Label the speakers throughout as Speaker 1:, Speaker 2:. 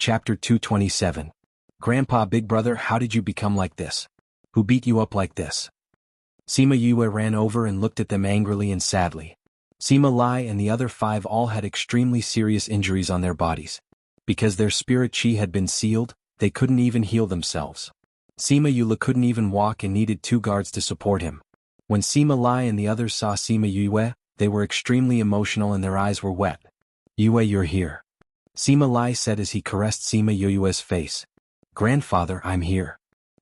Speaker 1: Chapter 227. Grandpa Big Brother, how did you become like this? Who beat you up like this? Sima Yue ran over and looked at them angrily and sadly. Sima Lai and the other 5 all had extremely serious injuries on their bodies. Because their spirit chi had been sealed, they couldn't even heal themselves. Sima Yue couldn't even walk and needed 2 guards to support him. When Sima Lai and the others saw Sima Yue, they were extremely emotional and their eyes were wet. Yue, you're here. Sima Lai said as he caressed Sima Yue's face. Grandfather, I'm here.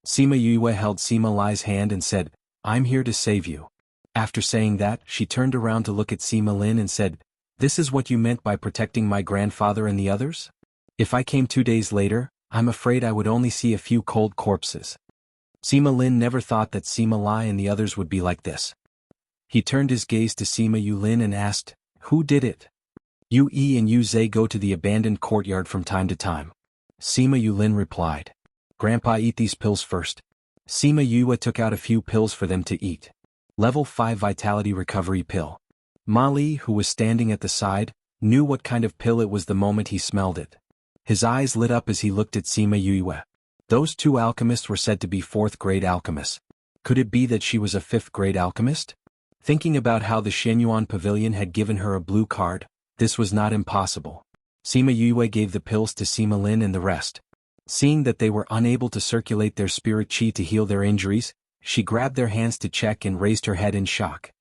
Speaker 1: Sima Yue held Sima Lai's hand and said, I'm here to save you. After saying that, she turned around to look at Sima Lin and said, This is what you meant by protecting my grandfather and the others? If I came 2 days later, I'm afraid I would only see a few cold corpses. Sima Lin never thought that Sima Lai and the others would be like this. He turned his gaze to Sima Yulin and asked, Who did it? Yu Yi and Yu Zhe go to the abandoned courtyard from time to time. Sima Yulin replied. Grandpa, eat these pills first. Sima Yue took out a few pills for them to eat. Level 5 Vitality Recovery Pill. Ma Li, who was standing at the side, knew what kind of pill it was the moment he smelled it. His eyes lit up as he looked at Sima Yue. Those 2 alchemists were said to be 4th grade alchemists. Could it be that she was a 5th grade alchemist? Thinking about how the Shenyuan Pavilion had given her a blue card, this was not impossible. Sima Yue gave the pills to Sima Lin and the rest. Seeing that they were unable to circulate their spirit chi to heal their injuries, she grabbed their hands to check and raised her head in shock.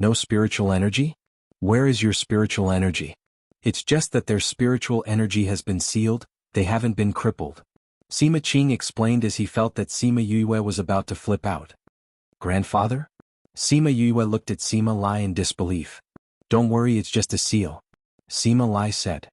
Speaker 1: No spiritual energy? Where is your spiritual energy? It's just that their spiritual energy has been sealed, they haven't been crippled. Sima Qing explained as he felt that Sima Yue was about to flip out. Grandfather? Sima Yue looked at Sima Lai in disbelief. Don't worry, it's just a seal. Sima Lai said.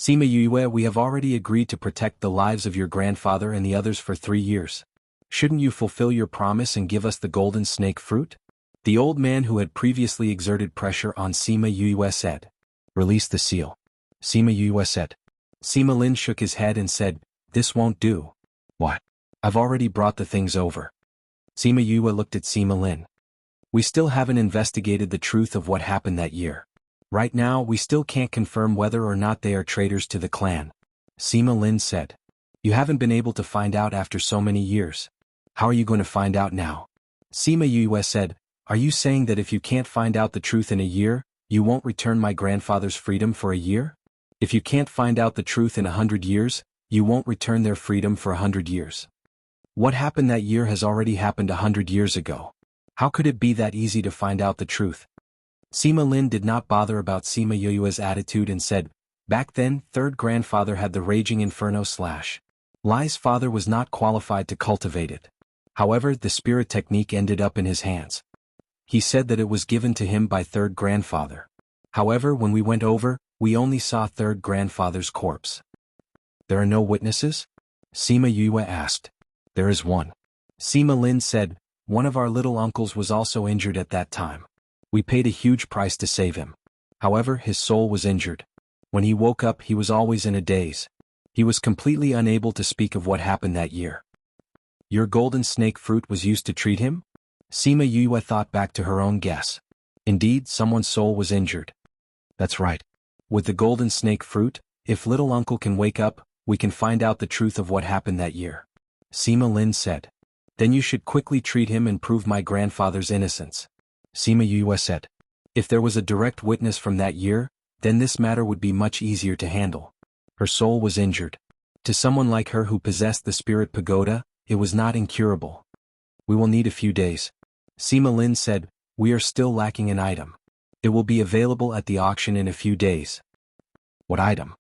Speaker 1: Sima Yue, we have already agreed to protect the lives of your grandfather and the others for 3 years. Shouldn't you fulfill your promise and give us the golden snake fruit? The old man who had previously exerted pressure on Sima Yue said. Release the seal. Sima Yue said. Sima Lin shook his head and said, This won't do. What? I've already brought the things over. Sima Yue looked at Sima Lin. We still haven't investigated the truth of what happened that year. Right now, we still can't confirm whether or not they are traitors to the clan. Sima Lin said. You haven't been able to find out after so many years. How are you going to find out now? Sima Yue said, Are you saying that if you can't find out the truth in a year, you won't return my grandfather's freedom for a year? If you can't find out the truth in 100 years, you won't return their freedom for 100 years. What happened that year has already happened 100 years ago. How could it be that easy to find out the truth? Sima Lin did not bother about Sima Yue's attitude and said, Back then, 3rd grandfather had the raging inferno / Lai's father was not qualified to cultivate it. However, the spirit technique ended up in his hands. He said that it was given to him by 3rd grandfather. However, when we went over, we only saw 3rd grandfather's corpse. There are no witnesses? Sima Yue asked. There is one. Sima Lin said, One of our little uncles was also injured at that time. We paid a huge price to save him. However, his soul was injured. When he woke up, he was always in a daze. He was completely unable to speak of what happened that year. Your golden snake fruit was used to treat him? Sima Yue thought back to her own guess. Indeed, someone's soul was injured. That's right. With the golden snake fruit, if little uncle can wake up, we can find out the truth of what happened that year. Sima Lin said. Then you should quickly treat him and prove my grandfather's innocence. Sima Yue said. If there was a direct witness from that year, then this matter would be much easier to handle. Her soul was injured. To someone like her who possessed the spirit pagoda, it was not incurable. We will need a few days. Sima Lin said, We are still lacking an item. It will be available at the auction in a few days. What item?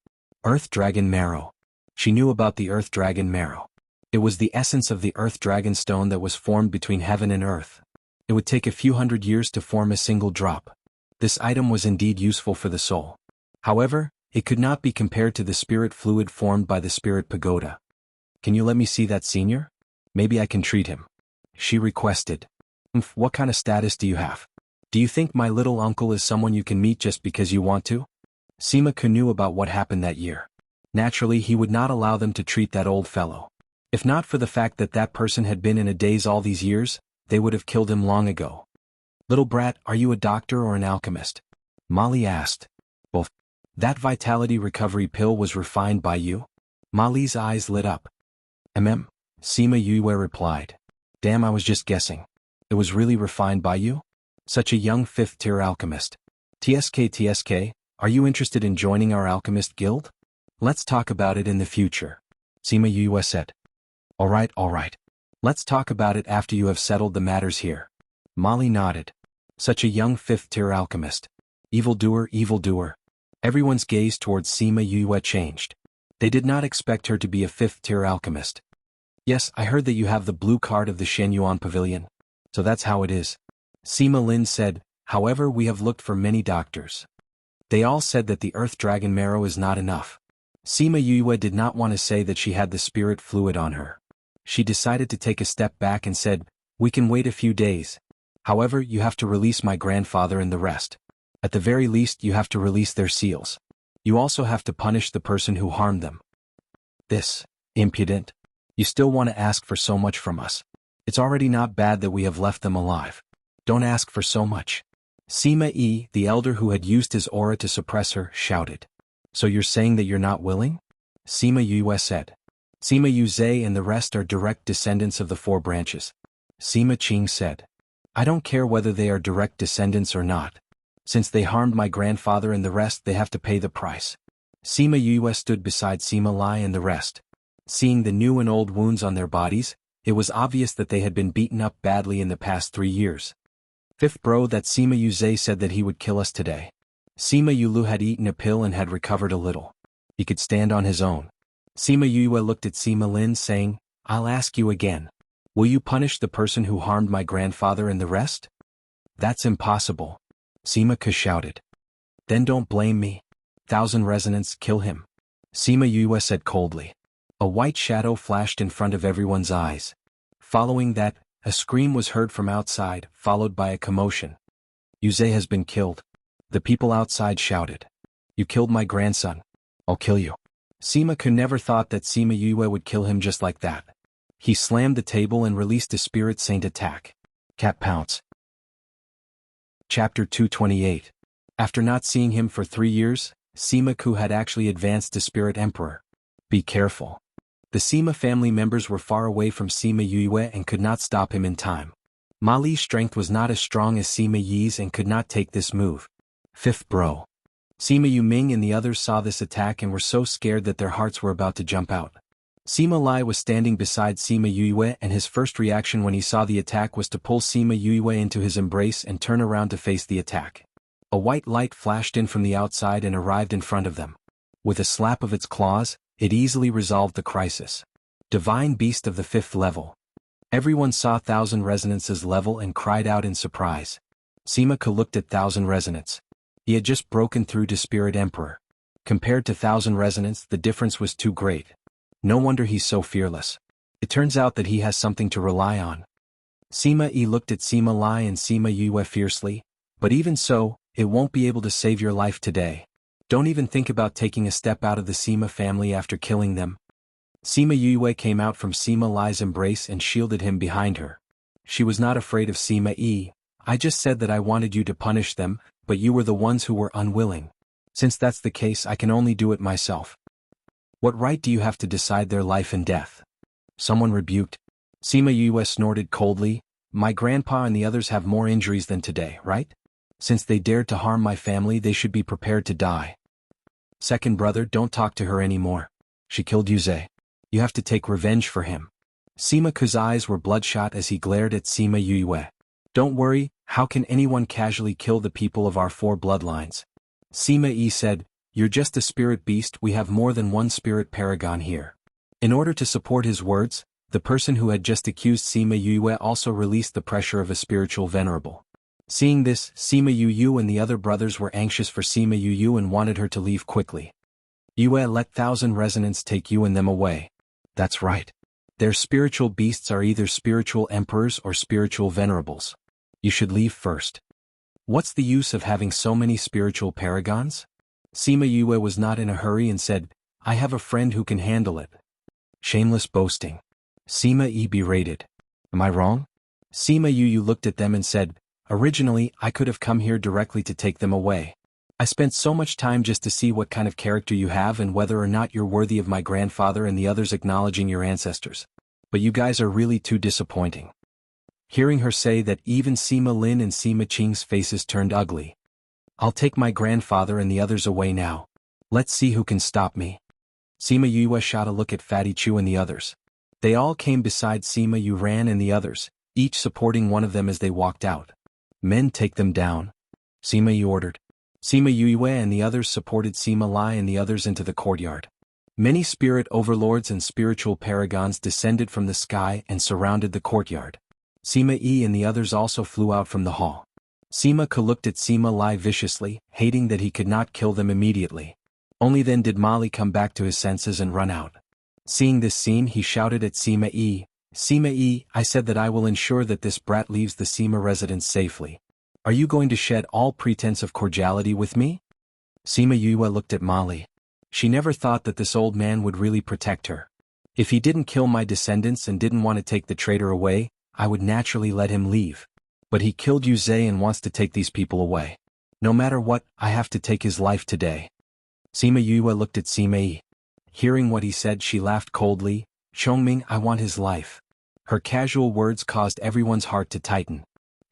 Speaker 1: Earth Dragon Marrow. She knew about the Earth Dragon Marrow. It was the essence of the Earth Dragon Stone that was formed between heaven and earth. It would take a few hundred years to form a single drop. This item was indeed useful for the soul. However, it could not be compared to the spirit fluid formed by the spirit pagoda. Can you let me see that, senior? Maybe I can treat him. She requested. What kind of status do you have? Do you think my little uncle is someone you can meet just because you want to? Sima Ku knew about what happened that year. Naturally, he would not allow them to treat that old fellow. If not for the fact that that person had been in a daze all these years, they would have killed him long ago. Little brat, are you a doctor or an alchemist? Molly asked. Both. That vitality recovery pill was refined by you? Mali's eyes lit up. Sima Yue replied. Damn, I was just guessing. It was really refined by you? Such a young 5th-tier alchemist. TSK, are you interested in joining our alchemist guild? Let's talk about it in the future. Sima Yue said. Alright. Let's talk about it after you have settled the matters here. Mali nodded. Such a young 5th-tier alchemist. Evildoer. Everyone's gaze towards Sima Yue changed. They did not expect her to be a 5th-tier alchemist. Yes, I heard that you have the blue card of the Shenyuan Pavilion. So that's how it is. Sima Lin said, however, we have looked for many doctors. They all said that the Earth Dragon marrow is not enough. Sima Yue did not want to say that she had the spirit fluid on her. She decided to take a step back and said, we can wait a few days. However, you have to release my grandfather and the rest. At the very least, you have to release their seals. You also have to punish the person who harmed them. This, impudent. You still want to ask for so much from us. It's already not bad that we have left them alive. Don't ask for so much. Sima Yi, the elder who had used his aura to suppress her, shouted. So you're saying that you're not willing? Sima Yue said. Sima Yue and the rest are direct descendants of the 4 branches. Sima Qing said. I don't care whether they are direct descendants or not. Since they harmed my grandfather and the rest, they have to pay the price. Sima Yue stood beside Sima Lai and the rest. Seeing the new and old wounds on their bodies, it was obvious that they had been beaten up badly in the past 3 years. 5th bro, that Sima Yue said that he would kill us today. Sima Yulu had eaten a pill and had recovered a little. He could stand on his own. Sima Yue looked at Sima Lin saying, I'll ask you again. Will you punish the person who harmed my grandfather and the rest? That's impossible. Sima Ke shouted. Then don't blame me. 1,000 resonance, kill him. Sima Yue said coldly. A white shadow flashed in front of everyone's eyes. Following that, a scream was heard from outside, followed by a commotion. Yue has been killed. The people outside shouted. You killed my grandson. I'll kill you. Sima Ke never thought that Sima Yue would kill him just like that. He slammed the table and released a Spirit Saint attack. Cat pounce. Chapter 228. After not seeing him for 3 years, Sima Ku had actually advanced to Spirit Emperor. Be careful. The Sima family members were far away from Sima Yue and could not stop him in time. Mali's strength was not as strong as Sima Yi's and could not take this move. 5th bro. Sima Yuming and the others saw this attack and were so scared that their hearts were about to jump out. Sima Lai was standing beside Sima Yue and his first reaction when he saw the attack was to pull Sima Yue into his embrace and turn around to face the attack. A white light flashed in from the outside and arrived in front of them. With a slap of its claws, it easily resolved the crisis. Divine Beast of the 5th level. Everyone saw 1,000 Resonance's level and cried out in surprise. Sima Ke looked at 1,000 Resonance. He had just broken through to Spirit Emperor. Compared to 1,000 Resonance, the difference was too great. No wonder he's so fearless. It turns out that he has something to rely on. Sima Yi looked at Sima Lai and Sima Yue fiercely, but even so, it won't be able to save your life today. Don't even think about taking a step out of the Sima family after killing them. Sima Yue came out from Sima Lai's embrace and shielded him behind her. She was not afraid of Sima Yi. I just said that I wanted you to punish them, but you were the ones who were unwilling. Since that's the case, I can only do it myself. What right do you have to decide their life and death? Someone rebuked. Sima Yue snorted coldly. My grandpa and the others have more injuries than today, right? Since they dared to harm my family, they should be prepared to die. 2nd brother, don't talk to her anymore. She killed Yue. You have to take revenge for him. Sima Ke's eyes were bloodshot as he glared at Sima Yue. Don't worry, how can anyone casually kill the people of our 4 bloodlines? Sima Yi said, you're just a spirit beast, we have more than one spirit paragon here. In order to support his words, the person who had just accused Sima Yue also released the pressure of a spiritual venerable. Seeing this, Sima Yu and the other brothers were anxious for Sima Yu and wanted her to leave quickly. Yue, let 1,000 Resonance take you and them away. That's right. Their spiritual beasts are either spiritual emperors or spiritual venerables. You should leave first. What's the use of having so many spiritual paragons? Sima Yue was not in a hurry and said, I have a friend who can handle it. Shameless boasting. Sima Yi berated. Am I wrong? Sima Yu looked at them and said, originally, I could have come here directly to take them away. I spent so much time just to see what kind of character you have and whether or not you're worthy of my grandfather and the others acknowledging your ancestors. But you guys are really too disappointing. Hearing her say that, even Sima Lin and Sima Qing's faces turned ugly. I'll take my grandfather and the others away now. Let's see who can stop me. Sima Yue shot a look at Fatty Chu and the others. They all came beside Sima Yuran and the others, each supporting one of them as they walked out. Men, take them down. Sima Yu ordered. Sima Yue and the others supported Sima Lai and the others into the courtyard. Many spirit overlords and spiritual paragons descended from the sky and surrounded the courtyard. Sima Yi and the others also flew out from the hall. Sima Ke looked at Sima Lai viciously, hating that he could not kill them immediately. Only then did Mali come back to his senses and run out. Seeing this scene, he shouted at Sima Yi, Sima Yi, I said that I will ensure that this brat leaves the Sima residence safely. Are you going to shed all pretense of cordiality with me? Sima Yue looked at Mali. She never thought that this old man would really protect her. If he didn't kill my descendants and didn't want to take the traitor away, I would naturally let him leave. But he killed Yu Zhe and wants to take these people away. No matter what, I have to take his life today. Sima Yue looked at Sima Yi. Hearing what he said, she laughed coldly. Chongming, I want his life. Her casual words caused everyone's heart to tighten.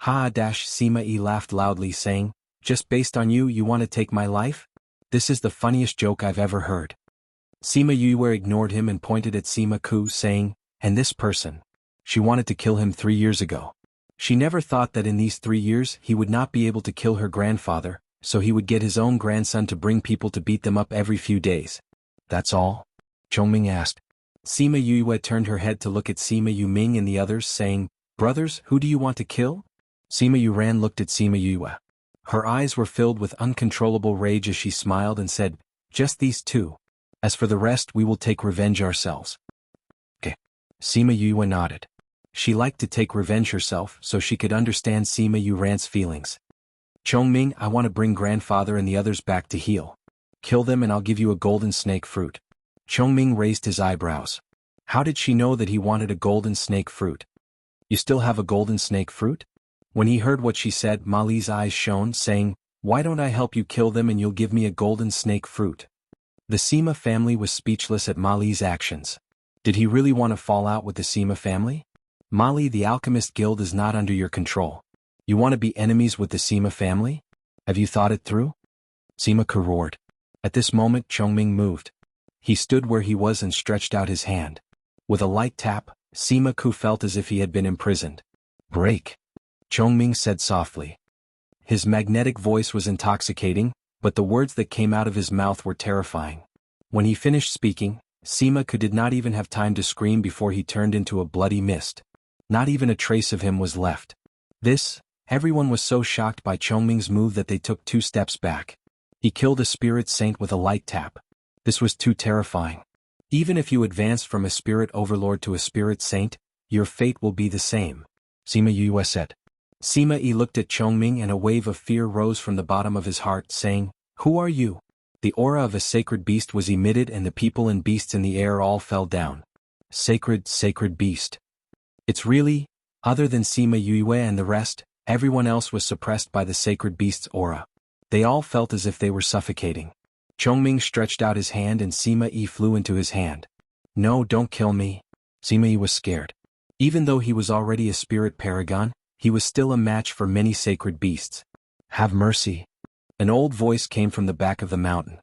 Speaker 1: Sima Yi laughed loudly, saying, just based on you, you want to take my life? This is the funniest joke I've ever heard. Sima Yue ignored him and pointed at Sima Ku, saying, and this person. She wanted to kill him 3 years ago. She never thought that in these 3 years he would not be able to kill her grandfather, so he would get his own grandson to bring people to beat them up every few days. That's all? Chongming asked. Sima Yue turned her head to look at Sima Yuming and the others, saying, brothers, who do you want to kill? Sima Yuran looked at Sima Yue. Her eyes were filled with uncontrollable rage as she smiled and said, just these two. As for the rest, we will take revenge ourselves. Okay. Sima Yue nodded. She liked to take revenge herself so she could understand Sima Yuran's feelings. Chongming, I want to bring grandfather and the others back to heal. Kill them and I'll give you a golden snake fruit. Chongming raised his eyebrows. How did she know that he wanted a golden snake fruit? You still have a golden snake fruit? When he heard what she said, Mali's eyes shone, saying, why don't I help you kill them and you'll give me a golden snake fruit? The Sima family was speechless at Mali's actions. Did he really want to fall out with the Sima family? Mali, the Alchemist Guild is not under your control. You want to be enemies with the Sima family? Have you thought it through? Sima Ke roared. At this moment, Chongming moved. He stood where he was and stretched out his hand. With a light tap, Sima Ke felt as if he had been imprisoned. Break, Chongming said softly. His magnetic voice was intoxicating, but the words that came out of his mouth were terrifying. When he finished speaking, Sima Ke did not even have time to scream before he turned into a bloody mist. Not even a trace of him was left. Everyone was so shocked by Chongming's move that they took 2 steps back. He killed a spirit saint with a light tap. This was too terrifying. Even if you advance from a spirit overlord to a spirit saint, your fate will be the same, Sima Yue said. Sima Yi looked at Chongming and a wave of fear rose from the bottom of his heart, saying, who are you? The aura of a sacred beast was emitted and the people and beasts in the air all fell down. Sacred beast. It's really, other than Sima Yue and the rest, everyone else was suppressed by the sacred beast's aura. They all felt as if they were suffocating. Chongming stretched out his hand and Sima Yi flew into his hand. No, don't kill me. Sima Yi was scared. Even though he was already a spirit paragon, he was still a match for many sacred beasts. Have mercy. An old voice came from the back of the mountain.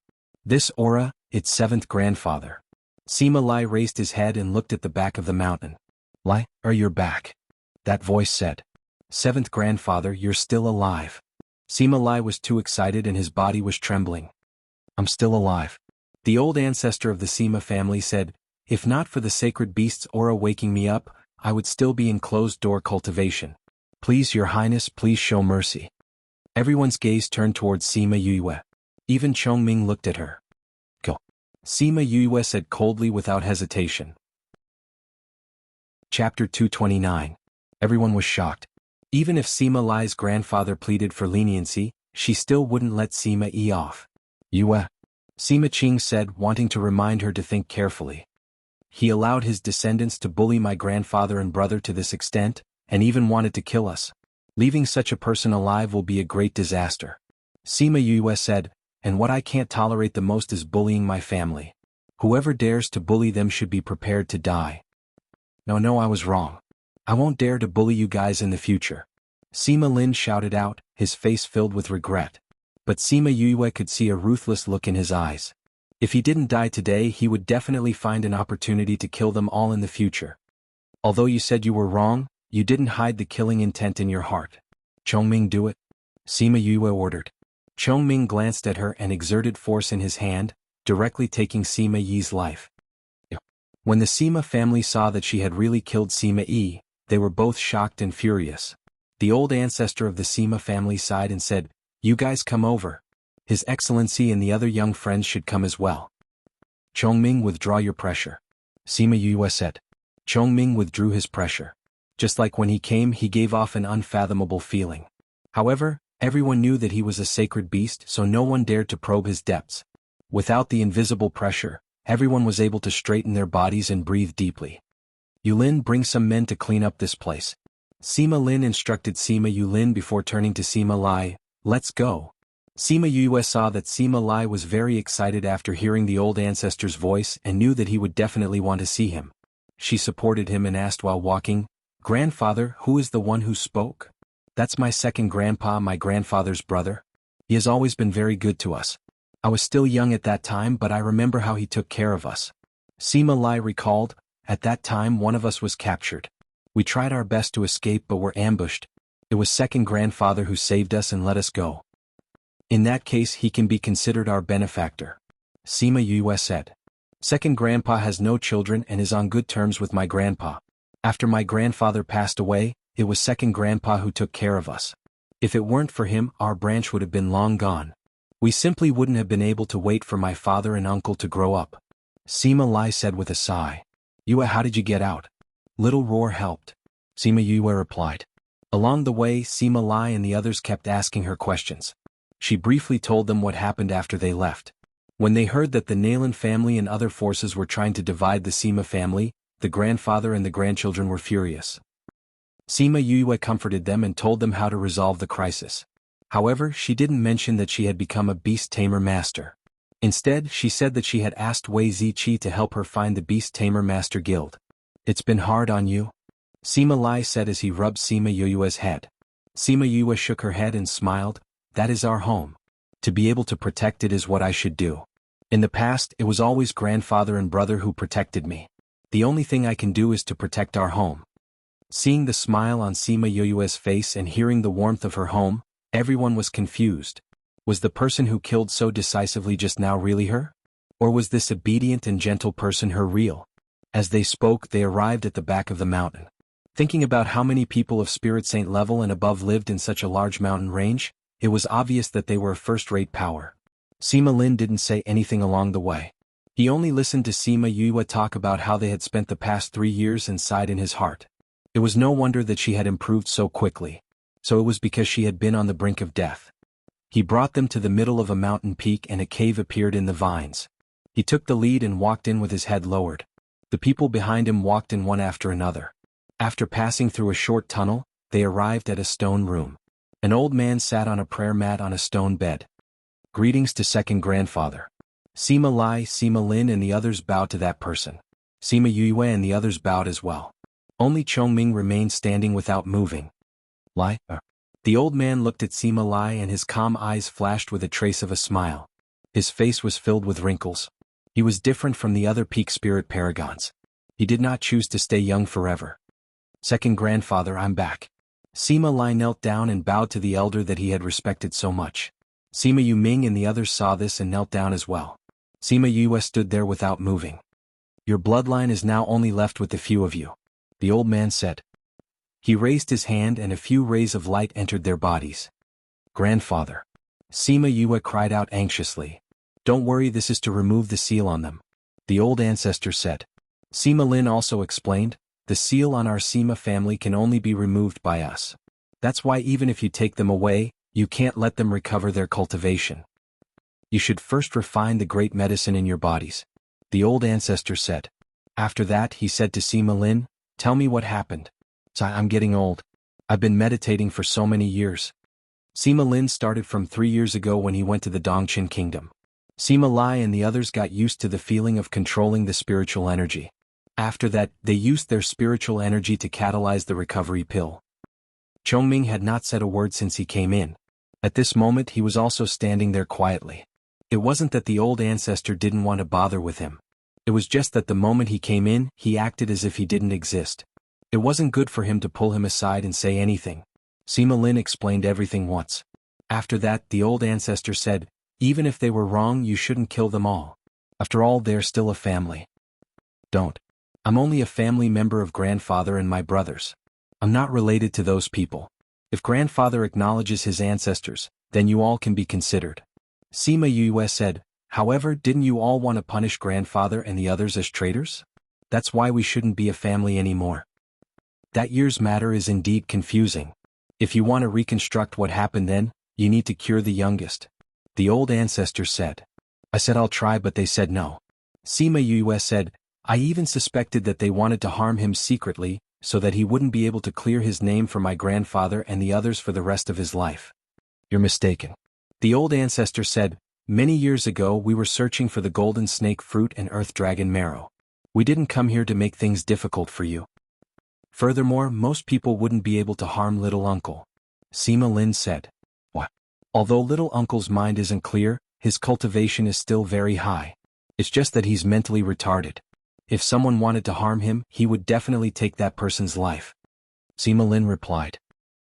Speaker 1: This aura, its 7th grandfather. Sima Lai raised his head and looked at the back of the mountain. Lai, you're back. That voice said. 7th grandfather, you're still alive. Sima Lai was too excited and his body was trembling. I'm still alive. The old ancestor of the Sima family said, if not for the sacred beast's aura waking me up, I would still be in closed-door cultivation. Please, your highness, please show mercy. Everyone's gaze turned towards Sima Yue. Even Chongming looked at her. Go. Sima Yue said coldly without hesitation. Chapter 229. Everyone was shocked. Even if Sima Lai's grandfather pleaded for leniency, she still wouldn't let Sima Yi off. Yue. Sima Qing said, wanting to remind her to think carefully. He allowed his descendants to bully my grandfather and brother to this extent, and even wanted to kill us. Leaving such a person alive will be a great disaster. Sima Yue said, and what I can't tolerate the most is bullying my family. Whoever dares to bully them should be prepared to die. No, I was wrong. I won't dare to bully you guys in the future. Sima Lin shouted out, his face filled with regret. But Sima Yue could see a ruthless look in his eyes. If he didn't die today, he would definitely find an opportunity to kill them all in the future. Although you said you were wrong, you didn't hide the killing intent in your heart. Chongming, do it? Sima Yue ordered. Chongming glanced at her and exerted force in his hand, directly taking Sima Yi's life. When the Sima family saw that she had really killed Sima Yi, they were both shocked and furious. The old ancestor of the Sima family sighed and said, "You guys come over. His Excellency and the other young friends should come as well." Chongming, withdraw your pressure. Sima Yue said. Chongming withdrew his pressure. Just like when he came, he gave off an unfathomable feeling. However, everyone knew that he was a sacred beast, so no one dared to probe his depths. Without the invisible pressure, everyone was able to straighten their bodies and breathe deeply. Yulin, bring some men to clean up this place. Sima Lin instructed Sima Yulin before turning to Sima Lai, let's go. Sima Yue saw that Sima Lai was very excited after hearing the old ancestor's voice and knew that he would definitely want to see him. She supported him and asked while walking, "Grandfather, who is the one who spoke?" "That's my second grandpa, my grandfather's brother. He has always been very good to us. I was still young at that time, but I remember how he took care of us." Sima Lai recalled, "At that time one of us was captured. We tried our best to escape but were ambushed. It was second grandfather who saved us and let us go. In that case he can be considered our benefactor." Sima Yue said. "Second grandpa has no children and is on good terms with my grandpa. After my grandfather passed away, it was second grandpa who took care of us. If it weren't for him, our branch would have been long gone. We simply wouldn't have been able to wait for my father and uncle to grow up." Sima Lai said with a sigh. "Yue, how did you get out?" "Little Roar helped." Sima Yue replied. Along the way, Sima Lai and the others kept asking her questions. She briefly told them what happened after they left. When they heard that the Nalan family and other forces were trying to divide the Sima family, the grandfather and the grandchildren were furious. Sima Yue comforted them and told them how to resolve the crisis. However, she didn't mention that she had become a beast tamer master. Instead, she said that she had asked Wei Ziqi to help her find the Beast Tamer Master Guild. "It's been hard on you?" Sima Lai said as he rubbed Sima Yue's head. Sima Yue shook her head and smiled, "That is our home. To be able to protect it is what I should do. In the past, it was always grandfather and brother who protected me. The only thing I can do is to protect our home." Seeing the smile on Sima Yue's face and hearing the warmth of her home, everyone was confused. Was the person who killed so decisively just now really her? Or was this obedient and gentle person her real? As they spoke, they arrived at the back of the mountain. Thinking about how many people of Spirit Saint level and above lived in such a large mountain range, it was obvious that they were a first-rate power. Sima Lin didn't say anything along the way. He only listened to Sima Yue talk about how they had spent the past 3 years and sighed in his heart. It was no wonder that she had improved so quickly. So it was because she had been on the brink of death. He brought them to the middle of a mountain peak and a cave appeared in the vines. He took the lead and walked in with his head lowered. The people behind him walked in one after another. After passing through a short tunnel, they arrived at a stone room. An old man sat on a prayer mat on a stone bed. "Greetings to second grandfather." Sima Lai, Sima Lin and the others bowed to that person. Sima Yue and the others bowed as well. Only Chongming remained standing without moving. "Lai?" The old man looked at Sima Lai and his calm eyes flashed with a trace of a smile. His face was filled with wrinkles. He was different from the other peak spirit paragons. He did not choose to stay young forever. "Second grandfather, I'm back." Sima Lai knelt down and bowed to the elder that he had respected so much. Sima Yuming and the others saw this and knelt down as well. Sima Yue stood there without moving. "Your bloodline is now only left with a few of you," the old man said. He raised his hand and a few rays of light entered their bodies. "Grandfather." Sima Yue cried out anxiously. "Don't worry, this is to remove the seal on them," the old ancestor said. Sima Lin also explained, "The seal on our Sima family can only be removed by us. That's why even if you take them away, you can't let them recover their cultivation. You should first refine the great medicine in your bodies," the old ancestor said. After that, he said to Sima Lin, "Tell me what happened." "I'm getting old. I've been meditating for so many years." Sima Lin started from 3 years ago when he went to the Dongqin kingdom. Sima Lai and the others got used to the feeling of controlling the spiritual energy. After that, they used their spiritual energy to catalyze the recovery pill. Chongming had not said a word since he came in. At this moment he was also standing there quietly. It wasn't that the old ancestor didn't want to bother with him. It was just that the moment he came in, he acted as if he didn't exist. It wasn't good for him to pull him aside and say anything. Sima Lin explained everything once. After that, the old ancestor said, even if they were wrong, you shouldn't kill them all. After all, they're still a family. Don't. I'm only a family member of grandfather and my brothers. I'm not related to those people. If grandfather acknowledges his ancestors, then you all can be considered. Sima Yue said, however, didn't you all want to punish grandfather and the others as traitors? That's why we shouldn't be a family anymore. That year's matter is indeed confusing. If you want to reconstruct what happened then, you need to cure the youngest. The old ancestor said. I said I'll try, but they said no. Sima Yue said, I even suspected that they wanted to harm him secretly, so that he wouldn't be able to clear his name for my grandfather and the others for the rest of his life. You're mistaken. The old ancestor said, many years ago we were searching for the golden snake fruit and earth dragon marrow. We didn't come here to make things difficult for you. Furthermore, most people wouldn't be able to harm little uncle. Sima Lin said. What? Although little uncle's mind isn't clear, his cultivation is still very high. It's just that he's mentally retarded. If someone wanted to harm him, he would definitely take that person's life. Sima Lin replied.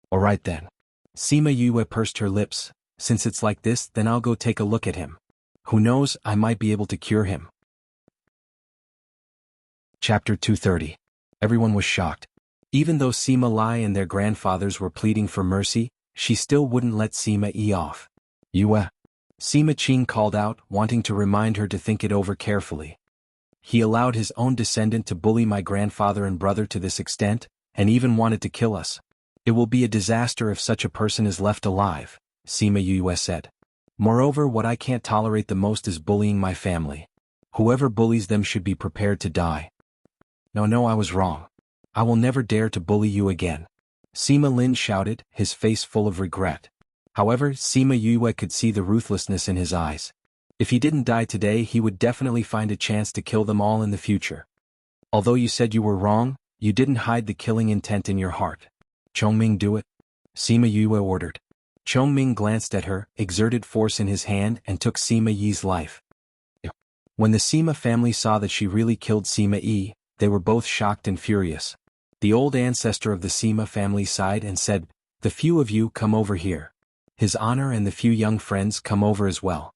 Speaker 1: All right then. Sima Yue pursed her lips. Since it's like this, then I'll go take a look at him. Who knows, I might be able to cure him. Chapter 230. Everyone was shocked. Even though Sima Lai and their grandfathers were pleading for mercy, she still wouldn't let Sima Yi off. Yue. Sima Qing called out, wanting to remind her to think it over carefully. He allowed his own descendant to bully my grandfather and brother to this extent, and even wanted to kill us. It will be a disaster if such a person is left alive, Sima Yue said. Moreover, what I can't tolerate the most is bullying my family. Whoever bullies them should be prepared to die. No, I was wrong. I will never dare to bully you again. Sima Lin shouted, his face full of regret. However, Sima Yue could see the ruthlessness in his eyes. If he didn't die today, he would definitely find a chance to kill them all in the future. Although you said you were wrong, you didn't hide the killing intent in your heart. Chongming, do it. Sima Yue ordered. Chongming glanced at her, exerted force in his hand, and took Sima Yi's life. When the Sima family saw that she really killed Sima Yi, they were both shocked and furious. The old ancestor of the Sima family sighed and said, the few of you come over here. His honor and the few young friends come over as well.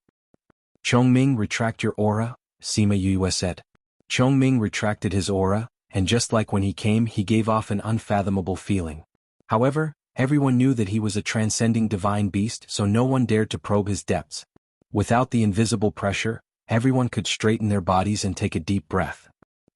Speaker 1: Chongming, retract your aura, Sima Yue said. Chongming retracted his aura, and just like when he came, he gave off an unfathomable feeling. However, everyone knew that he was a transcending divine beast, so no one dared to probe his depths. Without the invisible pressure, everyone could straighten their bodies and take a deep breath.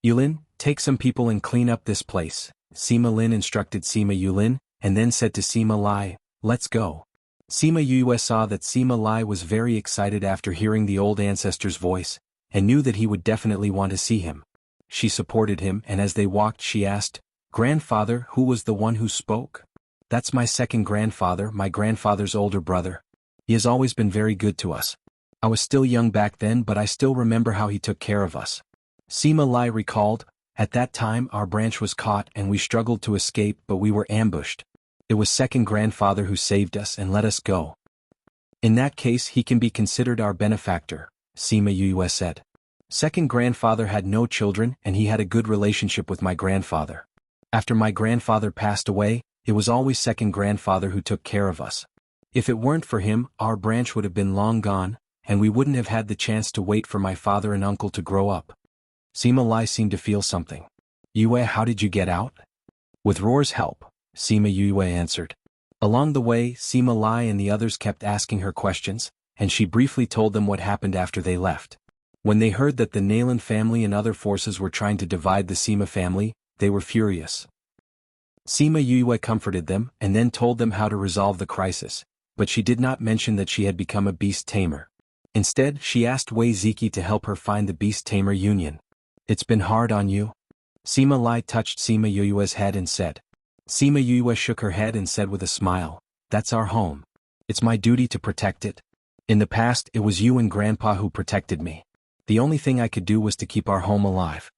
Speaker 1: Yulin, take some people and clean up this place, Sima Lin instructed Sima Yulin, and then said to Sima Lai, let's go. Sima Yue saw that Sima Lai was very excited after hearing the old ancestor's voice, and knew that he would definitely want to see him. She supported him, and as they walked she asked, Grandfather, who was the one who spoke? That's my second grandfather, my grandfather's older brother. He has always been very good to us. I was still young back then, but I still remember how he took care of us. Sima Lai recalled, at that time our branch was caught and we struggled to escape, but we were ambushed. It was second grandfather who saved us and let us go. In that case he can be considered our benefactor, Sima Yue said. Second grandfather had no children and he had a good relationship with my grandfather. After my grandfather passed away, it was always second grandfather who took care of us. If it weren't for him, our branch would have been long gone, and we wouldn't have had the chance to wait for my father and uncle to grow up. Sima Lai seemed to feel something. Yue, how did you get out? With Roar's help, Sima Yue answered. Along the way, Sima Lai and the others kept asking her questions, and she briefly told them what happened after they left. When they heard that the Nalan family and other forces were trying to divide the Sima family, they were furious. Sima Yue comforted them and then told them how to resolve the crisis, but she did not mention that she had become a beast tamer. Instead, she asked Wei Ziki to help her find the beast tamer union. It's been hard on you? Sima Lai touched Sima Yue's head and said. Sima Yue shook her head and said with a smile, that's our home. It's my duty to protect it. In the past, it was you and Grandpa who protected me. The only thing I could do was to keep our home alive.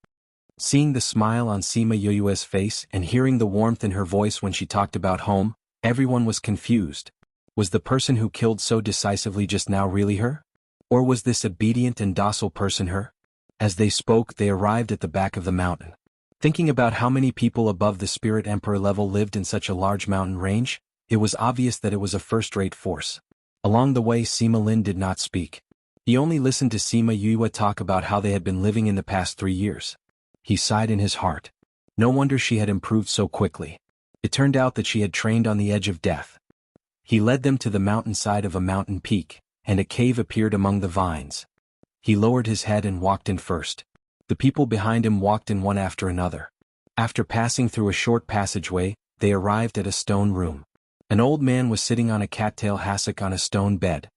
Speaker 1: Seeing the smile on Sima Yue's face and hearing the warmth in her voice when she talked about home, everyone was confused. Was the person who killed so decisively just now really her? Or was this obedient and docile person her? As they spoke, they arrived at the back of the mountain. Thinking about how many people above the Spirit Emperor level lived in such a large mountain range, it was obvious that it was a first-rate force. Along the way, Sima Lin did not speak. He only listened to Sima Yue talk about how they had been living in the past 3 years. He sighed in his heart. No wonder she had improved so quickly. It turned out that she had trained on the edge of death. He led them to the mountainside of a mountain peak, and a cave appeared among the vines. He lowered his head and walked in first. The people behind him walked in one after another. After passing through a short passageway, they arrived at a stone room. An old man was sitting on a cattail hassock on a stone bed.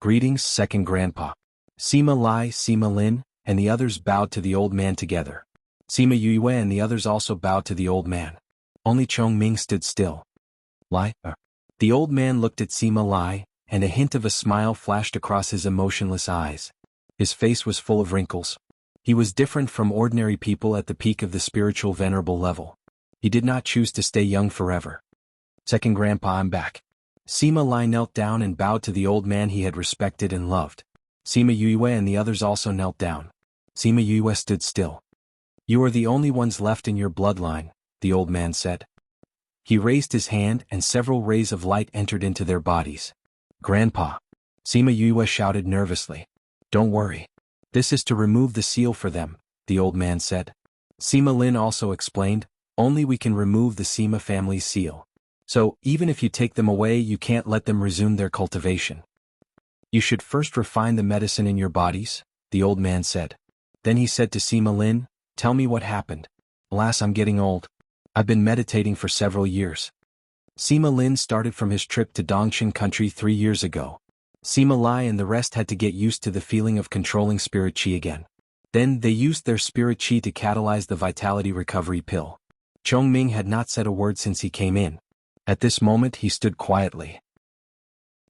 Speaker 1: Greetings, second grandpa. Sima Lai, Sima Lin, and the others bowed to the old man together. Sima Yue and the others also bowed to the old man. Only Chong Ming stood still. Lai? The old man looked at Sima Lai, and a hint of a smile flashed across his emotionless eyes. His face was full of wrinkles. He was different from ordinary people at the peak of the spiritual venerable level. He did not choose to stay young forever. Second grandpa, I'm back. Sima Lai knelt down and bowed to the old man he had respected and loved. Sima Yue and the others also knelt down. Sima Yue stood still. You are the only ones left in your bloodline, the old man said. He raised his hand and several rays of light entered into their bodies. Grandpa. Sima Yue shouted nervously. Don't worry. This is to remove the seal for them, the old man said. Sima Lin also explained, only we can remove the Sima family's seal. So, even if you take them away, you can't let them resume their cultivation. You should first refine the medicine in your bodies, the old man said. Then he said to Sima Lin, tell me what happened. Alas, I'm getting old. I've been meditating for several years. Sima Lin started from his trip to Dongqing country 3 years ago. Sima Lai and the rest had to get used to the feeling of controlling spirit qi again. Then they used their spirit qi to catalyze the vitality recovery pill. Chong Ming had not said a word since he came in. At this moment he stood quietly.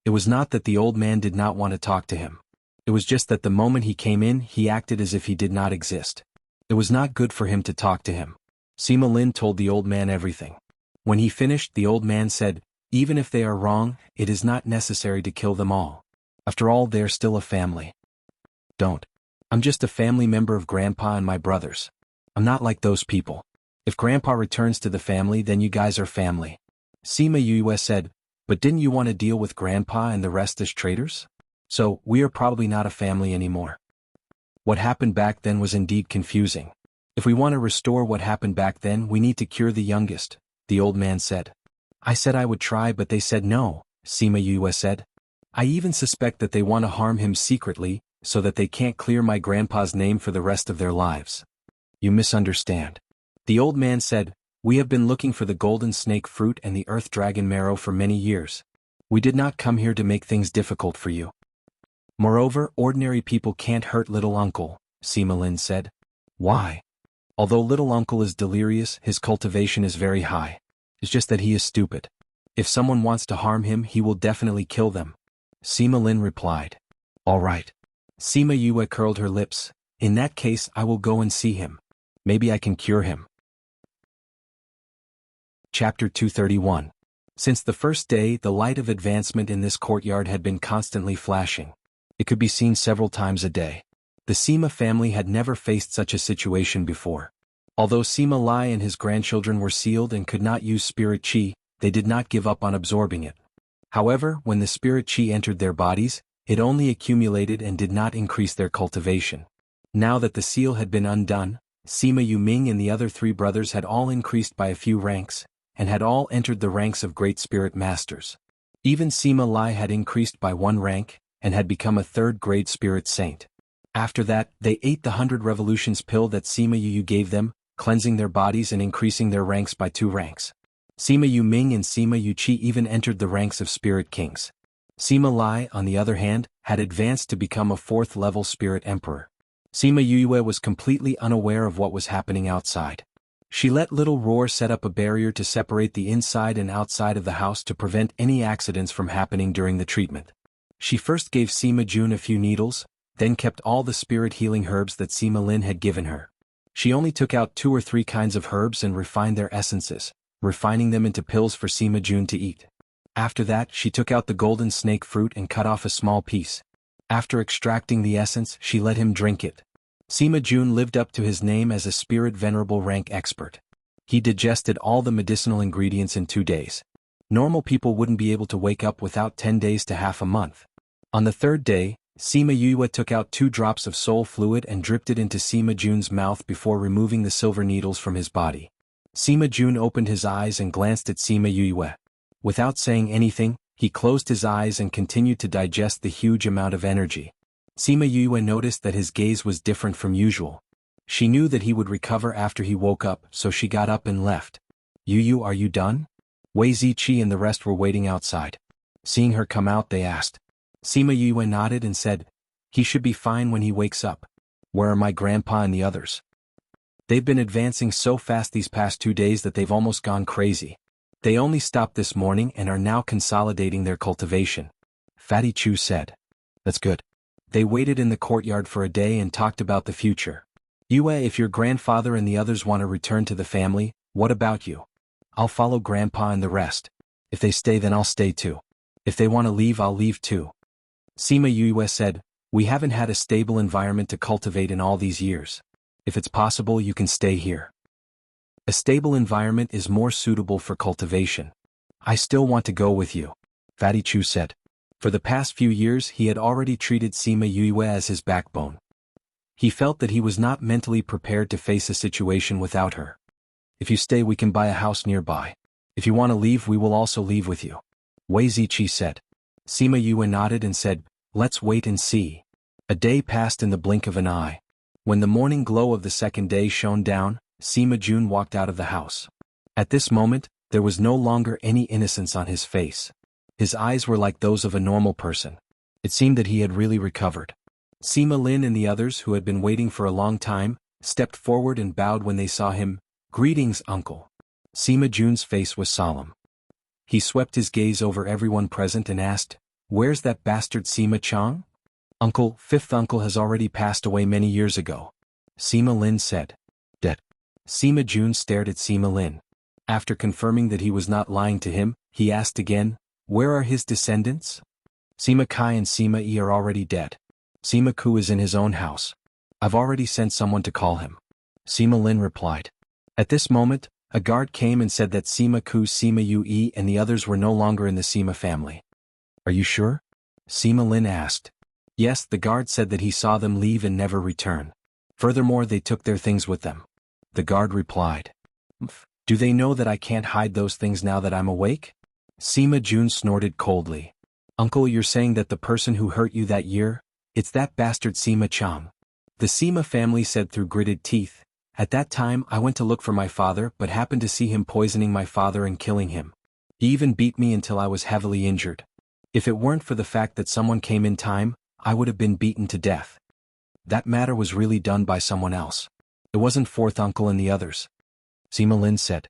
Speaker 1: It was not that the old man did not want to talk to him. It was just that the moment he came in, he acted as if he did not exist. It was not good for him to talk to him. Sima Lin told the old man everything. When he finished, the old man said, even if they are wrong, it is not necessary to kill them all. After all, they're still a family. Don't. I'm just a family member of Grandpa and my brothers. I'm not like those people. If Grandpa returns to the family, then you guys are family. Sima Yue said, but didn't you want to deal with Grandpa and the rest as traitors? So, we are probably not a family anymore. What happened back then was indeed confusing. If we want to restore what happened back then, we need to cure the youngest, the old man said. I said I would try, but they said no, Sima Yue said. I even suspect that they want to harm him secretly, so that they can't clear my grandpa's name for the rest of their lives. You misunderstand. The old man said, we have been looking for the golden snake fruit and the earth dragon marrow for many years. We did not come here to make things difficult for you. Moreover, ordinary people can't hurt little uncle, Sima Lin said. Why? Although little uncle is delirious, his cultivation is very high. It's just that he is stupid. If someone wants to harm him, he will definitely kill them. Sima Lin replied. All right. Sima Yue curled her lips. In that case, I will go and see him. Maybe I can cure him. Chapter 231. Since the first day, the light of advancement in this courtyard had been constantly flashing. It could be seen several times a day. The Sima family had never faced such a situation before. Although Sima Lai and his grandchildren were sealed and could not use spirit qi, they did not give up on absorbing it. However, when the spirit qi entered their bodies, it only accumulated and did not increase their cultivation. Now that the seal had been undone, Sima Yuming and the other 3 brothers had all increased by a few ranks, and had all entered the ranks of great spirit masters. Even Sima Lai had increased by 1 rank, and had become a 3rd-grade spirit saint. After that, they ate the 100 revolutions pill that Sima Yu gave them, cleansing their bodies and increasing their ranks by 2 ranks. Sima Yu Ming and Sima Yu Qi even entered the ranks of spirit kings. Sima Lai, on the other hand, had advanced to become a 4th-level spirit emperor. Sima Yue was completely unaware of what was happening outside. She let Little Roar set up a barrier to separate the inside and outside of the house to prevent any accidents from happening during the treatment. She first gave Sima Jun a few needles, then kept all the spirit-healing herbs that Sima Lin had given her. She only took out 2 or 3 kinds of herbs and refined their essences, refining them into pills for Sima Jun to eat. After that, she took out the golden snake fruit and cut off a small piece. After extracting the essence, she let him drink it. Sima Jun lived up to his name as a spirit venerable rank expert. He digested all the medicinal ingredients in 2 days. Normal people wouldn't be able to wake up without 10 days to half a month. On the 3rd day, Sima Yue took out 2 drops of soul fluid and dripped it into Sima Jun's mouth before removing the silver needles from his body. Sima Jun opened his eyes and glanced at Sima Yue. Without saying anything, he closed his eyes and continued to digest the huge amount of energy. Sima Yue noticed that his gaze was different from usual. She knew that he would recover after he woke up, so she got up and left. Yu, are you done? Wei Ziqi and the rest were waiting outside. Seeing her come out, they asked. Sima Yue nodded and said, he should be fine when he wakes up. Where are my grandpa and the others? They've been advancing so fast these past 2 days that they've almost gone crazy. They only stopped this morning and are now consolidating their cultivation. Fatty Chu said. That's good. They waited in the courtyard for a day and talked about the future. Yue, if your grandfather and the others want to return to the family, what about you? I'll follow grandpa and the rest. If they stay, then I'll stay too. If they want to leave, I'll leave too. Sima Yue said, we haven't had a stable environment to cultivate in all these years. If it's possible, you can stay here. A stable environment is more suitable for cultivation. I still want to go with you, Fatty Chu said. For the past few years he had already treated Sima Yue as his backbone. He felt that he was not mentally prepared to face a situation without her. If you stay, we can buy a house nearby. If you want to leave, we will also leave with you, Wei Ziqi said. Sima Yue nodded and said, let's wait and see. A day passed in the blink of an eye. When the morning glow of the 2nd day shone down, Sima Jun walked out of the house. At this moment, there was no longer any innocence on his face. His eyes were like those of a normal person. It seemed that he had really recovered. Sima Lin and the others, who had been waiting for a long time, stepped forward and bowed when they saw him. Greetings, uncle. Sima Jun's face was solemn. He swept his gaze over everyone present and asked, where's that bastard Sima Chang? Uncle, 5th uncle has already passed away many years ago. Sima Lin said. Dead. Sima Jun stared at Sima Lin. After confirming that he was not lying to him, he asked again, where are his descendants? Sima Kai and Sima Yi are already dead. Sima Ku is in his own house. I've already sent someone to call him. Sima Lin replied. At this moment, a guard came and said that Sima Ku, Sima Yue and the others were no longer in the Sima family. Are you sure? Sima Lin asked. Yes, the guard said that he saw them leave and never return. Furthermore, they took their things with them. The guard replied. Do they know that I can't hide those things now that I'm awake? Sima Jun snorted coldly. Uncle, you're saying that the person who hurt you that year, it's that bastard Sima Chang. The Sima family said through gritted teeth. At that time I went to look for my father but happened to see him poisoning my father and killing him. He even beat me until I was heavily injured. If it weren't for the fact that someone came in time, I would have been beaten to death. That matter was really done by someone else. It wasn't 4th uncle and the others. Sima Lin said.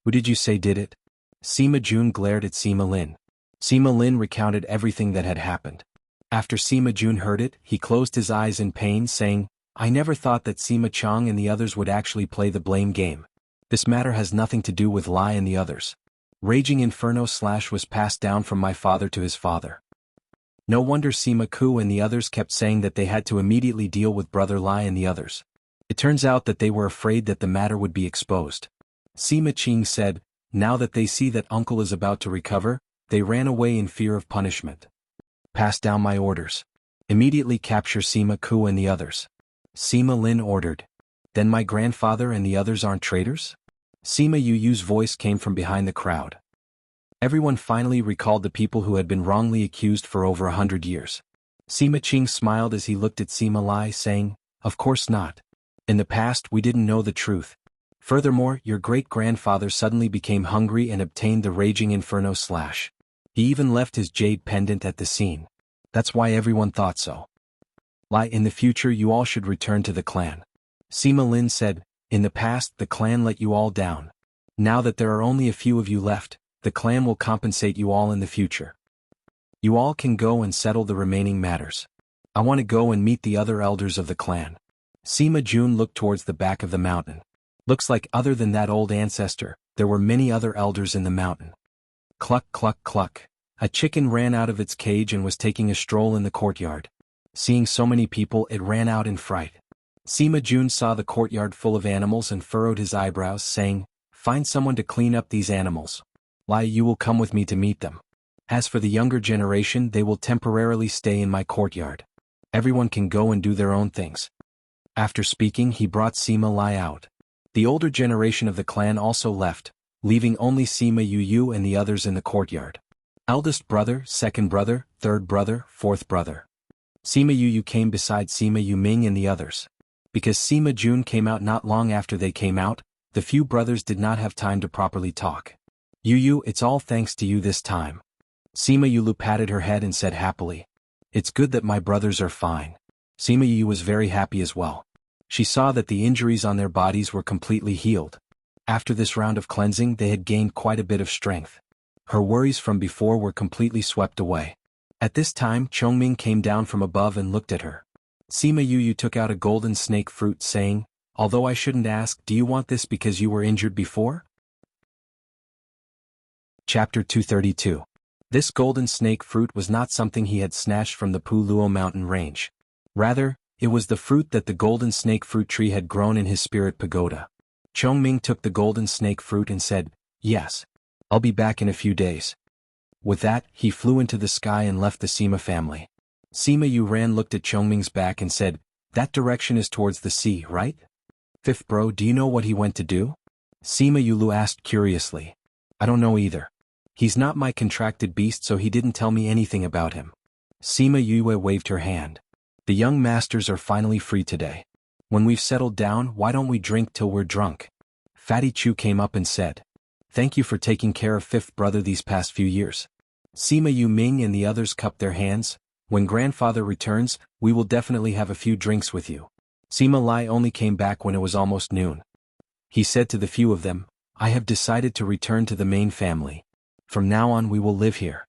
Speaker 1: Who did you say did it? Sima Jun glared at Sima Lin. Sima Lin recounted everything that had happened. After Sima Jun heard it, he closed his eyes in pain, saying, I never thought that Sima Chang and the others would actually play the blame game. This matter has nothing to do with Lai and the others. Raging Inferno / was passed down from my father to his father. No wonder Sima Ku and the others kept saying that they had to immediately deal with Brother Lai and the others. It turns out that they were afraid that the matter would be exposed. Sima Qing said, now that they see that uncle is about to recover, they ran away in fear of punishment. Pass down my orders. Immediately capture Sima Ku and the others. Sima Lin ordered. Then my grandfather and the others aren't traitors? Sima Yu's voice came from behind the crowd. Everyone finally recalled the people who had been wrongly accused for over 100 years. Sima Qing smiled as he looked at Sima Lai, saying, of course not. In the past we didn't know the truth. Furthermore, your great-grandfather suddenly became hungry and obtained the Raging Inferno / He even left his jade pendant at the scene. That's why everyone thought so. Lai, in the future you all should return to the clan. Sima Lin said, In the past, the clan let you all down. Now that there are only a few of you left, the clan will compensate you all in the future. You all can go and settle the remaining matters. I want to go and meet the other elders of the clan. Sima Jun looked towards the back of the mountain. Looks like other than that old ancestor, there were many other elders in the mountain. Cluck cluck cluck. A chicken ran out of its cage and was taking a stroll in the courtyard. Seeing so many people, it ran out in fright. Sima Jun saw the courtyard full of animals and furrowed his eyebrows, saying, "Find someone to clean up these animals. Lai, you will come with me to meet them. As for the younger generation, they will temporarily stay in my courtyard. Everyone can go and do their own things." After speaking, he brought Sima Lai out. The older generation of the clan also left, leaving only Sima Yu and the others in the courtyard. Eldest brother, second brother, third brother, fourth brother. Sima Yu came beside Sima Yuming and the others. Because Sima Jun came out not long after they came out, the few brothers did not have time to properly talk. Yu, it's all thanks to you this time. Sima Yulu patted her head and said happily, "It's good that my brothers are fine." Sima Yu was very happy as well. She saw that the injuries on their bodies were completely healed. After this round of cleansing, they had gained quite a bit of strength. Her worries from before were completely swept away. At this time, Chongming came down from above and looked at her. Sima Yu took out a golden snake fruit, saying, "Although I shouldn't ask, do you want this because you were injured before?" Chapter 232. This golden snake fruit was not something he had snatched from the Puluo mountain range. Rather, it was the fruit that the golden snake fruit tree had grown in his spirit pagoda. Chongming took the golden snake fruit and said, "Yes. I'll be back in a few days." With that, he flew into the sky and left the Sima family. Sima Yu ran, looked at Chongming's back and said, "That direction is towards the sea, right? Fifth bro, do you know what he went to do?" Sima Yulu asked curiously. "I don't know either. He's not my contracted beast, so he didn't tell me anything about him." Sima Yue waved her hand. "The young masters are finally free today. When we've settled down, why don't we drink till we're drunk?" Fatty Chu came up and said, "Thank you for taking care of fifth brother these past few years." Sima Yu Ming and the others cupped their hands. "When grandfather returns, we will definitely have a few drinks with you." Sima Lai only came back when it was almost noon. He said to the few of them, "I have decided to return to the main family. From now on we will live here."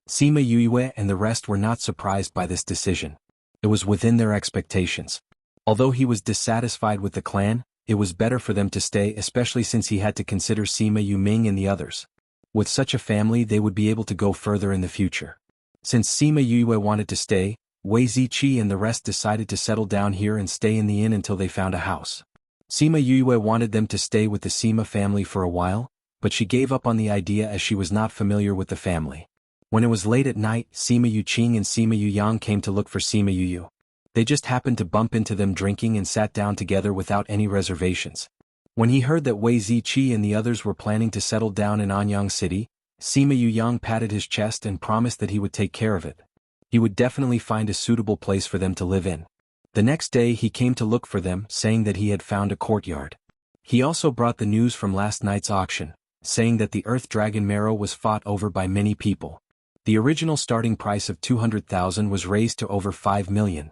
Speaker 1: Sima Yue and the rest were not surprised by this decision. It was within their expectations. Although he was dissatisfied with the clan, it was better for them to stay, especially since he had to consider Sima Yu Ming and the others. With such a family, they would be able to go further in the future. Since Sima Yue wanted to stay, Wei Ziqi and the rest decided to settle down here and stay in the inn until they found a house. Sima Yue wanted them to stay with the Sima family for a while, but she gave up on the idea as she was not familiar with the family. When it was late at night, Sima Yuqing and Sima Yuyang came to look for Sima Yuyu. They just happened to bump into them drinking and sat down together without any reservations. When he heard that Wei Ziqi and the others were planning to settle down in Anyang City, Sima Yuyang patted his chest and promised that he would take care of it. He would definitely find a suitable place for them to live in. The next day he came to look for them, saying that he had found a courtyard. He also brought the news from last night's auction, saying that the Earth Dragon marrow was fought over by many people. The original starting price of 200,000 was raised to over 5 million.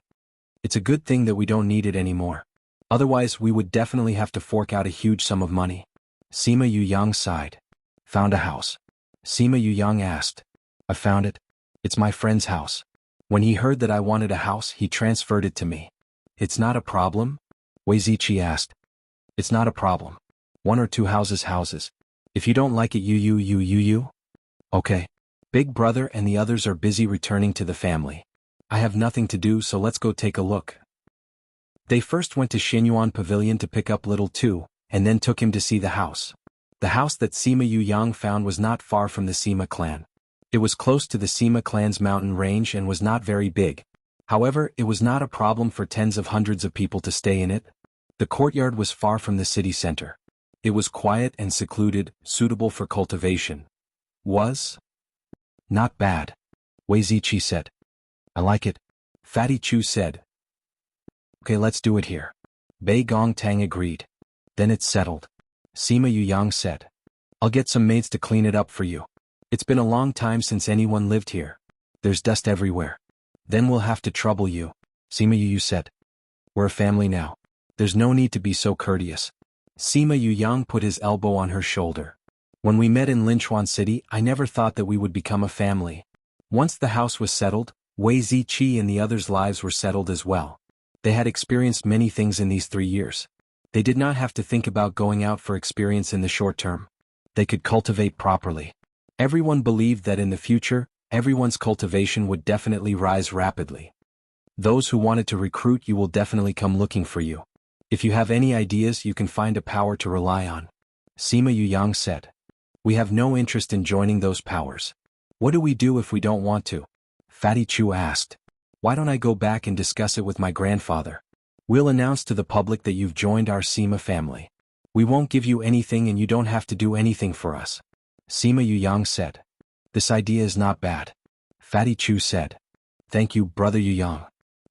Speaker 1: It's a good thing that we don't need it anymore. Otherwise we would definitely have to fork out a huge sum of money. Sima Yuyang sighed. "Found a house?" Sima Yuyang asked. "I found it. It's my friend's house. When he heard that I wanted a house, he transferred it to me." "It's not a problem?" Wei Ziqi asked. "It's not a problem. 1 or 2 houses. If you don't like it, you. Okay. Big brother and the others are busy returning to the family. I have nothing to do, so let's go take a look." They first went to Xinyuan Pavilion to pick up Little Two, and then took him to see the house. The house that Sima Yuyang found was not far from the Sima clan. It was close to the Sima clan's mountain range and was not very big. However, it was not a problem for tens of hundreds of people to stay in it. The courtyard was far from the city center. It was quiet and secluded, suitable for cultivation. Was not bad, Wei Ziqi said. "I like it," Fatty Chu said. "Okay, let's do it here." Bei Gong Tang agreed. "Then it's settled," Sima Yuyang said. "I'll get some maids to clean it up for you. It's been a long time since anyone lived here. There's dust everywhere." "Then we'll have to trouble you," Sima Yuyu said. "We're a family now. There's no need to be so courteous." Sima Yuyang put his elbow on her shoulder. When we met in Linchuan City, I never thought that we would become a family. Once the house was settled, Wei Ziqi and the others' lives were settled as well. They had experienced many things in these 3 years. They did not have to think about going out for experience in the short term. They could cultivate properly. Everyone believed that in the future, everyone's cultivation would definitely rise rapidly. Those who wanted to recruit you will definitely come looking for you. If you have any ideas, you can find a power to rely on. Sima Yuyang said. We have no interest in joining those powers. What do we do if we don't want to? Fatty Chu asked. Why don't I go back and discuss it with my grandfather? We'll announce to the public that you've joined our Sima family. We won't give you anything and you don't have to do anything for us. Sima Yuyang said. This idea is not bad. Fatty Chu said. Thank you, Brother Yuyang.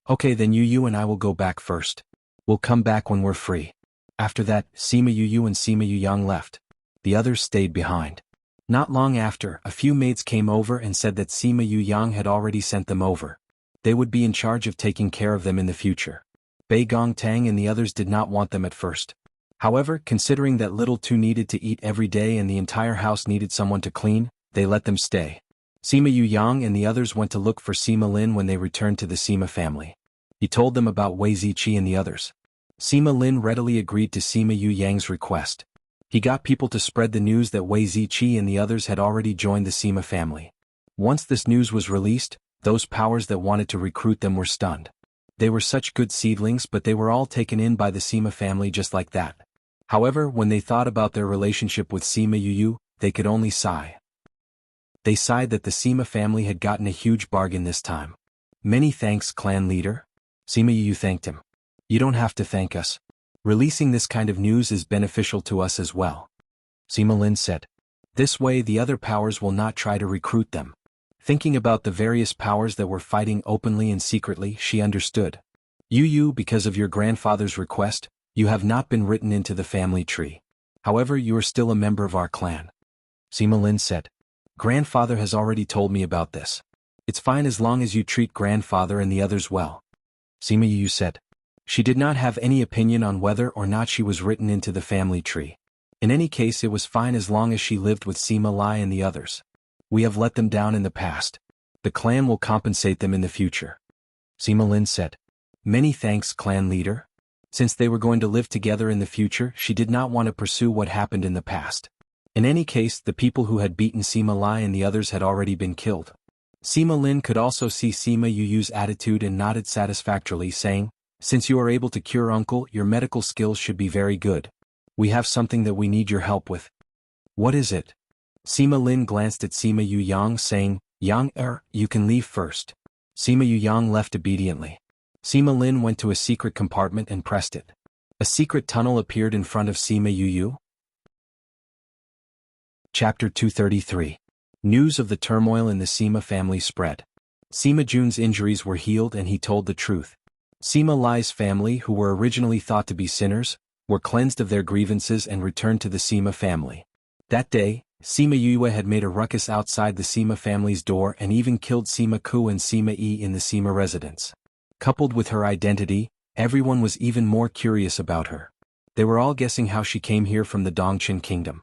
Speaker 1: Okay, then Yu and I will go back first. We'll come back when we're free. After that, Sima Yu and Sima Yuyang left. The others stayed behind. Not long after, a few maids came over and said that Sima Yuyang had already sent them over. They would be in charge of taking care of them in the future. Bei Gongtang and the others did not want them at first. However, considering that little two needed to eat every day and the entire house needed someone to clean, they let them stay. Sima Yuyang and the others went to look for Sima Lin when they returned to the Sima family. He told them about Wei Ziqi and the others. Sima Lin readily agreed to Sima Yuyang's request. He got people to spread the news that Wei Ziqi and the others had already joined the Sima family. Once this news was released, those powers that wanted to recruit them were stunned. They were such good seedlings, but they were all taken in by the Sima family just like that. However, when they thought about their relationship with Sima Yu, they could only sigh. They sighed that the Sima family had gotten a huge bargain this time. Many thanks, clan leader. Sima Yu thanked him. You don't have to thank us. Releasing this kind of news is beneficial to us as well. Sima Lin said. This way the other powers will not try to recruit them. Thinking about the various powers that were fighting openly and secretly, she understood. Yu, because of your grandfather's request, you have not been written into the family tree. However, you are still a member of our clan. Sima Lin said. Grandfather has already told me about this. It's fine as long as you treat grandfather and the others well. Sima Yu said. She did not have any opinion on whether or not she was written into the family tree. In any case, it was fine as long as she lived with Sima Lai and the others. We have let them down in the past. The clan will compensate them in the future. Sima Lin said. Many thanks, clan leader. Since they were going to live together in the future, she did not want to pursue what happened in the past. In any case, the people who had beaten Sima Lai and the others had already been killed. Sima Lin could also see Sima Yu's attitude and nodded satisfactorily, saying, Since you are able to cure uncle, your medical skills should be very good. We have something that we need your help with. What is it? Sima Lin glanced at Sima Yuyang, saying, Yang, you can leave first. Sima Yuyang left obediently. Sima Lin went to a secret compartment and pressed it. A secret tunnel appeared in front of Sima Yu. Chapter 233. News of the turmoil in the Sima family spread. Sima Jun's injuries were healed and he told the truth. Sima Lai's family, who were originally thought to be sinners, were cleansed of their grievances and returned to the Sima family. That day, Sima Yue had made a ruckus outside the Sima family's door and even killed Sima Ku and Sima Yi in the Sima residence. Coupled with her identity, everyone was even more curious about her. They were all guessing how she came here from the Dongqin kingdom.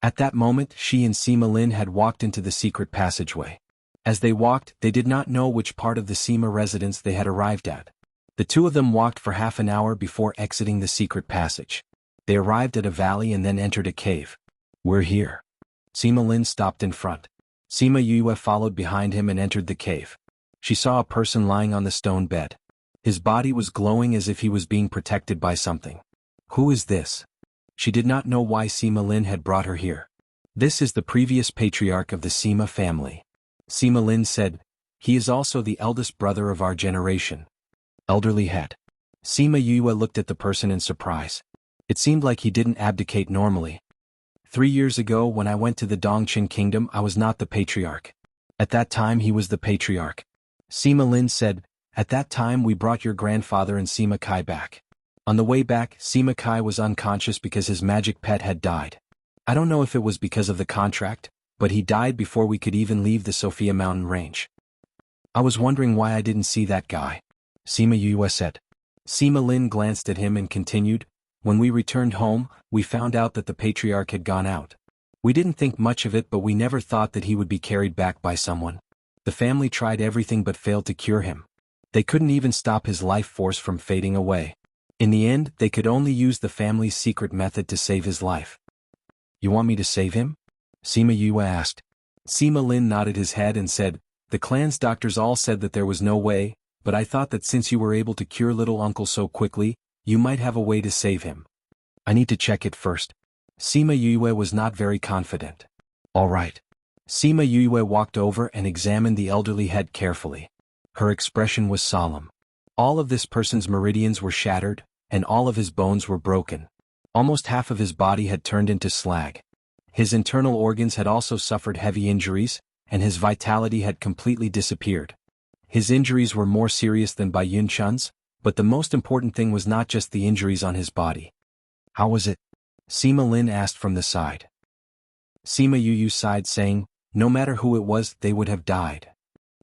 Speaker 1: At that moment, she and Sima Lin had walked into the secret passageway. As they walked, they did not know which part of the Sima residence they had arrived at. The two of them walked for half an hour before exiting the secret passage. They arrived at a valley and then entered a cave. We're here. Sima Lin stopped in front. Sima Yue followed behind him and entered the cave. She saw a person lying on the stone bed. His body was glowing as if he was being protected by something. Who is this? She did not know why Sima Lin had brought her here. This is the previous patriarch of the Sima family. Sima Lin said, he is also the eldest brother of our generation. Elderly head. Sima Yue looked at the person in surprise. It seemed like he didn't abdicate normally. 3 years ago when I went to the Dongqin kingdom, I was not the patriarch. At that time he was the patriarch. Sima Lin said, at that time we brought your grandfather and Sima Kai back. On the way back, Sima Kai was unconscious because his magic pet had died. I don't know if it was because of the contract, but he died before we could even leave the Sophia mountain range. I was wondering why I didn't see that guy. Sima Yue said. Sima Lin glanced at him and continued, When we returned home, we found out that the patriarch had gone out. We didn't think much of it, but we never thought that he would be carried back by someone. The family tried everything but failed to cure him. They couldn't even stop his life force from fading away. In the end, they could only use the family's secret method to save his life. You want me to save him? Sima Yue asked. Sima Lin nodded his head and said, the clan's doctors all said that there was no way, but I thought that since you were able to cure little uncle so quickly, you might have a way to save him. I need to check it first. Sima Yue was not very confident. All right. Sima Yue walked over and examined the elderly head carefully. Her expression was solemn. All of this person's meridians were shattered, and all of his bones were broken. Almost half of his body had turned into slag. His internal organs had also suffered heavy injuries, and his vitality had completely disappeared. His injuries were more serious than Bai Yunchun's, but the most important thing was not just the injuries on his body. How was it? Sima Lin asked from the side. Sima Yu sighed, saying, no matter who it was, they would have died.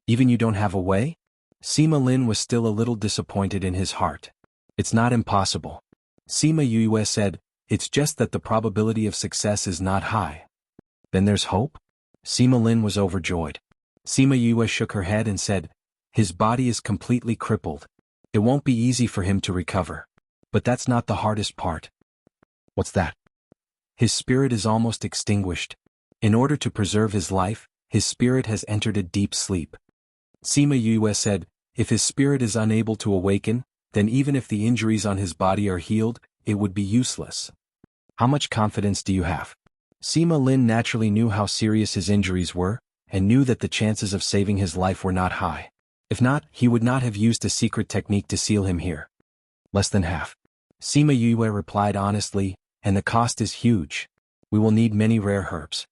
Speaker 1: Even you don't have a way? Sima Lin was still a little disappointed in his heart. It's not impossible. Sima Yue said, it's just that the probability of success is not high. Then there's hope? Sima Lin was overjoyed. Sima Yue shook her head and said, his body is completely crippled. It won't be easy for him to recover. But that's not the hardest part. What's that? His spirit is almost extinguished. In order to preserve his life, his spirit has entered a deep sleep. Sima Yue said, if his spirit is unable to awaken, then even if the injuries on his body are healed, it would be useless. How much confidence do you have? Sima Lin naturally knew how serious his injuries were, and knew that the chances of saving his life were not high. If not, he would not have used a secret technique to seal him here. Less than half. Sima Yue replied honestly, and the cost is huge. We will need many rare herbs.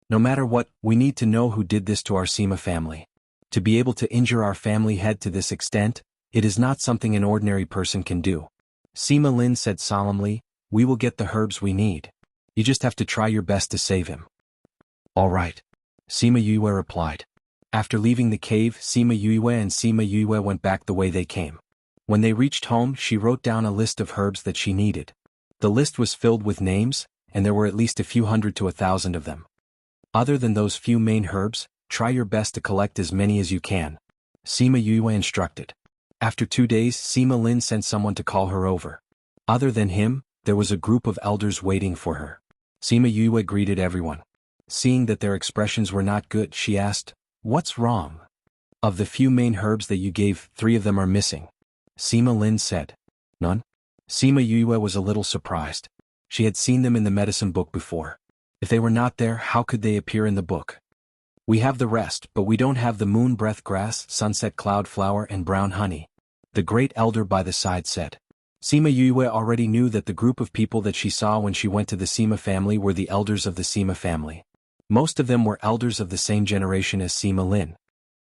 Speaker 1: No matter what, we need to know who did this to our Sima family. To be able to injure our family head to this extent, it is not something an ordinary person can do. Sima Lin said solemnly, we will get the herbs we need. You just have to try your best to save him. All right. Sima Yue replied. After leaving the cave, Sima Yue and Sima Yue went back the way they came. When they reached home, she wrote down a list of herbs that she needed. The list was filled with names, and there were at least a few hundred to 1,000 of them. Other than those few main herbs, try your best to collect as many as you can. Sima Yue instructed. After 2 days, Sima Lin sent someone to call her over. Other than him, there was a group of elders waiting for her. Sima Yue greeted everyone. Seeing that their expressions were not good, she asked, what's wrong? Of the few main herbs that you gave, 3 of them are missing. Sima Lin said. None? Sima Yue was a little surprised. She had seen them in the medicine book before. If they were not there, how could they appear in the book? We have the rest, but we don't have the moon breath grass, sunset cloud flower, and brown honey. The great elder by the side said. Sima Yue already knew that the group of people that she saw when she went to the Sima family were the elders of the Sima family. Most of them were elders of the same generation as Sima Lin.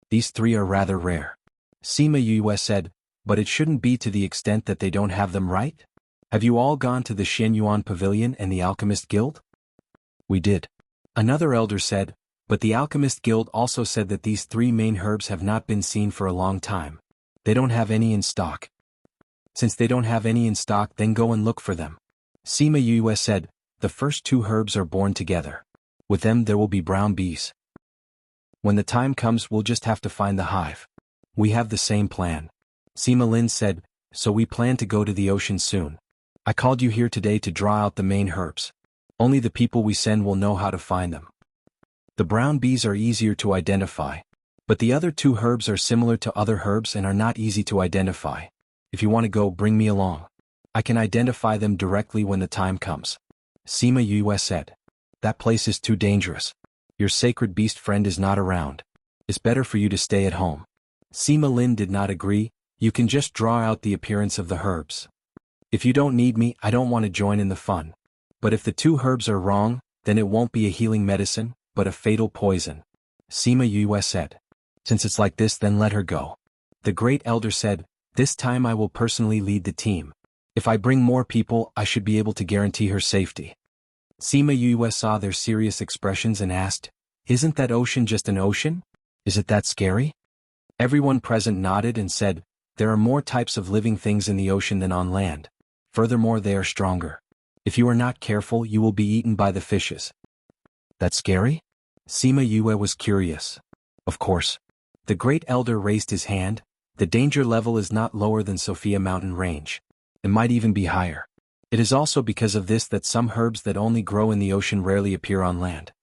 Speaker 1: These 3 are rather rare. Sima Yue said, but it shouldn't be to the extent that they don't have them, right? Have you all gone to the Xianyuan Pavilion and the Alchemist Guild? We did. Another elder said, but the Alchemist Guild also said that these 3 main herbs have not been seen for a long time. They don't have any in stock. Since they don't have any in stock, then go and look for them. Sima Yue said, the first 2 herbs are born together. With them there will be brown bees. When the time comes, we'll just have to find the hive. We have the same plan. Sima Lin said, so we plan to go to the ocean soon. I called you here today to draw out the main herbs. Only the people we send will know how to find them. The brown bees are easier to identify, but the other 2 herbs are similar to other herbs and are not easy to identify. If you want to go, bring me along. I can identify them directly when the time comes. Sima Yue said. That place is too dangerous. Your sacred beast friend is not around. It's better for you to stay at home. Sima Lin did not agree. You can just draw out the appearance of the herbs. If you don't need me, I don't want to join in the fun. But if the 2 herbs are wrong, then it won't be a healing medicine, but a fatal poison. Sima Yue said. Since it's like this, then let her go. The great elder said, this time I will personally lead the team. If I bring more people, I should be able to guarantee her safety. Sima Yue saw their serious expressions and asked, isn't that ocean just an ocean? Is it that scary? Everyone present nodded and said, there are more types of living things in the ocean than on land. Furthermore, they are stronger. If you are not careful, you will be eaten by the fishes. That's scary? Sima Yue was curious. Of course. The great elder raised his hand. The danger level is not lower than Sophia Mountain Range. It might even be higher. It is also because of this that some herbs that only grow in the ocean rarely appear on land.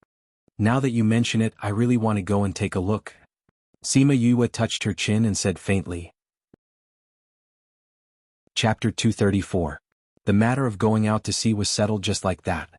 Speaker 1: Now that you mention it, I really want to go and take a look. Sima Yue touched her chin and said faintly. Chapter 234. The matter of going out to sea was settled just like that.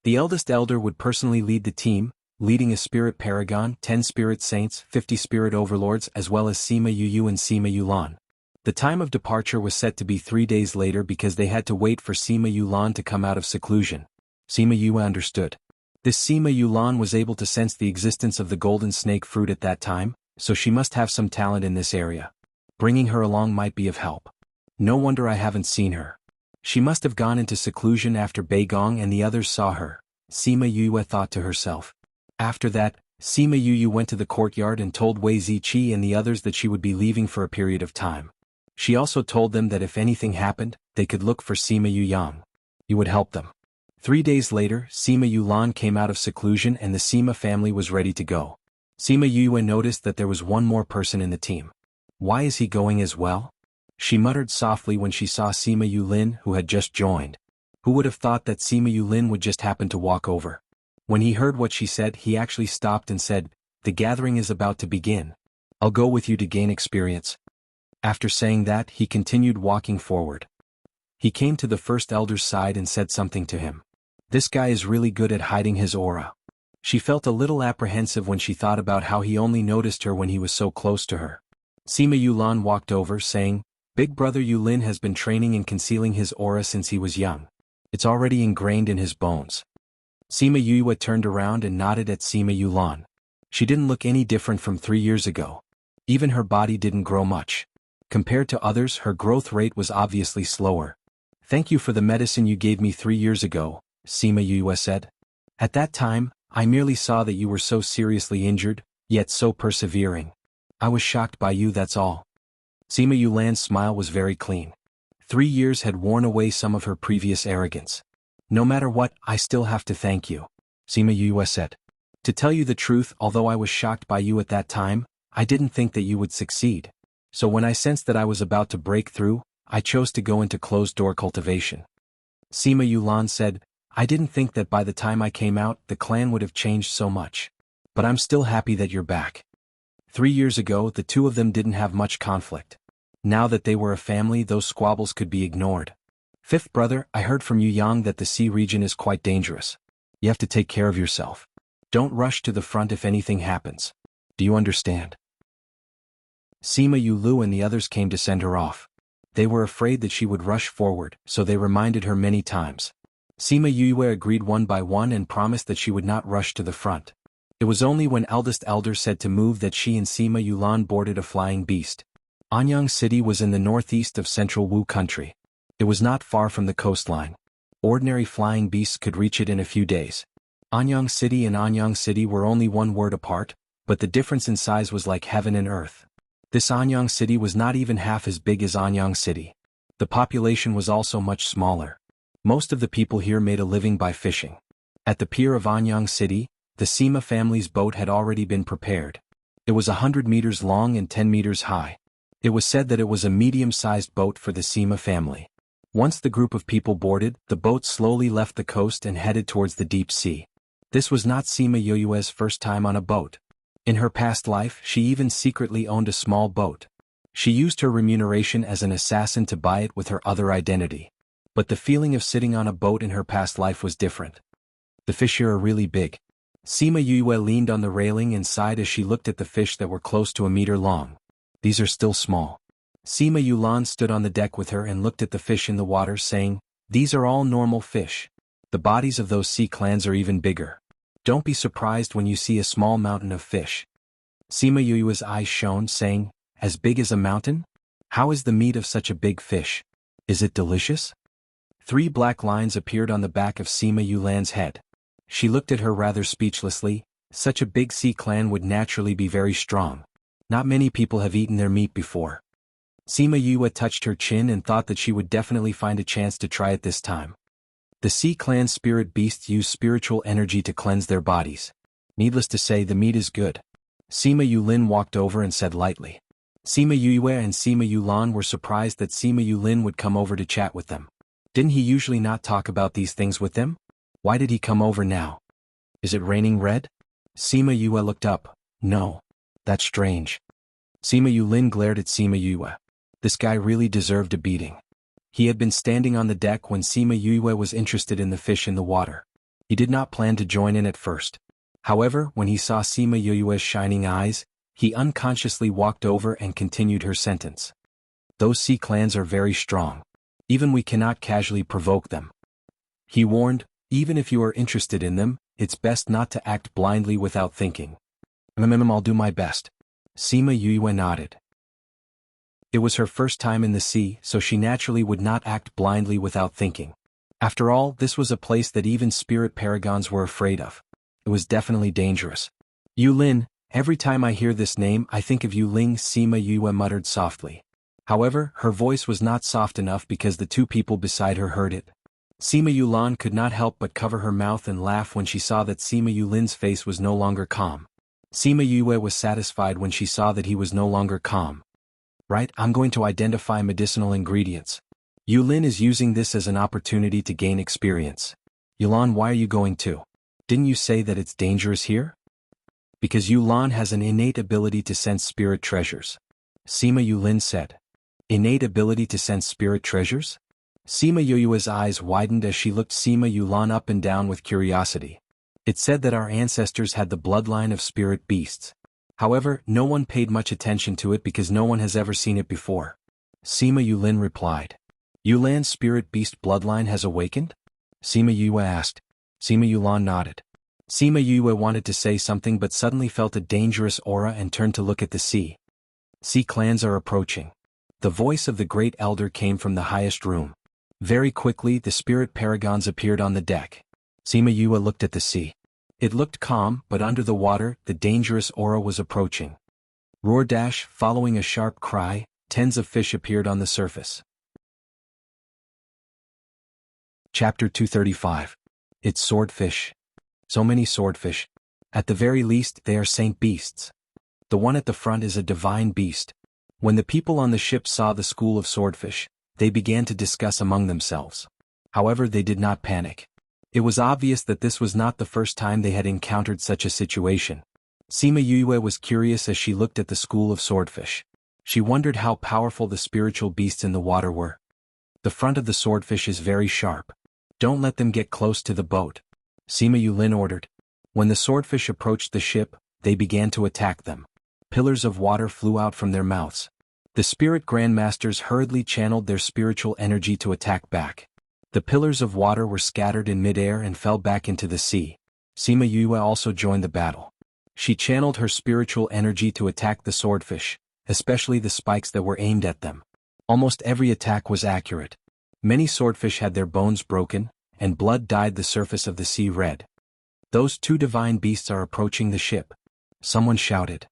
Speaker 1: The eldest elder would personally lead the team, leading a spirit paragon, 10 spirit saints, 50 spirit overlords, as well as Sima Yu and Sima Yulan. The time of departure was set to be 3 days later because they had to wait for Sima Yulan to come out of seclusion. Sima Yue understood. This Sima Yulan was able to sense the existence of the golden snake fruit at that time, so she must have some talent in this area. Bringing her along might be of help. No wonder I haven't seen her. She must have gone into seclusion after Beigong and the others saw her, Sima Yue thought to herself. After that, Sima Yue went to the courtyard and told Wei Ziqi and the others that she would be leaving for a period of time. She also told them that if anything happened, they could look for Sima Yuyang. He would help them. 3 days later, Sima Yulan came out of seclusion and the Sima family was ready to go. Sima Yue noticed that there was one more person in the team. Why is he going as well? She muttered softly when she saw Sima Yulin, who had just joined. Who would have thought that Sima Yulin would just happen to walk over? When he heard what she said, he actually stopped and said, "The gathering is about to begin. I'll go with you to gain experience." After saying that, he continued walking forward. He came to the first elder's side and said something to him. This guy is really good at hiding his aura. She felt a little apprehensive when she thought about how he only noticed her when he was so close to her. Sima Yulan walked over, saying, "Big brother Yulin has been training in concealing his aura since he was young. It's already ingrained in his bones." Sima Yue turned around and nodded at Sima Yulan. She didn't look any different from 3 years ago. Even her body didn't grow much. Compared to others, her growth rate was obviously slower. "Thank you for the medicine you gave me 3 years ago," Sima Yue said. "At that time, I merely saw that you were so seriously injured, yet so persevering. I was shocked by you, that's all." Sima Yulan's smile was very clean. 3 years had worn away some of her previous arrogance. "No matter what, I still have to thank you," Sima Yue said. "To tell you the truth, although I was shocked by you at that time, I didn't think that you would succeed. So when I sensed that I was about to break through, I chose to go into closed-door cultivation." Sima Yulan said, "I didn't think that by the time I came out, the clan would have changed so much. But I'm still happy that you're back." 3 years ago, the two of them didn't have much conflict. Now that they were a family, those squabbles could be ignored. "Fifth brother, I heard from Yu Yang that the sea region is quite dangerous. You have to take care of yourself. Don't rush to the front if anything happens. Do you understand?" Sima Yulu and the others came to send her off. They were afraid that she would rush forward, so they reminded her many times. Sima Yue agreed one by one and promised that she would not rush to the front. It was only when eldest elder said to move that she and Sima Yulan boarded a flying beast. Anyang City was in the northeast of central Wu country. It was not far from the coastline. Ordinary flying beasts could reach it in a few days. Anyang City and Anyang City were only one word apart, but the difference in size was like heaven and earth. This Anyang City was not even half as big as Anyang City. The population was also much smaller. Most of the people here made a living by fishing. At the pier of Anyang City, the Sima family's boat had already been prepared. It was 100 meters long and 10 meters high. It was said that it was a medium-sized boat for the Sima family. Once the group of people boarded, the boat slowly left the coast and headed towards the deep sea. This was not Sima Yoyue's first time on a boat. In her past life, she even secretly owned a small boat. She used her remuneration as an assassin to buy it with her other identity. But the feeling of sitting on a boat in her past life was different. The fish here are really big. Sima Yue leaned on the railing and sighed as she looked at the fish that were close to a meter long. These are still small. Sima Yulan stood on the deck with her and looked at the fish in the water, saying, "These are all normal fish. The bodies of those sea clans are even bigger. Don't be surprised when you see a small mountain of fish." Sima Yue's eyes shone, saying, "As big as a mountain? How is the meat of such a big fish? Is it delicious?" 3 black lines appeared on the back of Sima Yulan's head. She looked at her rather speechlessly. Such a big sea clan would naturally be very strong. Not many people have eaten their meat before. Sima Yue touched her chin and thought that she would definitely find a chance to try it this time. The Sea Clan's spirit beasts use spiritual energy to cleanse their bodies. Needless to say, the meat is good. Sima Yulin walked over and said lightly. Sima Yue and Sima Yulan were surprised that Sima Yulin would come over to chat with them. Didn't he usually not talk about these things with them? Why did he come over now? Is it raining red? Sima Yue looked up. No. That's strange. Sima Yulin glared at Sima Yue. This guy really deserved a beating. He had been standing on the deck when Sima Yue was interested in the fish in the water. He did not plan to join in at first. However, when he saw Sima Yue's shining eyes, he unconsciously walked over and continued her sentence. Those sea clans are very strong. Even we cannot casually provoke them. He warned, even if you are interested in them, it's best not to act blindly without thinking. I'll do my best. Sima Yue nodded. It was her first time in the sea, so she naturally would not act blindly without thinking. After all, this was a place that even spirit paragons were afraid of. It was definitely dangerous. Yulin, every time I hear this name I think of Yuling, Sima Yue muttered softly. However, her voice was not soft enough because the two people beside her heard it. Sima Yulan could not help but cover her mouth and laugh when she saw that Sima Yulin's face was no longer calm. Sima Yue was satisfied when she saw that he was no longer calm. Right, I'm going to identify medicinal ingredients. Yulin is using this as an opportunity to gain experience. Yulan, why are you going to? Didn't you say that it's dangerous here? Because Yulan has an innate ability to sense spirit treasures. Sima Yulin said. Innate ability to sense spirit treasures? Sima Yue's eyes widened as she looked Sima Yulan up and down with curiosity. It said that our ancestors had the bloodline of spirit beasts. However, no one paid much attention to it because no one has ever seen it before. Sima Yulin replied. Yulan's spirit beast bloodline has awakened? Sima Yue asked. Sima Yulan nodded. Sima Yue wanted to say something but suddenly felt a dangerous aura and turned to look at the sea. Sea clans are approaching. The voice of the great elder came from the highest room. Very quickly the spirit paragons appeared on the deck. Sima Yue looked at the sea. It looked calm, but under the water, the dangerous aura was approaching. Roar dash, following a sharp cry, tens of fish appeared on the surface. Chapter 235. It's swordfish. So many swordfish. At the very least, they are saint beasts. The one at the front is a divine beast. When the people on the ship saw the school of swordfish, they began to discuss among themselves. However, they did not panic. It was obvious that this was not the first time they had encountered such a situation. Sima Yue was curious as she looked at the school of swordfish. She wondered how powerful the spiritual beasts in the water were. The front of the swordfish is very sharp. Don't let them get close to the boat. Sima Yulin ordered. When the swordfish approached the ship, they began to attack them. Pillars of water flew out from their mouths. The spirit grandmasters hurriedly channeled their spiritual energy to attack back. The pillars of water were scattered in midair and fell back into the sea. Sima Yue also joined the battle. She channeled her spiritual energy to attack the swordfish, especially the spikes that were aimed at them. Almost every attack was accurate. Many swordfish had their bones broken, and blood dyed the surface of the sea red. Those two divine beasts are approaching the ship. Someone shouted.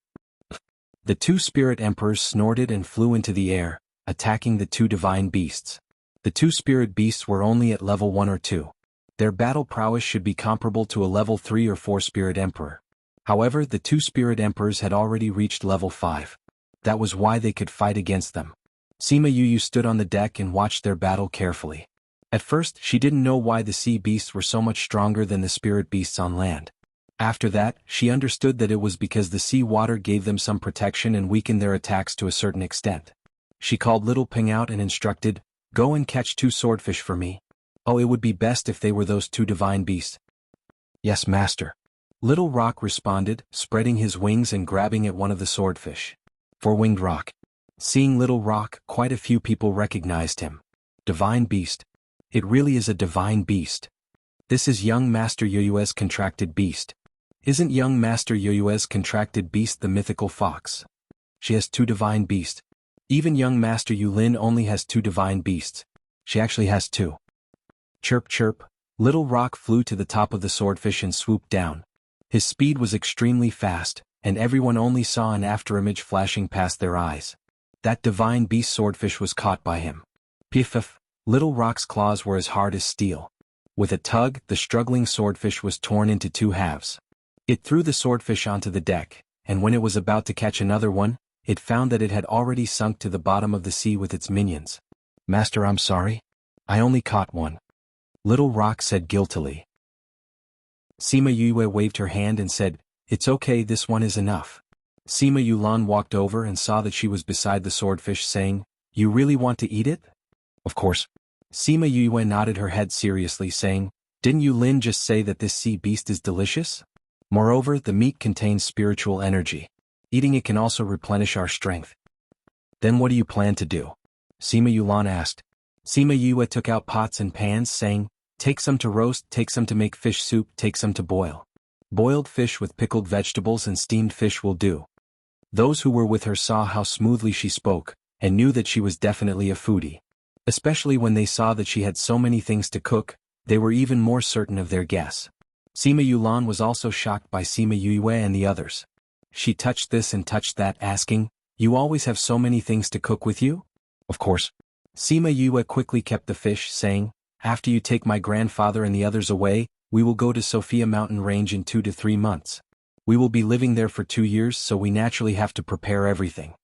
Speaker 1: The two spirit emperors snorted and flew into the air, attacking the two divine beasts. The two spirit beasts were only at level 1 or 2. Their battle prowess should be comparable to a level 3 or 4 spirit emperor. However, the two spirit emperors had already reached level 5. That was why they could fight against them. Sima Yue stood on the deck and watched their battle carefully. At first, she didn't know why the sea beasts were so much stronger than the spirit beasts on land. After that, she understood that it was because the sea water gave them some protection and weakened their attacks to a certain extent. She called Little Ping out and instructed, "Go and catch 2 swordfish for me. Oh, it would be best if they were those 2 divine beasts." "Yes, master." Little Rock responded, spreading his wings and grabbing at one of the swordfish. Four-winged rock. Seeing Little Rock, quite a few people recognized him. Divine beast. It really is a divine beast. This is young Master Yoyue's contracted beast. Isn't young Master Yoyue's contracted beast the mythical fox? She has 2 divine beasts. Even young Master Yulin only has 2 divine beasts. She actually has 2. Chirp chirp, Little Rock flew to the top of the swordfish and swooped down. His speed was extremely fast, and everyone only saw an afterimage flashing past their eyes. That divine beast swordfish was caught by him. Piff! Little Rock's claws were as hard as steel. With a tug, the struggling swordfish was torn into two halves. It threw the swordfish onto the deck, and when it was about to catch another one, it found that it had already sunk to the bottom of the sea with its minions. Master, I'm sorry. I only caught one. Little Rock said guiltily. Sima Yue waved her hand and said, It's okay, this one is enough. Sima Yulan walked over and saw that she was beside the swordfish, saying, You really want to eat it? Of course. Sima Yue nodded her head seriously, saying, Didn't you Lin just say that this sea beast is delicious? Moreover, the meat contains spiritual energy. Eating it can also replenish our strength. Then what do you plan to do? Sima Yulan asked. Sima Yue took out pots and pans, saying, Take some to roast, take some to make fish soup, take some to boil. Boiled fish with pickled vegetables and steamed fish will do. Those who were with her saw how smoothly she spoke, and knew that she was definitely a foodie. Especially when they saw that she had so many things to cook, they were even more certain of their guess. Sima Yulan was also shocked by Sima Yue and the others. She touched this and touched that, asking, You always have so many things to cook with you? Of course. Sima Yue quickly kept the fish, saying, After you take my grandfather and the others away, we will go to Sophia Mountain Range in 2 to 3 months. We will be living there for 2 years, so we naturally have to prepare everything.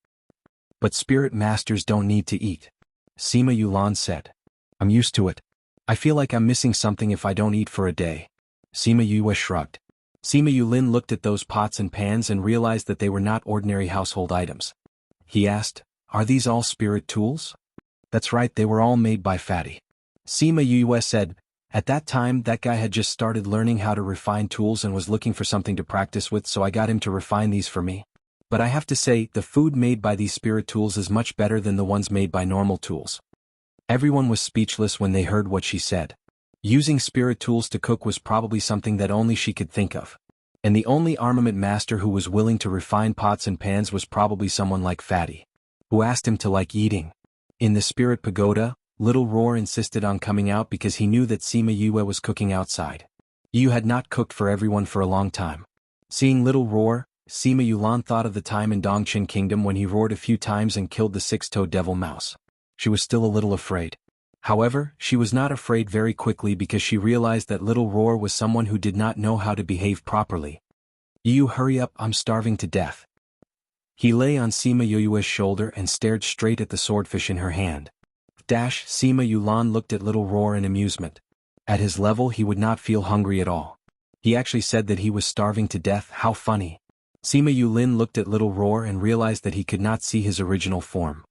Speaker 1: But spirit masters don't need to eat. Sima Yulan said. I'm used to it. I feel like I'm missing something if I don't eat for a day. Sima Yue shrugged. Sima Yulin looked at those pots and pans and realized that they were not ordinary household items. He asked, Are these all spirit tools? That's right, they were all made by Fatty. Sima Yue said, At that time that guy had just started learning how to refine tools and was looking for something to practice with, so I got him to refine these for me. But I have to say, the food made by these spirit tools is much better than the ones made by normal tools. Everyone was speechless when they heard what she said. Using spirit tools to cook was probably something that only she could think of. And the only armament master who was willing to refine pots and pans was probably someone like Fatty, who asked him to like eating. In the spirit pagoda, Little Roar insisted on coming out because he knew that Sima Yue was cooking outside. Yu had not cooked for everyone for a long time. Seeing Little Roar, Sima Yulan thought of the time in Dongqin Kingdom when he roared a few times and killed the 6-toed devil mouse. She was still a little afraid. However, she was not afraid very quickly because she realized that Little Roar was someone who did not know how to behave properly. Yu, hurry up, I'm starving to death. He lay on Sima Yue's shoulder and stared straight at the swordfish in her hand. Sima Yulan looked at Little Roar in amusement. At his level he would not feel hungry at all. He actually said that he was starving to death, how funny. Sima Yulin looked at Little Roar and realized that he could not see his original form.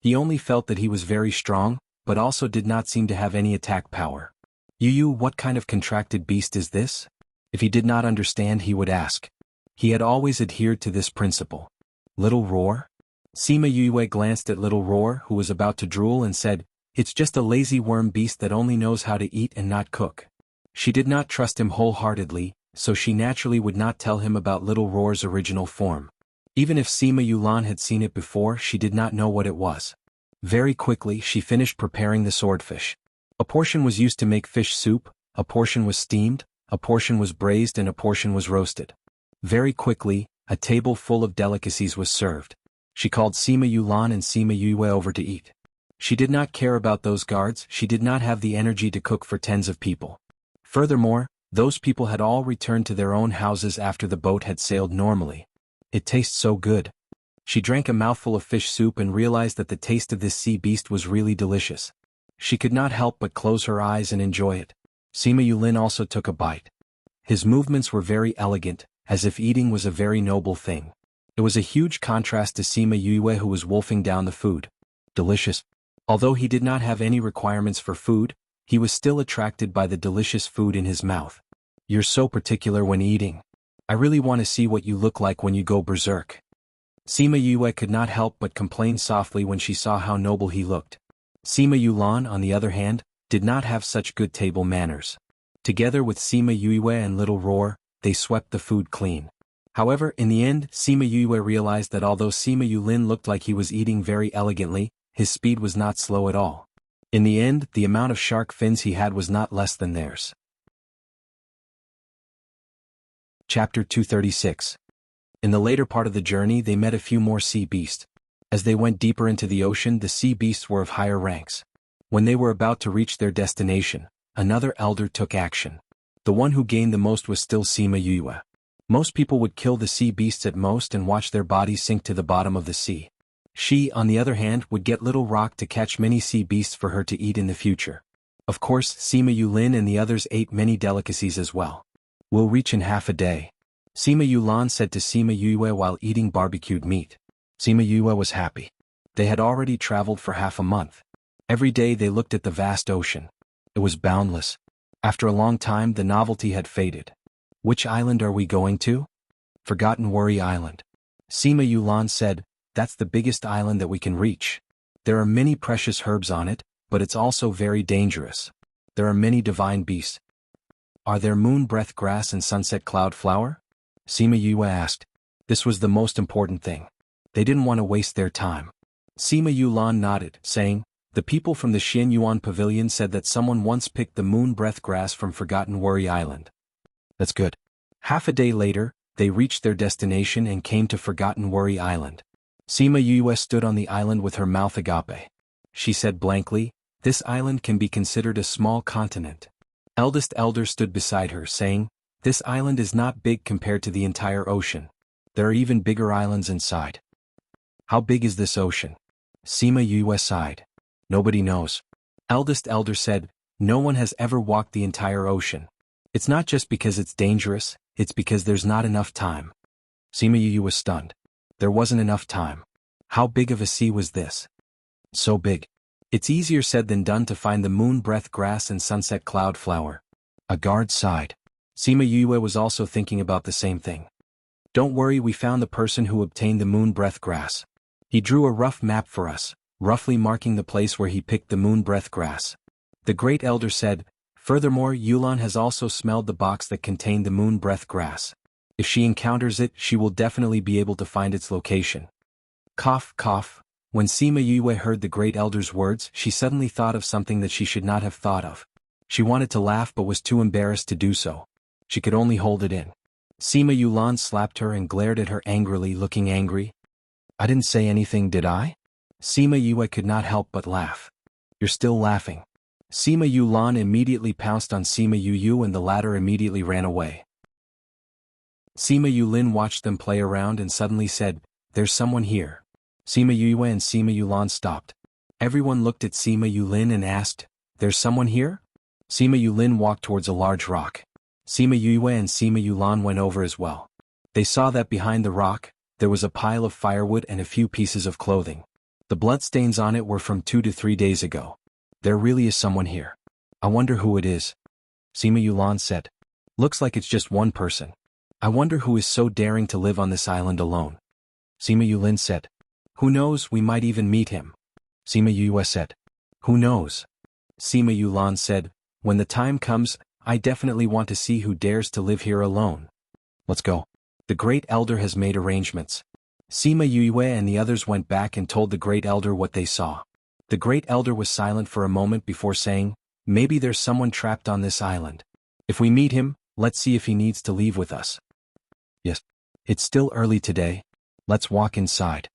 Speaker 1: He only felt that he was very strong, but also did not seem to have any attack power. Yu, what kind of contracted beast is this? If he did not understand, he would ask. He had always adhered to this principle. Little Roar? Sima Yue glanced at Little Roar, who was about to drool, and said, It's just a lazy worm beast that only knows how to eat and not cook. She did not trust him wholeheartedly, so she naturally would not tell him about Little Roar's original form. Even if Sima Yulan had seen it before, she did not know what it was. Very quickly, she finished preparing the swordfish. A portion was used to make fish soup, a portion was steamed, a portion was braised, and a portion was roasted. Very quickly, a table full of delicacies was served. She called Sima Yulan and Sima Yue over to eat. She did not care about those guards, she did not have the energy to cook for tens of people. Furthermore, those people had all returned to their own houses after the boat had sailed normally. It tastes so good. She drank a mouthful of fish soup and realized that the taste of this sea beast was really delicious. She could not help but close her eyes and enjoy it. Sima Yulin also took a bite. His movements were very elegant, as if eating was a very noble thing. It was a huge contrast to Sima Yue, who was wolfing down the food. Delicious. Although he did not have any requirements for food, he was still attracted by the delicious food in his mouth. You're so particular when eating. I really want to see what you look like when you go berserk. Sima Yue could not help but complain softly when she saw how noble he looked. Sima Yulan, on the other hand, did not have such good table manners. Together with Sima Yue and Little Roar, they swept the food clean. However, in the end, Sima Yue realized that although Sima Yulin looked like he was eating very elegantly, his speed was not slow at all. In the end, the amount of shark fins he had was not less than theirs. Chapter 236. In the later part of the journey they met a few more sea beasts. As they went deeper into the ocean, the sea beasts were of higher ranks. When they were about to reach their destination, another elder took action. The one who gained the most was still Sima Yue. Most people would kill the sea beasts at most and watch their bodies sink to the bottom of the sea. She, on the other hand, would get little rock to catch many sea beasts for her to eat in the future. Of course, Sima Yulin and the others ate many delicacies as well. We'll reach in half a day, Sima Yulan said to Sima Yue while eating barbecued meat. Sima Yue was happy. They had already traveled for half a month. Every day they looked at the vast ocean. It was boundless. After a long time the novelty had faded. Which island are we going to? Forgotten Worry Island. Sima Yulan said, that's the biggest island that we can reach. There are many precious herbs on it, but it's also very dangerous. There are many divine beasts. Are there moon breath grass and sunset cloud flower? Sima Yue asked. This was the most important thing. They didn't want to waste their time. Sima Yulan nodded, saying, the people from the Xian Yuan Pavilion said that someone once picked the moon breath grass from Forgotten Worry Island. That's good. Half a day later, they reached their destination and came to Forgotten Worry Island. Sima Yue stood on the island with her mouth agape. She said blankly, this island can be considered a small continent. Eldest elder stood beside her, saying, this island is not big compared to the entire ocean. There are even bigger islands inside. How big is this ocean? Sima Yue sighed. Nobody knows. Eldest elder said, no one has ever walked the entire ocean. It's not just because it's dangerous, it's because there's not enough time. Sima Yue was stunned. There wasn't enough time. How big of a sea was this? So big. It's easier said than done to find the moon breath grass and sunset cloud flower. A guard sighed. Sima Yue was also thinking about the same thing. Don't worry, we found the person who obtained the moon breath grass. He drew a rough map for us, roughly marking the place where he picked the moon breath grass. The great elder said, furthermore, Yulan has also smelled the box that contained the moon breath grass. If she encounters it, she will definitely be able to find its location. Cough, cough. When Sima Yue heard the great elder's words, she suddenly thought of something that she should not have thought of. She wanted to laugh but was too embarrassed to do so. She could only hold it in. Sima Yulan slapped her and glared at her angrily, looking angry. I didn't say anything, did I? Sima Yue could not help but laugh. You're still laughing. Sima Yulan immediately pounced on Sima Yu and the latter immediately ran away. Sima Yulin watched them play around and suddenly said, there's someone here. Sima Yue and Sima Yulan stopped. Everyone looked at Sima Yulin and asked, there's someone here? Sima Yulin walked towards a large rock. Sima Yue and Sima Yulan went over as well. They saw that behind the rock, there was a pile of firewood and a few pieces of clothing. The bloodstains on it were from 2 to 3 days ago. There really is someone here. I wonder who it is. Sima Yulan said. Looks like it's just one person. I wonder who is so daring to live on this island alone. Sima Yulin said. Who knows, we might even meet him. Sima Yue said. Who knows? Sima Yulan said, when the time comes, I definitely want to see who dares to live here alone. Let's go. The great elder has made arrangements. Sima Yue and the others went back and told the great elder what they saw. The great elder was silent for a moment before saying, maybe there's someone trapped on this island. If we meet him, let's see if he needs to leave with us. Yes. It's still early today. Let's walk inside.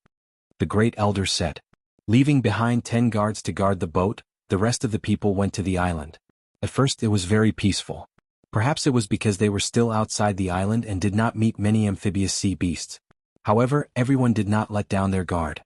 Speaker 1: The great elder said. Leaving behind 10 guards to guard the boat, the rest of the people went to the island. At first it was very peaceful. Perhaps it was because they were still outside the island and did not meet many amphibious sea beasts. However, everyone did not let down their guard.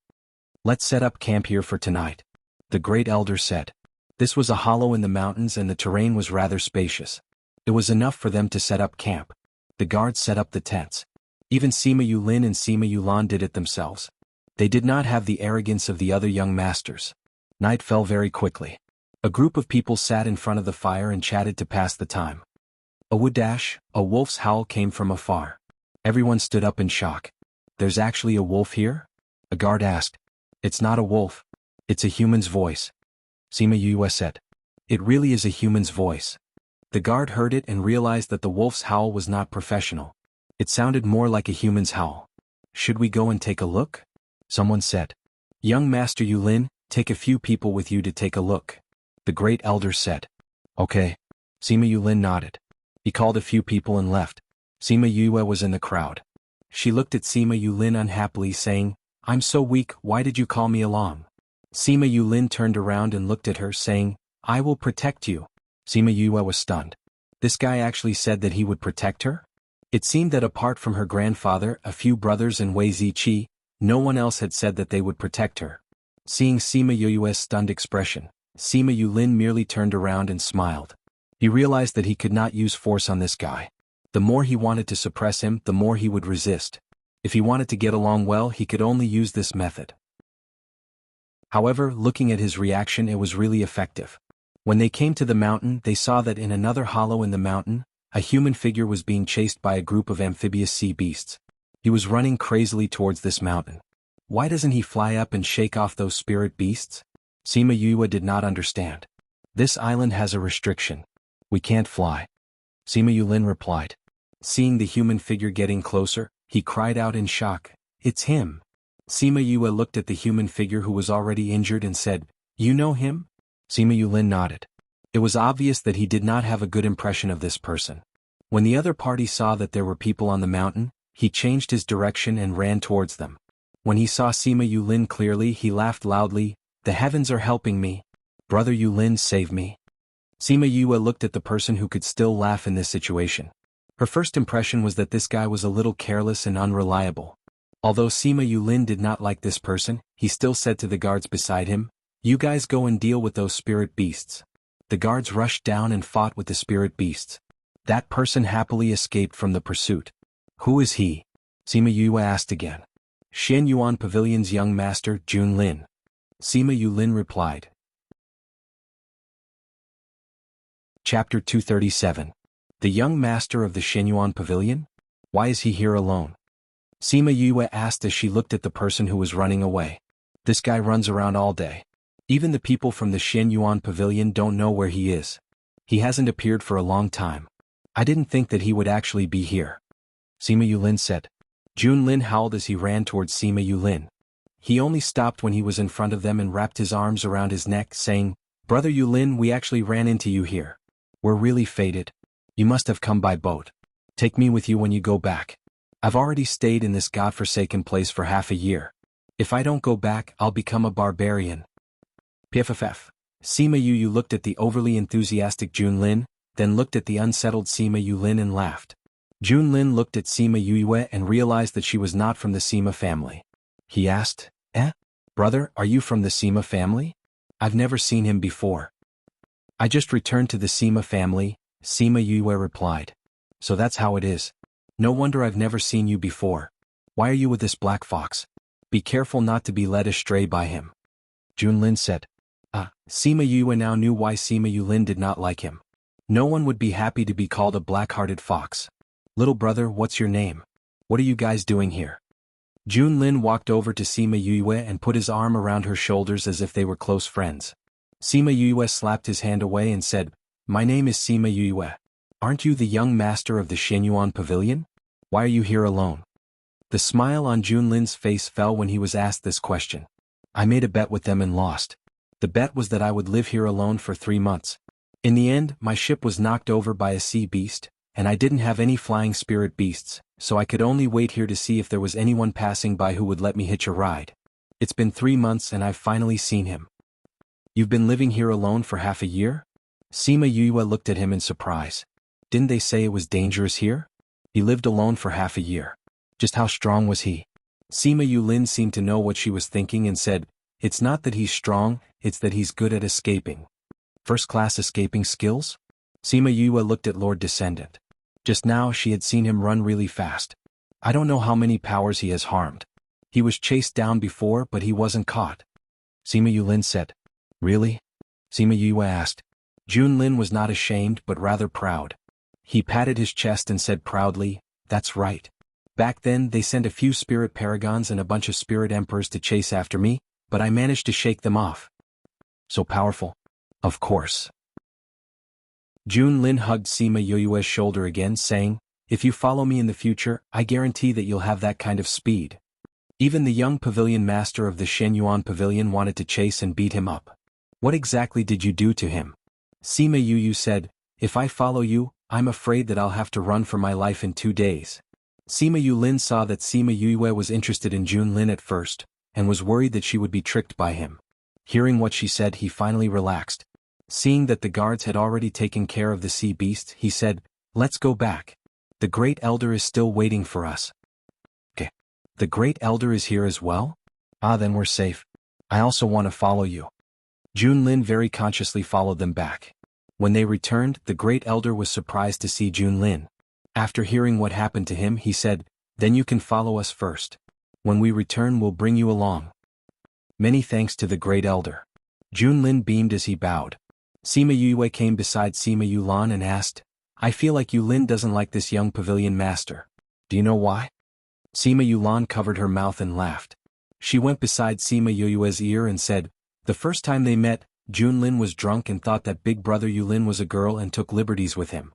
Speaker 1: Let's set up camp here for tonight. The great elder said. This was a hollow in the mountains and the terrain was rather spacious. It was enough for them to set up camp. The guards set up the tents. Even Sima Yulin and Sima Yulan did it themselves. They did not have the arrogance of the other young masters. Night fell very quickly. A group of people sat in front of the fire and chatted to pass the time. A woodash, a wolf's howl came from afar. Everyone stood up in shock. There's actually a wolf here? A guard asked. It's not a wolf. It's a human's voice. Sima Yue said. It really is a human's voice. The guard heard it and realized that the wolf's howl was not professional. It sounded more like a human's howl. Should we go and take a look? Someone said. Young Master Yulin, take a few people with you to take a look. The great elder said. Okay. Sima Yulin nodded. He called a few people and left. Sima Yue was in the crowd. She looked at Sima Yulin unhappily saying, I'm so weak, why did you call me along? Sima Yulin turned around and looked at her, saying, I will protect you. Sima Yue was stunned. This guy actually said that he would protect her? It seemed that apart from her grandfather, a few brothers and Wei Ziqi, no one else had said that they would protect her. Seeing Sima Yue's stunned expression, Sima Yulin merely turned around and smiled. He realized that he could not use force on this guy. The more he wanted to suppress him, the more he would resist. If he wanted to get along well, he could only use this method. However, looking at his reaction, it was really effective. When they came to the mountain, they saw that in another hollow in the mountain, a human figure was being chased by a group of amphibious sea beasts. He was running crazily towards this mountain. Why doesn't he fly up and shake off those spirit beasts? Sima Yue did not understand. This island has a restriction. We can't fly. Sima Yulin replied. Seeing the human figure getting closer, he cried out in shock, It's him. Sima Yue looked at the human figure who was already injured and said, You know him? Sima Yulin nodded. It was obvious that he did not have a good impression of this person. When the other party saw that there were people on the mountain, he changed his direction and ran towards them. When he saw Sima Yulin clearly, he laughed loudly, The heavens are helping me. Brother Yulin, save me. Sima Yue looked at the person who could still laugh in this situation. Her first impression was that this guy was a little careless and unreliable. Although Sima Yulin did not like this person, he still said to the guards beside him, You guys go and deal with those spirit beasts. The guards rushed down and fought with the spirit beasts. That person happily escaped from the pursuit. Who is he? Sima Yue asked again. Shen Yuan Pavilion's young master, Jun Lin. Sima Yulin replied. Chapter 237. The young master of the Shenyuan Pavilion? Why is he here alone? Sima Yue asked as she looked at the person who was running away. This guy runs around all day. Even the people from the Shenyuan Pavilion don't know where he is. He hasn't appeared for a long time. I didn't think that he would actually be here. Sima Yulin said. Jun Lin howled as he ran towards Sima Yulin. He only stopped when he was in front of them and wrapped his arms around his neck, saying, Brother Yulin, we actually ran into you here. We're really fated. You must have come by boat. Take me with you when you go back. I've already stayed in this godforsaken place for half a year. If I don't go back, I'll become a barbarian. PFFF. Sima Yu looked at the overly enthusiastic Jun Lin, then looked at the unsettled Sima Yulin and laughed. Jun Lin looked at Sima Yue and realized that she was not from the Sima family. He asked, Brother, are you from the Sima family? I've never seen him before. I just returned to the Sima family, Sima Yue replied. So that's how it is. No wonder I've never seen you before. Why are you with this black fox? Be careful not to be led astray by him. Jun Lin said. Sima Yue now knew why Sima Yulin did not like him. No one would be happy to be called a black-hearted fox. Little brother, what's your name? What are you guys doing here? Jun Lin walked over to Sima Yue and put his arm around her shoulders as if they were close friends. Sima Yue slapped his hand away and said, My name is Sima Yue. Aren't you the young master of the Shenyuan Pavilion? Why are you here alone? The smile on Jun Lin's face fell when he was asked this question. I made a bet with them and lost. The bet was that I would live here alone for 3 months. In the end, my ship was knocked over by a sea beast, and I didn't have any flying spirit beasts, so I could only wait here to see if there was anyone passing by who would let me hitch a ride. It's been 3 months and I've finally seen him. You've been living here alone for half a year? Sima Yue looked at him in surprise. Didn't they say it was dangerous here? He lived alone for half a year. Just how strong was he? Sima Yulin seemed to know what she was thinking and said, It's not that he's strong, it's that he's good at escaping. First-class escaping skills? Sima Yue looked at Lord Descendant. Just now she had seen him run really fast. I don't know how many powers he has harmed. He was chased down before, but he wasn't caught. Sima Yulin said. Really? Sima Yue asked. Jun Lin was not ashamed but rather proud. He patted his chest and said proudly, That's right. Back then they sent a few spirit paragons and a bunch of spirit emperors to chase after me, but I managed to shake them off. So powerful? Of course. Jun Lin hugged Sima Yue's shoulder again, saying, If you follow me in the future, I guarantee that you'll have that kind of speed. Even the young pavilion master of the Shenyuan Pavilion wanted to chase and beat him up. What exactly did you do to him? Sima Yu said, If I follow you, I'm afraid that I'll have to run for my life in 2 days. Sima Yulin saw that Sima Yue was interested in Junlin at first, and was worried that she would be tricked by him. Hearing what she said, he finally relaxed. Seeing that the guards had already taken care of the sea beast, he said, "Let's go back. The Great Elder is still waiting for us." "Okay. The Great Elder is here as well? Ah, then we're safe. I also want to follow you." Junlin very consciously followed them back. When they returned, the Great Elder was surprised to see Junlin. After hearing what happened to him, he said, "Then you can follow us first. When we return, we'll bring you along." "Many thanks to the Great Elder." Junlin beamed as he bowed. Sima Yue came beside Sima Yulan and asked, "I feel like Yulin doesn't like this young pavilion master. Do you know why?" Sima Yulan covered her mouth and laughed. She went beside Sima Yue's ear and said, "The first time they met, Junlin was drunk and thought that big brother Yulin was a girl and took liberties with him."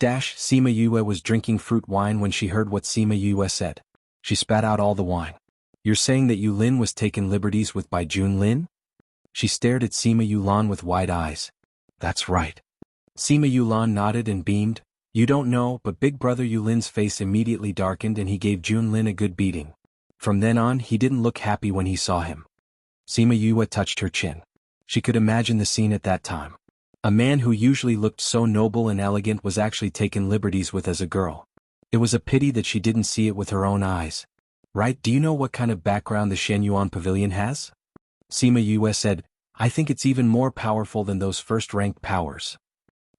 Speaker 1: Sima Yue was drinking fruit wine when she heard what Sima Yue said. She spat out all the wine. "You're saying that Yulin was taken liberties with by Junlin?" She stared at Sima Yulan with wide eyes. "That's right." Sima Yulan nodded and beamed. "You don't know, but big brother Yulin's face immediately darkened and he gave Junlin a good beating. From then on, he didn't look happy when he saw him." Sima Yue touched her chin. She could imagine the scene at that time. A man who usually looked so noble and elegant was actually taken liberties with as a girl. It was a pity that she didn't see it with her own eyes. "Right, do you know what kind of background the Shenyuan Pavilion has?" Sima Yue said, "I think it's even more powerful than those first-ranked powers."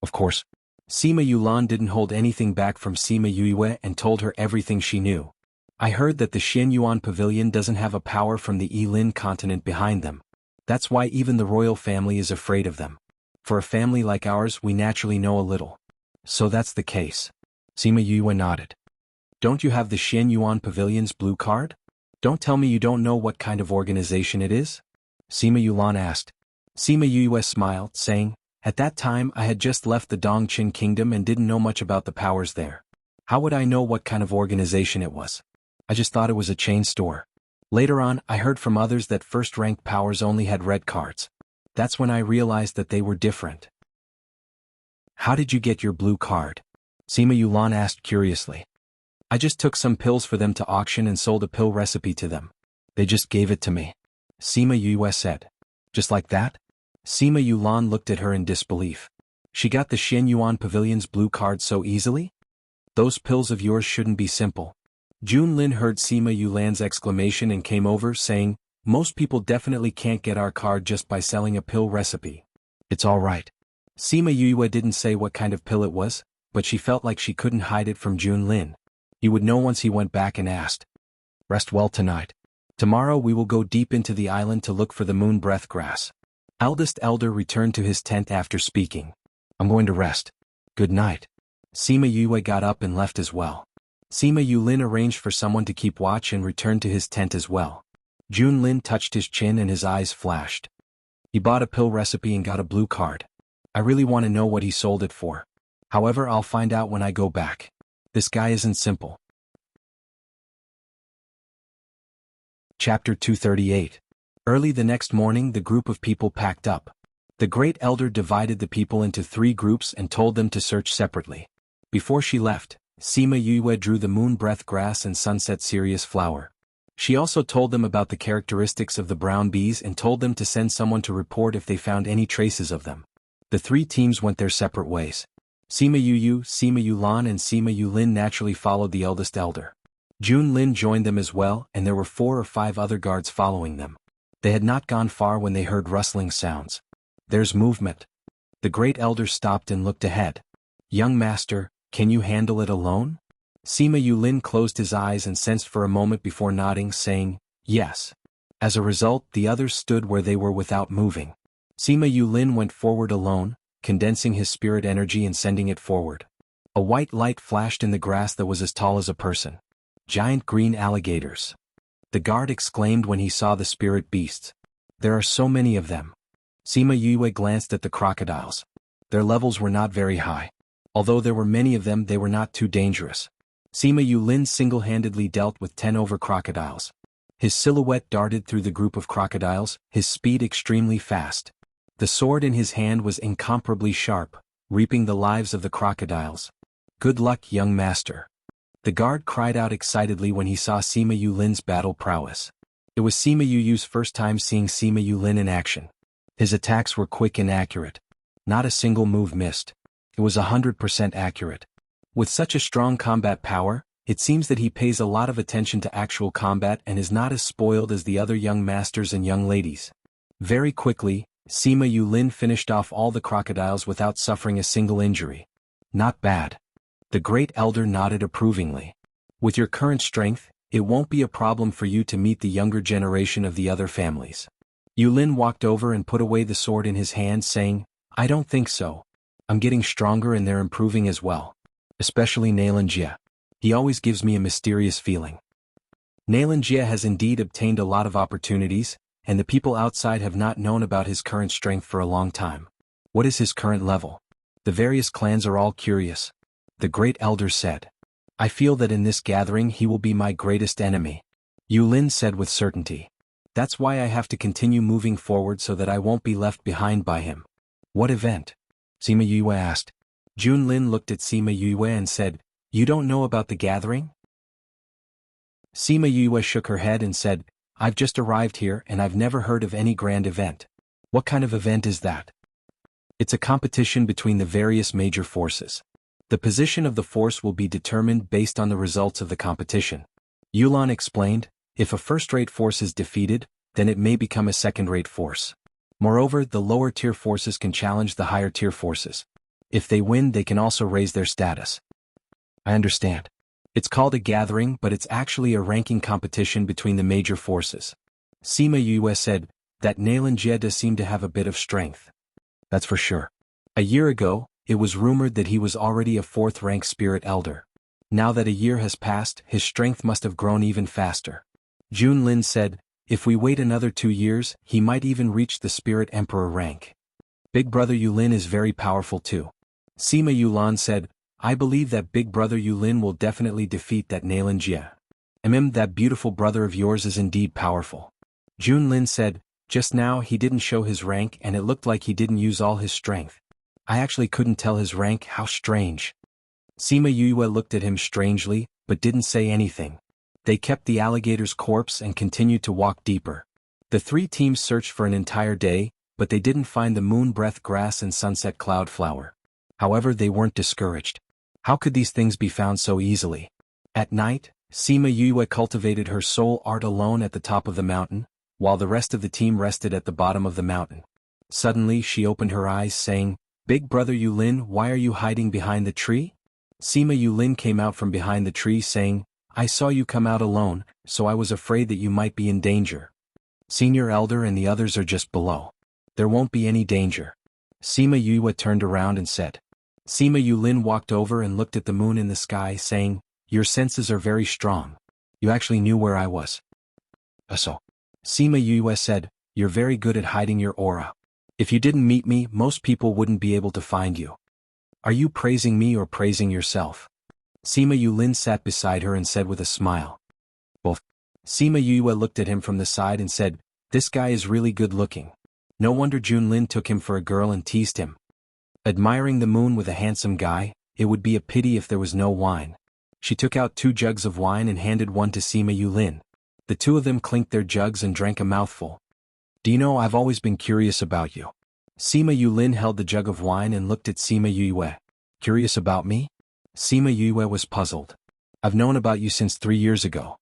Speaker 1: Of course. Sima Yulan didn't hold anything back from Sima Yue and told her everything she knew. "I heard that the Shenyuan Pavilion doesn't have a power from the Yilin continent behind them. That's why even the royal family is afraid of them. For a family like ours, we naturally know a little." "So that's the case." Sima Yue nodded. "Don't you have the Shenyuan Pavilion's blue card? Don't tell me you don't know what kind of organization it is?" Sima Yulan asked. Sima Yue smiled, saying, "At that time I had just left the Dongqing kingdom and didn't know much about the powers there. How would I know what kind of organization it was? I just thought it was a chain store. Later on, I heard from others that first-ranked powers only had red cards. That's when I realized that they were different." "How did you get your blue card?" Sima Yulan asked curiously. "I just took some pills for them to auction and sold a pill recipe to them. They just gave it to me," Sima Yue said. "Just like that?" Sima Yulan looked at her in disbelief. "She got the Shenyuan Pavilion's blue card so easily? Those pills of yours shouldn't be simple." Junlin heard Sima Yulan's exclamation and came over, saying, "Most people definitely can't get our card just by selling a pill recipe. It's all right." Sima Yue didn't say what kind of pill it was, but she felt like she couldn't hide it from Junlin. He would know once he went back and asked. "Rest well tonight. Tomorrow we will go deep into the island to look for the moon breath grass." Eldest Elder returned to his tent after speaking. "I'm going to rest. Good night." Sima Yue got up and left as well. Sima Yulin arranged for someone to keep watch and returned to his tent as well. Junlin touched his chin and his eyes flashed. He bought a pill recipe and got a blue card. I really want to know what he sold it for. However, I'll find out when I go back. This guy isn't simple. Chapter 238. Early the next morning, the group of people packed up. The Great Elder divided the people into 3 groups and told them to search separately. Before she left, Sima Yue drew the moon breath grass and sunset Sirius flower. She also told them about the characteristics of the brown bees and told them to send someone to report if they found any traces of them. The 3 teams went their separate ways. Sima Yu, Sima Yulan and Sima Yulin naturally followed the eldest elder. Junlin joined them as well, and there were 4 or 5 other guards following them. They had not gone far when they heard rustling sounds. "There's movement." The Great Elder stopped and looked ahead. "Young master, can you handle it alone?" Sima Yulin closed his eyes and sensed for a moment before nodding, saying, "Yes." As a result, the others stood where they were without moving. Sima Yulin went forward alone, condensing his spirit energy and sending it forward. A white light flashed in the grass that was as tall as a person. Giant green alligators. The guard exclaimed when he saw the spirit beasts. "There are so many of them." Sima Yue glanced at the crocodiles. Their levels were not very high. Although there were many of them, they were not too dangerous. Sima Yulin single-handedly dealt with 10 over crocodiles. His silhouette darted through the group of crocodiles, his speed extremely fast. The sword in his hand was incomparably sharp, reaping the lives of the crocodiles. "Good luck, young master." The guard cried out excitedly when he saw Sima Yulin's battle prowess. It was Sima Yu's first time seeing Sima Yulin in action. His attacks were quick and accurate. Not a single move missed. It was 100% accurate. With such a strong combat power, it seems that he pays a lot of attention to actual combat and is not as spoiled as the other young masters and young ladies. Very quickly, Sima Yulin finished off all the crocodiles without suffering a single injury. Not bad. The great elder nodded approvingly. With your current strength, it won't be a problem for you to meet the younger generation of the other families. Yulin walked over and put away the sword in his hand, saying, I don't think so. I'm getting stronger and they're improving as well. Especially Nalanjia. He always gives me a mysterious feeling. Nalanjia has indeed obtained a lot of opportunities, and the people outside have not known about his current strength for a long time. What is his current level? The various clans are all curious. The great elder said. I feel that in this gathering he will be my greatest enemy. Yulin said with certainty. That's why I have to continue moving forward so that I won't be left behind by him. What event? Sima Yue asked. Junlin looked at Sima Yue and said, You don't know about the gathering? Sima Yue shook her head and said, I've just arrived here and I've never heard of any grand event. What kind of event is that? It's a competition between the various major forces. The position of the force will be determined based on the results of the competition. Yulan explained, if a first-rate force is defeated, then it may become a second-rate force. Moreover, the lower-tier forces can challenge the higher-tier forces. If they win, they can also raise their status. I understand. It's called a gathering, but it's actually a ranking competition between the major forces. Sima Yue said, that Nalanjia does seem to have a bit of strength. That's for sure. A year ago, it was rumored that he was already a 4th-rank spirit elder. Now that a year has passed, his strength must have grown even faster. Junlin said, if we wait another 2 years, he might even reach the spirit emperor rank. Big brother Yulin is very powerful too. Sima Yulan said, I believe that big brother Yulin will definitely defeat that Nalanjia. That beautiful brother of yours is indeed powerful. Junlin said, just now he didn't show his rank and it looked like he didn't use all his strength. I actually couldn't tell his rank. How strange. Sima Yue looked at him strangely, but didn't say anything. They kept the alligator's corpse and continued to walk deeper. The 3 teams searched for an entire day, but they didn't find the moon breath grass and sunset cloud flower. However, they weren't discouraged. How could these things be found so easily? At night, Sima Yue cultivated her soul art alone at the top of the mountain, while the rest of the team rested at the bottom of the mountain. Suddenly she opened her eyes, saying, Big brother Yulin, why are you hiding behind the tree? Sima Yulin came out from behind the tree saying, I saw you come out alone, so I was afraid that you might be in danger. Senior elder and the others are just below. There won't be any danger. Sima Yue turned around and said. Sima Yulin walked over and looked at the moon in the sky, saying, Your senses are very strong. You actually knew where I was. So. Sima Yue said, You're very good at hiding your aura. If you didn't meet me, most people wouldn't be able to find you. Are you praising me or praising yourself? Sima Yulin sat beside her and said with a smile. Both. Sima Yue looked at him from the side and said, This guy is really good looking. No wonder Junlin took him for a girl and teased him. Admiring the moon with a handsome guy, it would be a pity if there was no wine. She took out 2 jugs of wine and handed one to Sima Yulin. The 2 of them clinked their jugs and drank a mouthful. Do you know, I've always been curious about you. Sima Yulin held the jug of wine and looked at Sima Yue. Curious about me? Sima Yue was puzzled. I've known about you since 3 years ago.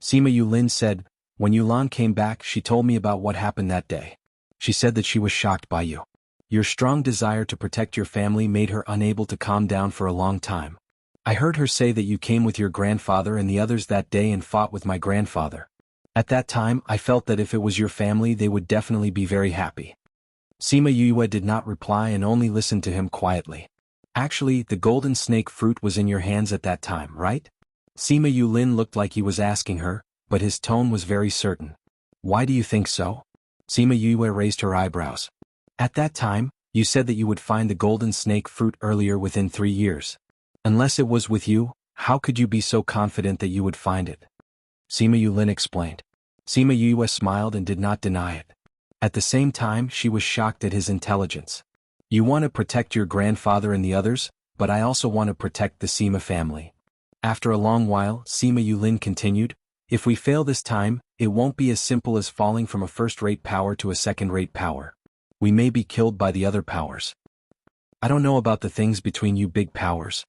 Speaker 1: Sima Yulin said, when Yulan came back, she told me about what happened that day. She said that she was shocked by you. Your strong desire to protect your family made her unable to calm down for a long time. I heard her say that you came with your grandfather and the others that day and fought with my grandfather. At that time, I felt that if it was your family, they would definitely be very happy. Sima Yue did not reply and only listened to him quietly. Actually, the golden snake fruit was in your hands at that time, right? Sima Yulin looked like he was asking her, but his tone was very certain. Why do you think so? Sima Yue raised her eyebrows. At that time, you said that you would find the golden snake fruit earlier within 3 years. Unless it was with you, how could you be so confident that you would find it? Sima Yulin explained. Sima Yue smiled and did not deny it. At the same time, she was shocked at his intelligence. You want to protect your grandfather and the others, but I also want to protect the Sima family. After a long while, Sima Yulin continued, if we fail this time, it won't be as simple as falling from a first-rate power to a second-rate power. We may be killed by the other powers. I don't know about the things between you big powers.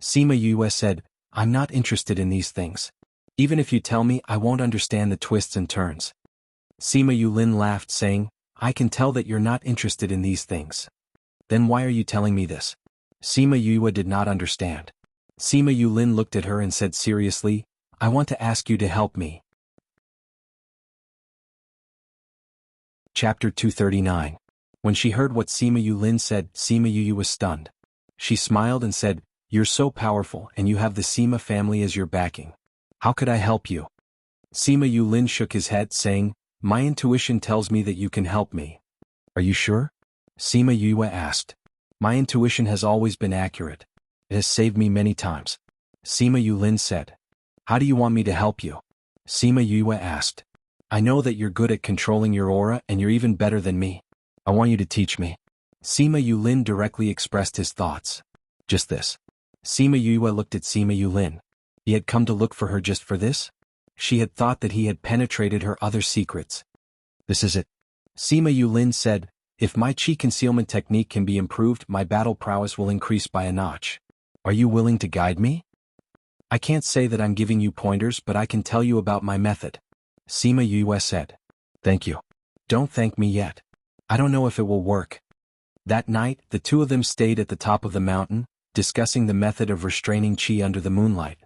Speaker 1: Sima Yue said, I'm not interested in these things. Even if you tell me, I won't understand the twists and turns. Sima Yulin laughed, saying, I can tell that you're not interested in these things. Then why are you telling me this? Sima Yue did not understand. Sima Yulin looked at her and said seriously, I want to ask you to help me. Chapter 239. When she heard what Sima Yulin said, Sima Yue was stunned. She smiled and said, You're so powerful and you have the Sima family as your backing. How could I help you? Sima Yulin shook his head, saying, My intuition tells me that you can help me. Are you sure? Sima Yue asked. My intuition has always been accurate. It has saved me many times. Sima Yulin said. How do you want me to help you? Sima Yue asked. I know that you're good at controlling your aura and you're even better than me. I want you to teach me. Sima Yulin directly expressed his thoughts. Just this. Sima Yue looked at Sima Yulin. He had come to look for her just for this? She had thought that he had penetrated her other secrets. This is it. Sima Yulin said, If my chi concealment technique can be improved, my battle prowess will increase by a notch. Are you willing to guide me? I can't say that I'm giving you pointers, but I can tell you about my method. Sima Yue said. Thank you. Don't thank me yet. I don't know if it will work. That night, the two of them stayed at the top of the mountain, discussing the method of restraining chi under the moonlight.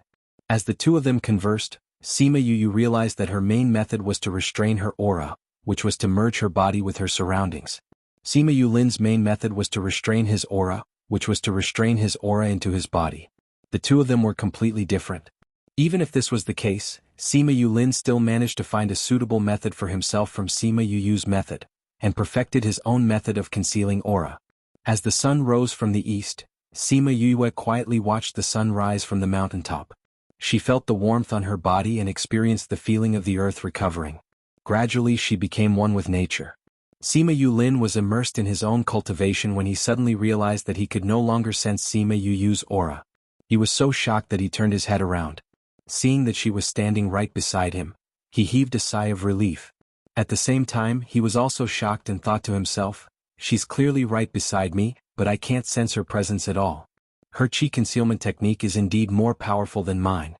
Speaker 1: As the two of them conversed, Sima Yue realized that her main method was to restrain her aura, which was to merge her body with her surroundings. Sima Yulin's main method was to restrain his aura, which was to restrain his aura into his body. The two of them were completely different. Even if this was the case, Sima Yulin still managed to find a suitable method for himself from Sima Yu's method, and perfected his own method of concealing aura. As the sun rose from the east, Sima Yue quietly watched the sun rise from the mountaintop. She felt the warmth on her body and experienced the feeling of the earth recovering. Gradually she became one with nature. Sima Yulin was immersed in his own cultivation when he suddenly realized that he could no longer sense Sima Yu's aura. He was so shocked that he turned his head around. Seeing that she was standing right beside him, he heaved a sigh of relief. At the same time, he was also shocked and thought to himself, she's clearly right beside me, but I can't sense her presence at all. Her chi concealment technique is indeed more powerful than mine.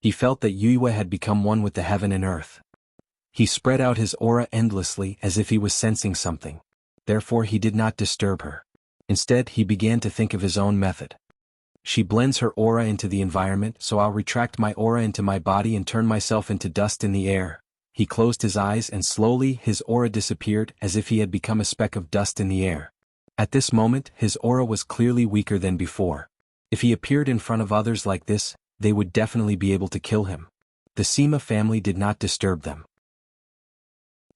Speaker 1: He felt that Yue had become one with the heaven and earth. He spread out his aura endlessly as if he was sensing something. Therefore he did not disturb her. Instead he began to think of his own method. She blends her aura into the environment, so I'll retract my aura into my body and turn myself into dust in the air. He closed his eyes and slowly his aura disappeared as if he had become a speck of dust in the air. At this moment his aura was clearly weaker than before. If he appeared in front of others like this, they would definitely be able to kill him. The Sima family did not disturb them.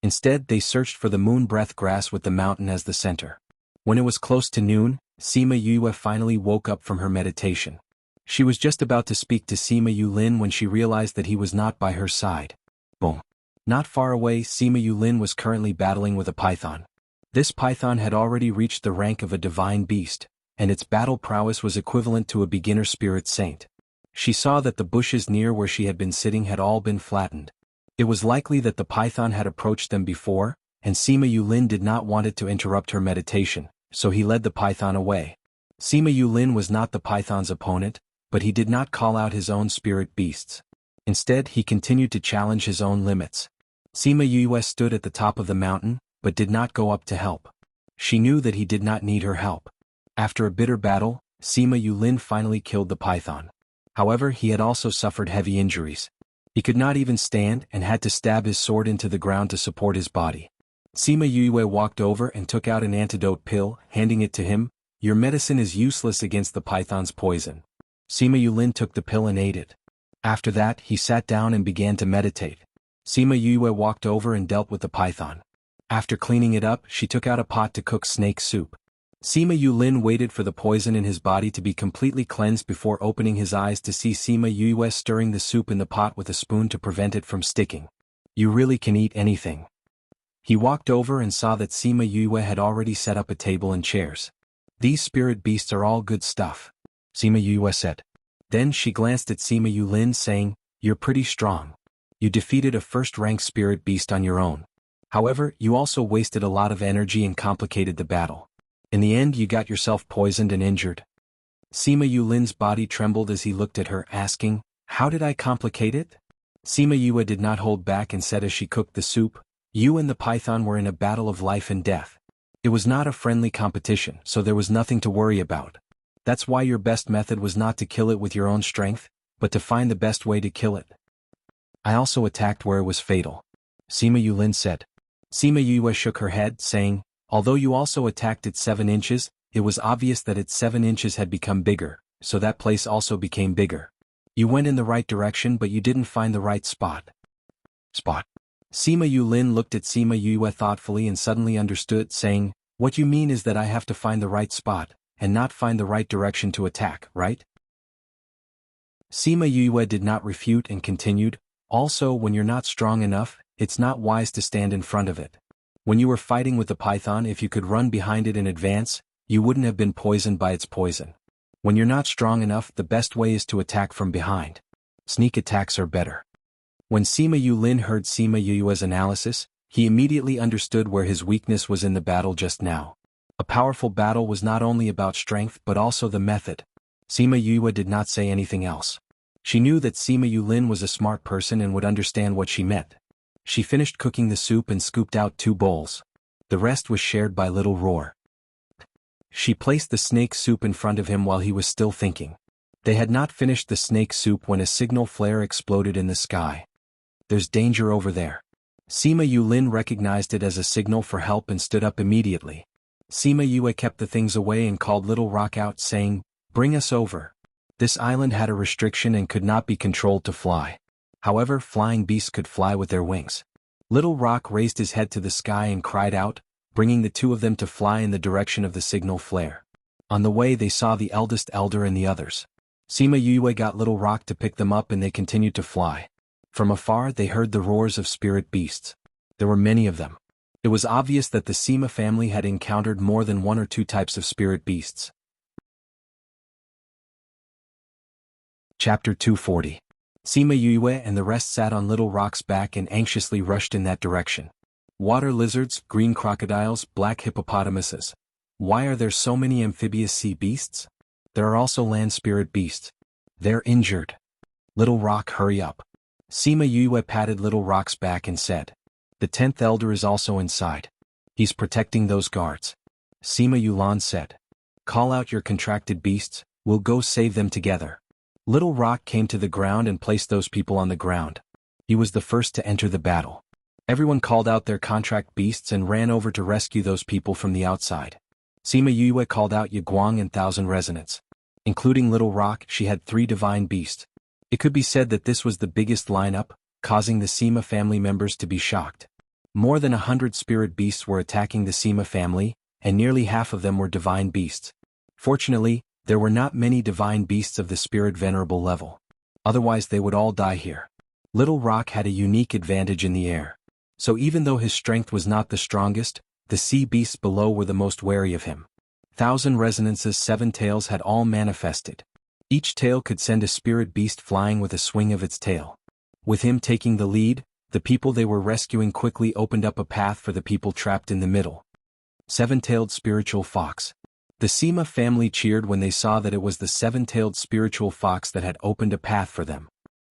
Speaker 1: Instead they searched for the moon breath grass with the mountain as the center. When it was close to noon, Sima Yue finally woke up from her meditation. She was just about to speak to Sima Yulin when she realized that he was not by her side. Boom. Not far away, Sima Yulin was currently battling with a python. This python had already reached the rank of a divine beast, and its battle prowess was equivalent to a beginner spirit saint. She saw that the bushes near where she had been sitting had all been flattened. It was likely that the python had approached them before, and Sima Yulin did not want it to interrupt her meditation, so he led the python away. Sima Yulin was not the python's opponent, but he did not call out his own spirit beasts. Instead he continued to challenge his own limits. Sima Yue stood at the top of the mountain, but did not go up to help. She knew that he did not need her help. After a bitter battle, Sima Yulin finally killed the python. However, he had also suffered heavy injuries. He could not even stand and had to stab his sword into the ground to support his body. Sima Yue walked over and took out an antidote pill, handing it to him. Your medicine is useless against the python's poison. Sima Yulin took the pill and ate it. After that, he sat down and began to meditate. Sima Yue walked over and dealt with the python. After cleaning it up, she took out a pot to cook snake soup. Sima Yulin waited for the poison in his body to be completely cleansed before opening his eyes to see Sima Yue stirring the soup in the pot with a spoon to prevent it from sticking. You really can eat anything. He walked over and saw that Sima Yue had already set up a table and chairs. These spirit beasts are all good stuff. Sima Yue said. Then she glanced at Sima Yulin saying, "You're pretty strong. You defeated a first-rank spirit beast on your own. However, you also wasted a lot of energy and complicated the battle. In the end you got yourself poisoned and injured." Sima Yulin's body trembled as he looked at her, asking, "How did I complicate it?" Sima Yue did not hold back and said as she cooked the soup, "You and the python were in a battle of life and death. It was not a friendly competition, so there was nothing to worry about. That's why your best method was not to kill it with your own strength, but to find the best way to kill it. I also attacked where it was fatal," Sima Yulin said. Sima Yue shook her head, saying, "Although you also attacked at 7 inches, it was obvious that its 7 inches had become bigger, so that place also became bigger. You went in the right direction but you didn't find the right spot." Sima Yulin looked at Sima Yue thoughtfully and suddenly understood, saying, "What you mean is that I have to find the right spot, and not find the right direction to attack, right?" Sima Yue did not refute and continued, "Also, when you're not strong enough, it's not wise to stand in front of it. When you were fighting with the python, if you could run behind it in advance, you wouldn't have been poisoned by its poison. When you're not strong enough, the best way is to attack from behind. Sneak attacks are better." When Sima Yulin heard Sima Yue's analysis, he immediately understood where his weakness was in the battle just now. A powerful battle was not only about strength but also the method. Sima Yue did not say anything else. She knew that Sima Yulin was a smart person and would understand what she meant. She finished cooking the soup and scooped out 2 bowls. The rest was shared by Little Roar. She placed the snake soup in front of him while he was still thinking. They had not finished the snake soup when a signal flare exploded in the sky. "There's danger over there." Sima Yulin recognized it as a signal for help and stood up immediately. Sima Yue kept the things away and called Little Rock out, saying, "Bring us over." This island had a restriction and could not be controlled to fly. However, flying beasts could fly with their wings. Little Rock raised his head to the sky and cried out, bringing the 2 of them to fly in the direction of the signal flare. On the way they saw the eldest elder and the others. Sima Yue got Little Rock to pick them up and they continued to fly. From afar they heard the roars of spirit beasts. There were many of them. It was obvious that the Sima family had encountered more than 1 or 2 types of spirit beasts. Chapter 240. Sima Yue and the rest sat on Little Rock's back and anxiously rushed in that direction. Water lizards, green crocodiles, black hippopotamuses. Why are there so many amphibious sea beasts? There are also land spirit beasts. They're injured. Little Rock, hurry up. Sima Yue patted Little Rock's back and said, "The 10th elder is also inside. He's protecting those guards." Sima Yulin said, "Call out your contracted beasts, we'll go save them together." Little Rock came to the ground and placed those people on the ground. He was the first to enter the battle. Everyone called out their contract beasts and ran over to rescue those people from the outside. Sima Yue called out Yiguang and Thousand Resonance. Including Little Rock, she had 3 divine beasts. It could be said that this was the biggest lineup, causing the Sima family members to be shocked. More than 100 spirit beasts were attacking the Sima family, and nearly half of them were divine beasts. Fortunately, there were not many divine beasts of the spirit venerable level. Otherwise they would all die here. Little Rock had a unique advantage in the air. So even though his strength was not the strongest, the sea beasts below were the most wary of him. Thousand Resonance's 7 tails had all manifested. Each tail could send a spirit beast flying with a swing of its tail. With him taking the lead, the people they were rescuing quickly opened up a path for the people trapped in the middle. 7-tailed spiritual fox. The Sima family cheered when they saw that it was the 7-tailed spiritual fox that had opened a path for them.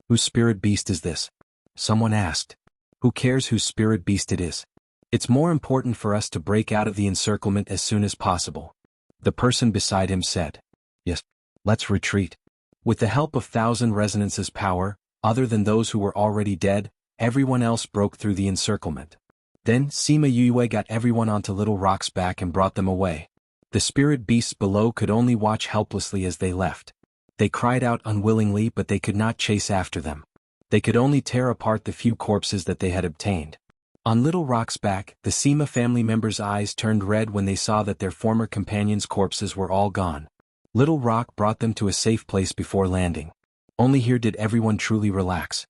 Speaker 1: "Whose spirit beast is this?" someone asked. "Who cares whose spirit beast it is? It's more important for us to break out of the encirclement as soon as possible." The person beside him said, "Yes, let's retreat." With the help of Thousand Resonance's power, other than those who were already dead, everyone else broke through the encirclement. Then Sima Yue got everyone onto Little Rock's back and brought them away. The spirit beasts below could only watch helplessly as they left. They cried out unwillingly, but they could not chase after them. They could only tear apart the few corpses that they had obtained. On Little Rock's back, the Sima family members' eyes turned red when they saw that their former companions' corpses were all gone. Little Rock brought them to a safe place before landing. Only here did everyone truly relax.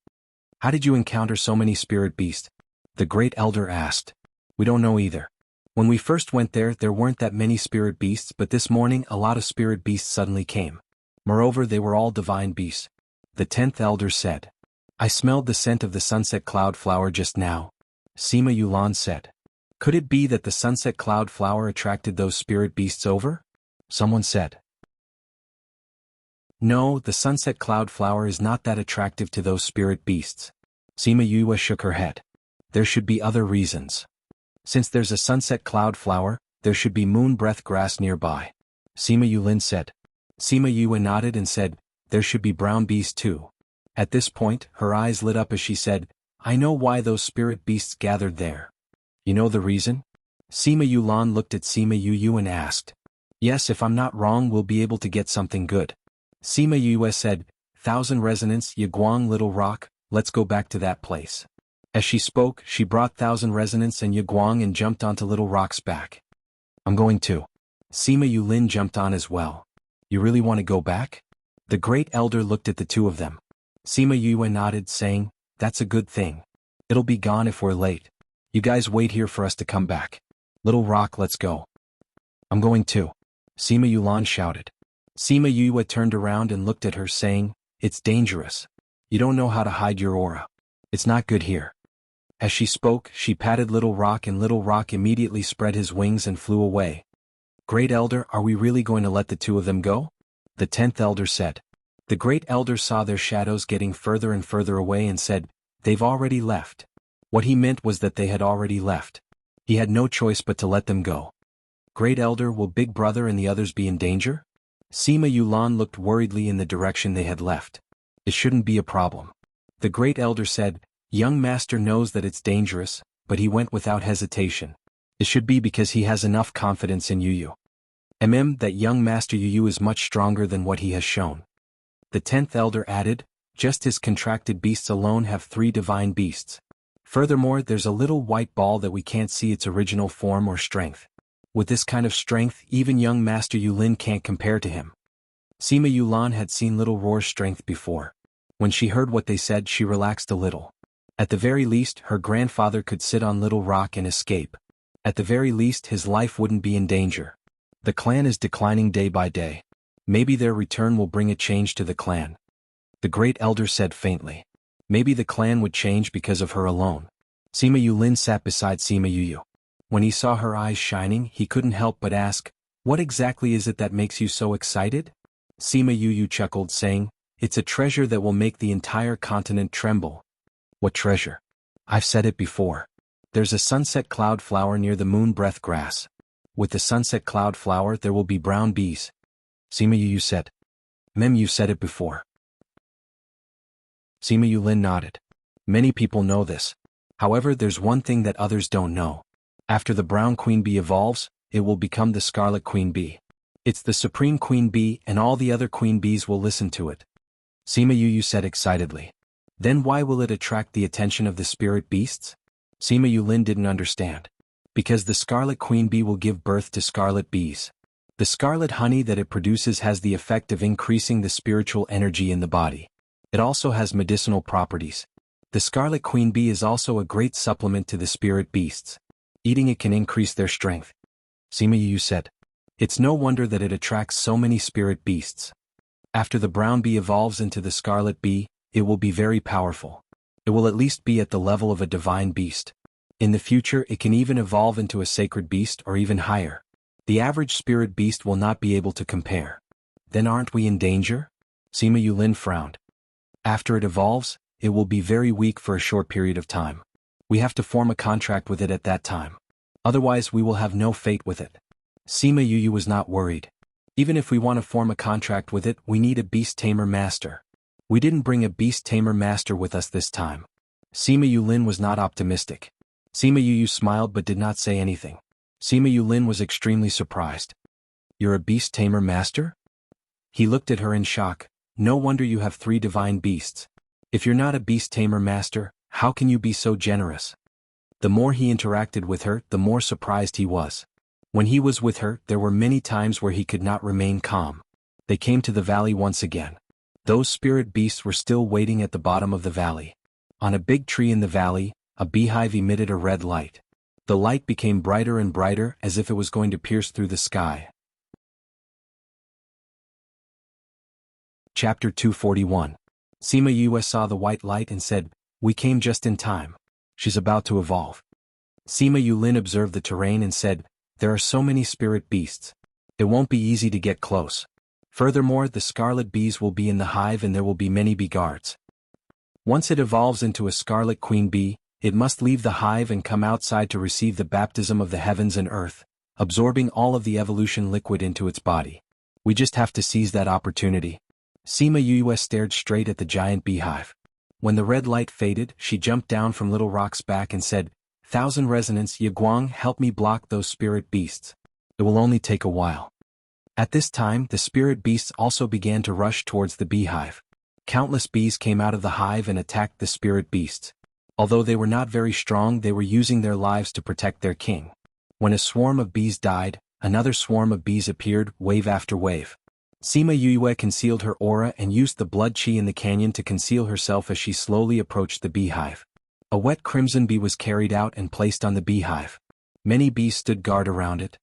Speaker 1: "How did you encounter so many spirit beasts?" the great elder asked. "We don't know either. When we first went there weren't that many spirit beasts, but this morning a lot of spirit beasts suddenly came. Moreover, they were all divine beasts. The 10th elder said. I smelled the scent of the sunset cloud flower just now. Sima Yulan said. Could it be that the sunset cloud flower attracted those spirit beasts over? Someone said. No, the sunset cloud flower is not that attractive to those spirit beasts. Sima Yue shook her head. There should be other reasons. Since there's a sunset cloud flower, there should be moon breath grass nearby. Sima Yulin said. Sima Yue nodded and said, there should be brown bees too. At this point, her eyes lit up as she said, I know why those spirit beasts gathered there. You know the reason? Sima Yulan looked at Sima Yu and asked. Yes, if I'm not wrong, we'll be able to get something good. Sima Yue said, 1000 resonance, Yaguang Little Rock, let's go back to that place. As she spoke, she brought 1000 resonance and Yaguang and jumped onto Little Rock's back. I'm going to. Sima Yulin jumped on as well. You really want to go back? The great elder looked at the two of them. Sima Yue nodded, saying, that's a good thing. It'll be gone if we're late. You guys wait here for us to come back. Little Rock, let's go. I'm going too. Sima Yulan shouted. Sima Yue turned around and looked at her, saying, it's dangerous. You don't know how to hide your aura. It's not good here. As she spoke, she patted Little Rock and Little Rock immediately spread his wings and flew away. Great Elder, are we really going to let the two of them go? The 10th Elder said. The Great Elder saw their shadows getting further and further away and said, they've already left. What he meant was that they had already left. He had no choice but to let them go. Great Elder, will Big Brother and the others be in danger? Sima Yulan looked worriedly in the direction they had left. It shouldn't be a problem. The Great Elder said, young master knows that it's dangerous, but he went without hesitation. It should be because he has enough confidence in Yu. That young master Yu is much stronger than what he has shown. The 10th Elder added, just his contracted beasts alone have 3 divine beasts. Furthermore, there's a little white ball that we can't see its original form or strength. With this kind of strength, even young Master Yulin can't compare to him. Sima Yulan had seen Little Roar's strength before. When she heard what they said, she relaxed a little. At the very least, her grandfather could sit on Little Rock and escape. At the very least, his life wouldn't be in danger. The clan is declining day by day. Maybe their return will bring a change to the clan. The Great Elder said faintly. Maybe the clan would change because of her alone. Sima Yulin sat beside Sima Yu. When he saw her eyes shining, he couldn't help but ask, what exactly is it that makes you so excited? Sima Yu chuckled, saying, it's a treasure that will make the entire continent tremble. What treasure? I've said it before. There's a sunset cloud flower near the moon breath grass. With the sunset cloud flower there will be brown bees. Sima Yu said. You said it before. Sima Yulin nodded. Many people know this. However, there's one thing that others don't know. After the brown queen bee evolves, it will become the scarlet queen bee. It's the supreme queen bee and all the other queen bees will listen to it. Sima Yu said excitedly. Then why will it attract the attention of the spirit beasts? Sima Yulin didn't understand. Because the scarlet queen bee will give birth to scarlet bees. The scarlet honey that it produces has the effect of increasing the spiritual energy in the body. It also has medicinal properties. The scarlet queen bee is also a great supplement to the spirit beasts. Eating it can increase their strength. Sima Yu said. It's no wonder that it attracts so many spirit beasts. After the brown bee evolves into the scarlet bee, it will be very powerful. It will at least be at the level of a divine beast. In the future, it can even evolve into a sacred beast or even higher. The average spirit beast will not be able to compare. Then aren't we in danger? Sima Yulin frowned. After it evolves, it will be very weak for a short period of time. We have to form a contract with it at that time. Otherwise we will have no fate with it. Sima Yu was not worried. Even if we want to form a contract with it, we need a beast tamer master. We didn't bring a beast tamer master with us this time. Sima Yulin was not optimistic. Sima Yu smiled but did not say anything. Sima Yulin was extremely surprised. You're a beast tamer master? He looked at her in shock. No wonder you have 3 divine beasts. If you're not a beast tamer master, how can you be so generous? The more he interacted with her, the more surprised he was. When he was with her, there were many times where he could not remain calm. They came to the valley once again. Those spirit beasts were still waiting at the bottom of the valley. On a big tree in the valley, a beehive emitted a red light. The light became brighter and brighter as if it was going to pierce through the sky. Chapter 241. Sima Yue saw the white light and said, "We came just in time. She's about to evolve." Sima Yulin observed the terrain and said, "There are so many spirit beasts. It won't be easy to get close. Furthermore, the scarlet bees will be in the hive and there will be many bee guards. Once it evolves into a scarlet queen bee, it must leave the hive and come outside to receive the baptism of the heavens and earth, absorbing all of the evolution liquid into its body. We just have to seize that opportunity." Sima Yue stared straight at the giant beehive. When the red light faded, she jumped down from Little Rock's back and said, "Thousand Resonance Yiguang, help me block those spirit beasts. It will only take a while." At this time, the spirit beasts also began to rush towards the beehive. Countless bees came out of the hive and attacked the spirit beasts. Although they were not very strong, they were using their lives to protect their king. When a swarm of bees died, another swarm of bees appeared, wave after wave. Sima Yue concealed her aura and used the blood chi in the canyon to conceal herself as she slowly approached the beehive. A wet crimson bee was carried out and placed on the beehive. Many bees stood guard around it.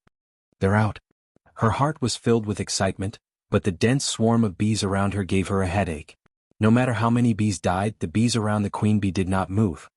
Speaker 1: "They're out." Her heart was filled with excitement, but the dense swarm of bees around her gave her a headache. No matter how many bees died, the bees around the queen bee did not move.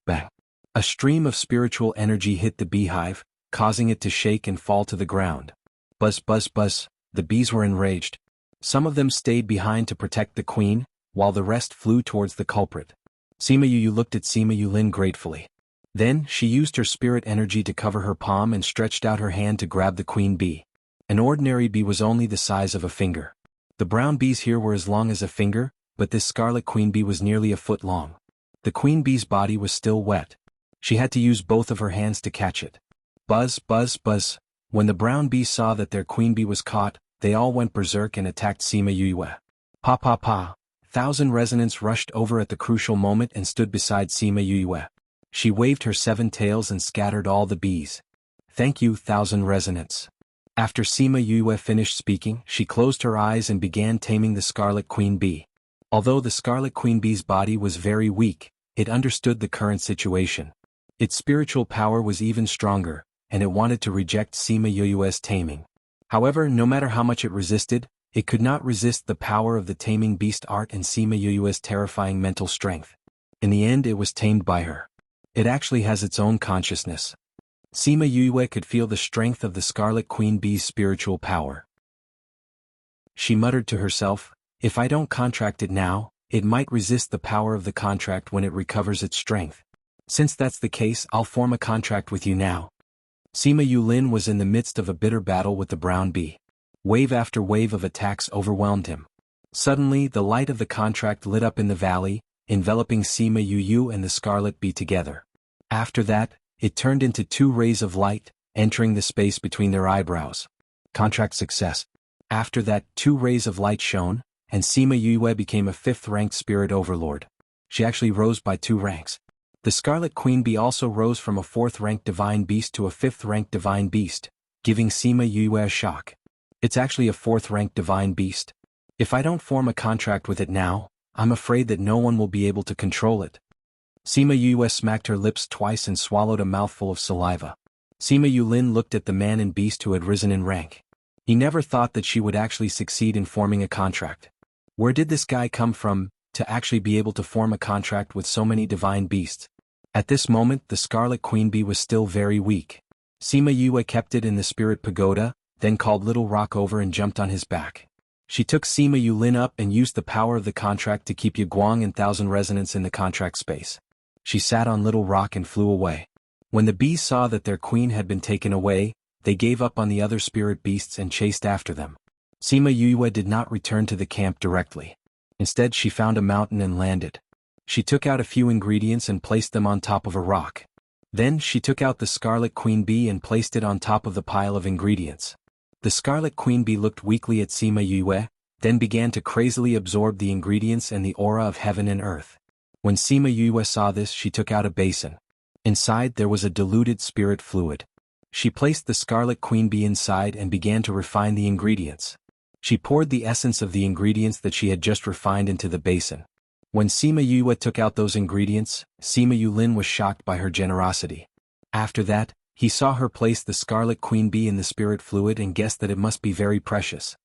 Speaker 1: Bang! A stream of spiritual energy hit the beehive, causing it to shake and fall to the ground. Buzz, buzz, buzz. The bees were enraged. Some of them stayed behind to protect the queen, while the rest flew towards the culprit. Sima Yu looked at Sima Yulin gratefully. Then, she used her spirit energy to cover her palm and stretched out her hand to grab the queen bee. An ordinary bee was only the size of a finger. The brown bees here were as long as a finger, but this scarlet queen bee was nearly a foot long. The queen bee's body was still wet. She had to use both of her hands to catch it. Buzz, buzz, buzz. When the brown bees saw that their queen bee was caught, they all went berserk and attacked Sima Yue. Pa pa pa. Thousand Resonance rushed over at the crucial moment and stood beside Sima Yue. She waved her 7 tails and scattered all the bees. "Thank you, Thousand Resonance." After Sima Yue finished speaking, she closed her eyes and began taming the scarlet queen bee. Although the scarlet queen bee's body was very weak, it understood the current situation. Its spiritual power was even stronger, and it wanted to reject Sima Yue's taming. However, no matter how much it resisted, it could not resist the power of the taming beast art and Sima Yue's terrifying mental strength. In the end, it was tamed by her. It actually has its own consciousness. Sima Yue could feel the strength of the scarlet queen bee's spiritual power. She muttered to herself, "If I don't contract it now, it might resist the power of the contract when it recovers its strength. Since that's the case, I'll form a contract with you now." Sima Yulin was in the midst of a bitter battle with the brown bee. Wave after wave of attacks overwhelmed him. Suddenly, the light of the contract lit up in the valley, enveloping Sima Yu and the scarlet bee together. After that, it turned into 2 rays of light, entering the space between their eyebrows. Contract success. After that, 2 rays of light shone, and Sima Yue became a 5th-ranked spirit overlord. She actually rose by 2 ranks. The scarlet queen bee also rose from a 4th-ranked divine beast to a 5th-ranked divine beast, giving Sima Yue a shock. It's actually a 4th-ranked divine beast. If I don't form a contract with it now, I'm afraid that no one will be able to control it. Sima Yue smacked her lips twice and swallowed a mouthful of saliva. Sima Yulin looked at the man and beast who had risen in rank. He never thought that she would actually succeed in forming a contract. Where did this guy come from, to actually be able to form a contract with so many divine beasts? At this moment, the scarlet queen bee was still very weak. Sima Yue kept it in the spirit pagoda, then called Little Rock over and jumped on his back. She took Sima Yulin up and used the power of the contract to keep Yiguang and Thousand Resonance in the contract space. She sat on Little Rock and flew away. When the bees saw that their queen had been taken away, they gave up on the other spirit beasts and chased after them. Sima Yue did not return to the camp directly. Instead, she found a mountain and landed. She took out a few ingredients and placed them on top of a rock. Then she took out the scarlet queen bee and placed it on top of the pile of ingredients. The scarlet queen bee looked weakly at Sima Yue, then began to crazily absorb the ingredients and the aura of heaven and earth. When Sima Yue saw this, she took out a basin. Inside there was a diluted spirit fluid. She placed the scarlet queen bee inside and began to refine the ingredients. She poured the essence of the ingredients that she had just refined into the basin. When Sima Yue took out those ingredients, Sima Yulin was shocked by her generosity. After that, he saw her place the scarlet queen bee in the spirit fluid and guessed that it must be very precious.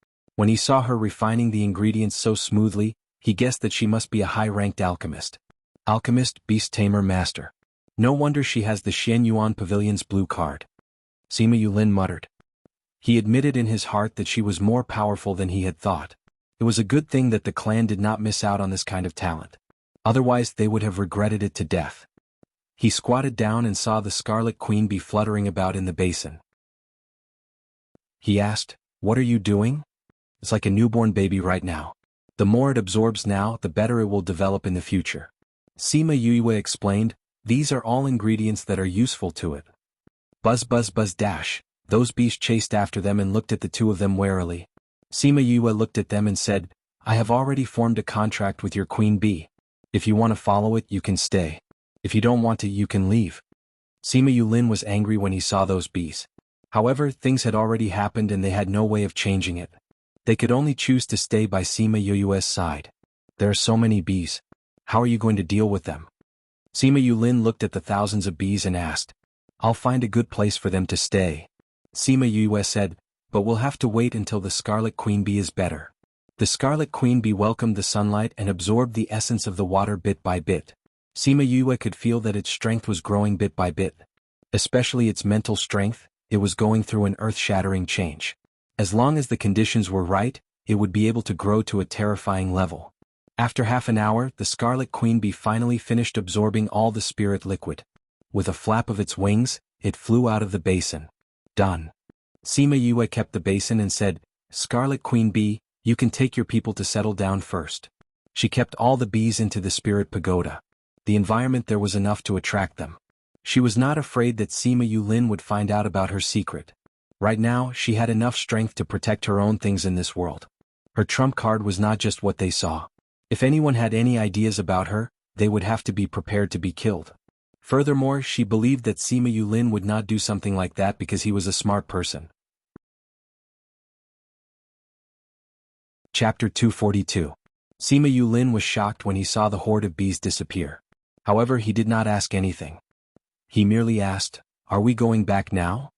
Speaker 1: When he saw her refining the ingredients so smoothly, he guessed that she must be a high-ranked alchemist. Alchemist, Beast Tamer Master. No wonder she has the Xian Yuan Pavilion's blue card. Sima Yulin muttered. He admitted in his heart that she was more powerful than he had thought. It was a good thing that the clan did not miss out on this kind of talent. Otherwise they would have regretted it to death. He squatted down and saw the Scarlet Queen bee fluttering about in the basin. He asked, "What are you doing?" "It's like a newborn baby right now. The more it absorbs now, the better it will develop in the future." Sima Yue explained, "These are all ingredients that are useful to it." Buzz buzz buzz dash. Those bees chased after them and looked at the two of them warily. Sima Yue looked at them and said, "I have already formed a contract with your queen bee. If you want to follow it, you can stay. If you don't want to, you can leave." Sima Yulin was angry when he saw those bees. However, things had already happened and they had no way of changing it. They could only choose to stay by Sima Yue's side. There are so many bees. How are you going to deal with them? Sima Yulin looked at the thousands of bees and asked, "I'll find a good place for them to stay." Sima Yue said, "But we'll have to wait until the Scarlet Queen bee is better." The Scarlet Queen bee welcomed the sunlight and absorbed the essence of the water bit by bit. Sima Yue could feel that its strength was growing bit by bit. Especially its mental strength, it was going through an earth-shattering change. As long as the conditions were right, it would be able to grow to a terrifying level. After half an hour, the Scarlet Queen bee finally finished absorbing all the spirit liquid. With a flap of its wings, it flew out of the basin. Done. Sima Yue kept the basin and said, "Scarlet Queen bee, you can take your people to settle down first." She kept all the bees into the spirit pagoda. The environment there was enough to attract them. She was not afraid that Sima Yulin would find out about her secret. Right now, she had enough strength to protect her own things in this world. Her trump card was not just what they saw. If anyone had any ideas about her, they would have to be prepared to be killed. Furthermore, she believed that Sima Yulin would not do something like that because he was a smart person. Chapter 242. Sima Yulin was shocked when he saw the horde of bees disappear. However, he did not ask anything. He merely asked, "Are we going back now?"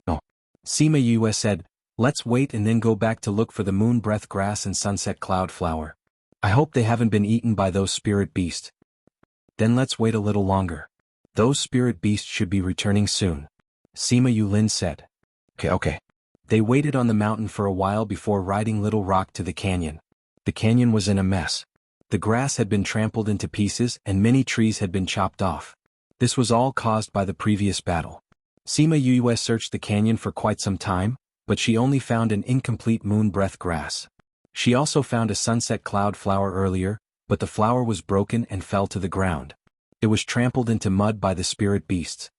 Speaker 1: "No." Sima Yue said, "Let's wait and then go back to look for the moon breath grass and sunset cloud flower. I hope they haven't been eaten by those spirit beasts." "Then let's wait a little longer. Those spirit beasts should be returning soon," Sima Yulin said. Okay. They waited on the mountain for a while before riding Little Rock to the canyon. The canyon was in a mess. The grass had been trampled into pieces and many trees had been chopped off. This was all caused by the previous battle. Sima Yue searched the canyon for quite some time, but she only found an incomplete moon breath grass. She also found a sunset cloud flower earlier, but the flower was broken and fell to the ground. It was trampled into mud by the spirit beasts.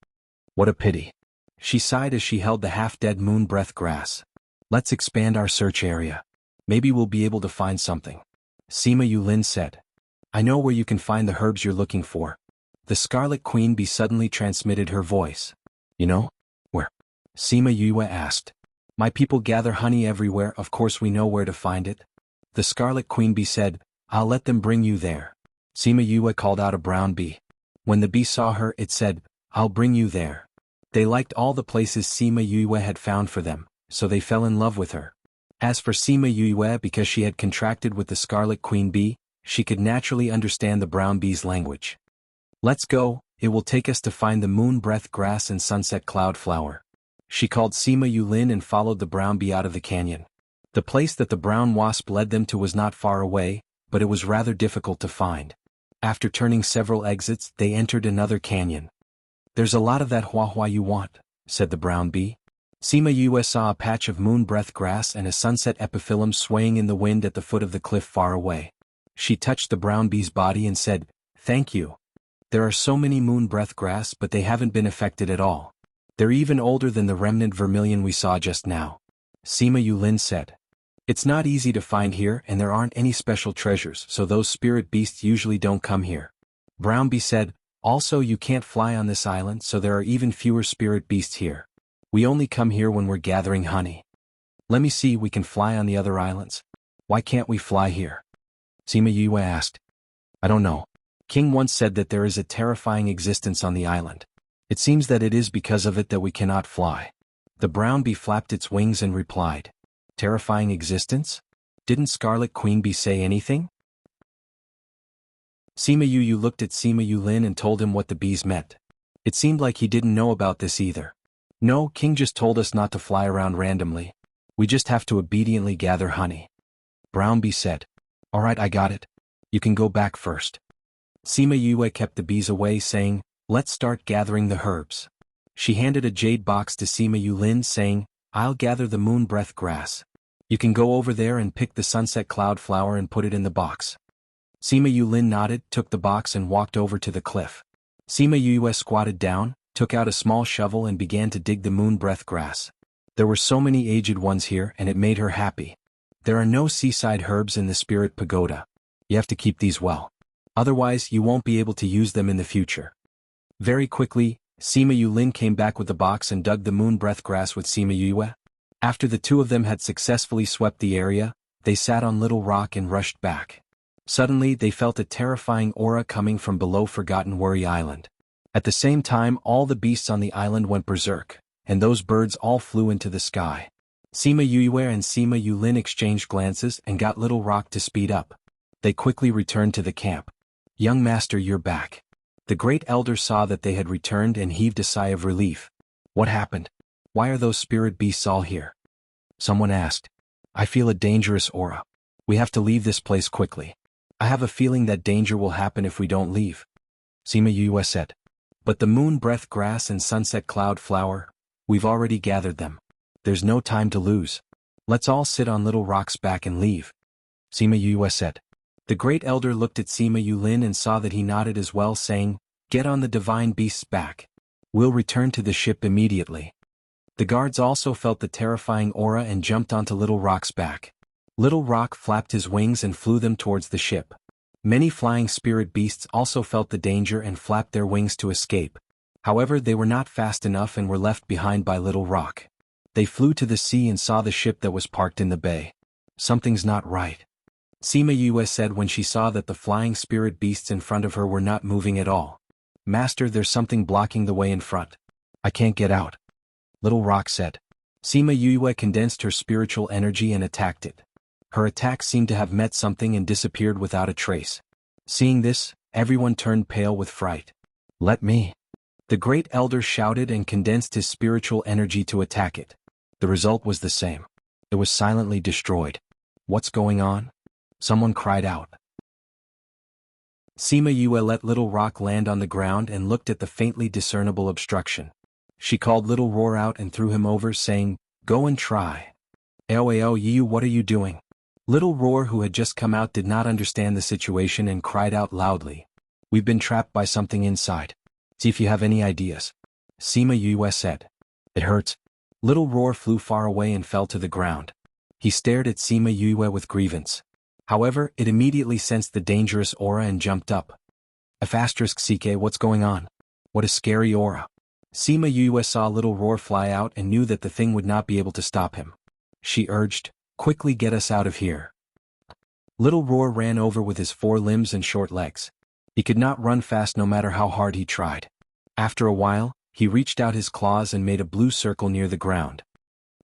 Speaker 1: What a pity. She sighed as she held the half-dead moon breath grass. "Let's expand our search area. Maybe we'll be able to find something," Sima Yulin said. "I know where you can find the herbs you're looking for." The Scarlet Queen bee suddenly transmitted her voice. "You know? Where?" Sima Yue asked. "My people gather honey everywhere, of course we know where to find it." The Scarlet Queen bee said, "I'll let them bring you there." Sima Yue called out a brown bee. When the bee saw her, it said, "I'll bring you there." They liked all the places Sima Yue had found for them, so they fell in love with her. As for Sima Yue, because she had contracted with the Scarlet Queen bee, she could naturally understand the brown bee's language. "Let's go, it will take us to find the moon breath grass and sunset cloud flower." She called Sima Yulin and followed the brown bee out of the canyon. The place that the brown wasp led them to was not far away, but it was rather difficult to find. After turning several exits, they entered another canyon. "There's a lot of that hua you want," said the brown bee. Sima Yue saw a patch of moon breath grass and a sunset epiphyllum swaying in the wind at the foot of the cliff far away. She touched the brown bee's body and said, "Thank you. There are so many moon breath grass, but they haven't been affected at all. They're even older than the remnant vermilion we saw just now," Sima Yulin said. "It's not easy to find here and there aren't any special treasures, so those spirit beasts usually don't come here." Brown bee said, "Also you can't fly on this island, so there are even fewer spirit beasts here. We only come here when we're gathering honey. Let me see, we can fly on the other islands. Why can't we fly here?" Sima Yue asked. "I don't know. King once said that there is a terrifying existence on the island. It seems that it is because of it that we cannot fly." The brown bee flapped its wings and replied, "Terrifying existence? Didn't Scarlet Queen Bee say anything? Sima Yu looked at Sima Yulin and told him what the bees meant. It seemed like he didn't know about this either. No, King just told us not to fly around randomly. We just have to obediently gather honey. Brown Bee said. Alright, I got it. You can go back first. Sima Yue kept the bees away, saying, let's start gathering the herbs. She handed a jade box to Sima Yulin, saying, I'll gather the moon breath grass. You can go over there and pick the sunset cloud flower and put it in the box. Sima Yulin nodded, took the box and walked over to the cliff. Sima Yue squatted down, took out a small shovel and began to dig the moon breath grass. There were so many aged ones here and it made her happy. There are no seaside herbs in the spirit pagoda. You have to keep these well. Otherwise you won't be able to use them in the future. Very quickly, Sima Yulin came back with the box and dug the moon breath grass with Sima Yue. After the two of them had successfully swept the area, they sat on Little Rock and rushed back. Suddenly they felt a terrifying aura coming from below Forgotten Worry Island. At the same time all the beasts on the island went berserk, and those birds all flew into the sky. Sima Yue and Sima Yulin exchanged glances and got Little Rock to speed up. They quickly returned to the camp. Young master, you're back. The great elder saw that they had returned and heaved a sigh of relief. What happened? Why are those spirit beasts all here? Someone asked. I feel a dangerous aura. We have to leave this place quickly. I have a feeling that danger will happen if we don't leave. Sima Yue said. But the moon breath grass and sunset cloud flower, we've already gathered them. There's no time to lose. Let's all sit on Little Rock's back and leave. Sima Yue said. The great elder looked at Sima Yulin and saw that he nodded as well, saying, get on the divine beast's back. We'll return to the ship immediately. The guards also felt the terrifying aura and jumped onto Little Rock's back. Little Rock flapped his wings and flew them towards the ship. Many flying spirit beasts also felt the danger and flapped their wings to escape. However, they were not fast enough and were left behind by Little Rock. They flew to the sea and saw the ship that was parked in the bay. Something's not right. Sima Yue said when she saw that the flying spirit beasts in front of her were not moving at all. Master, there's something blocking the way in front. I can't get out. Little Rock said. Sima Yue condensed her spiritual energy and attacked it. Her attack seemed to have met something and disappeared without a trace. Seeing this, everyone turned pale with fright. Let me. The great elder shouted and condensed his spiritual energy to attack it. The result was the same. It was silently destroyed. What's going on? Someone cried out. Sima Yue let Little Rock land on the ground and looked at the faintly discernible obstruction. She called Little Roar out and threw him over, saying, go and try. Ao Yu, what are you doing? Little Roar, who had just come out, did not understand the situation and cried out loudly. We've been trapped by something inside. See if you have any ideas. Sima Yue said. It hurts. Little Roar flew far away and fell to the ground. He stared at Sima Yue with grievance. However, it immediately sensed the dangerous aura and jumped up. *CK, what's going on? What a scary aura. Sima Yue saw Little Roar fly out and knew that the thing would not be able to stop him. She urged, quickly get us out of here. Little Roar ran over with his 4 limbs and short legs. He could not run fast no matter how hard he tried. After a while, he reached out his claws and made a blue circle near the ground.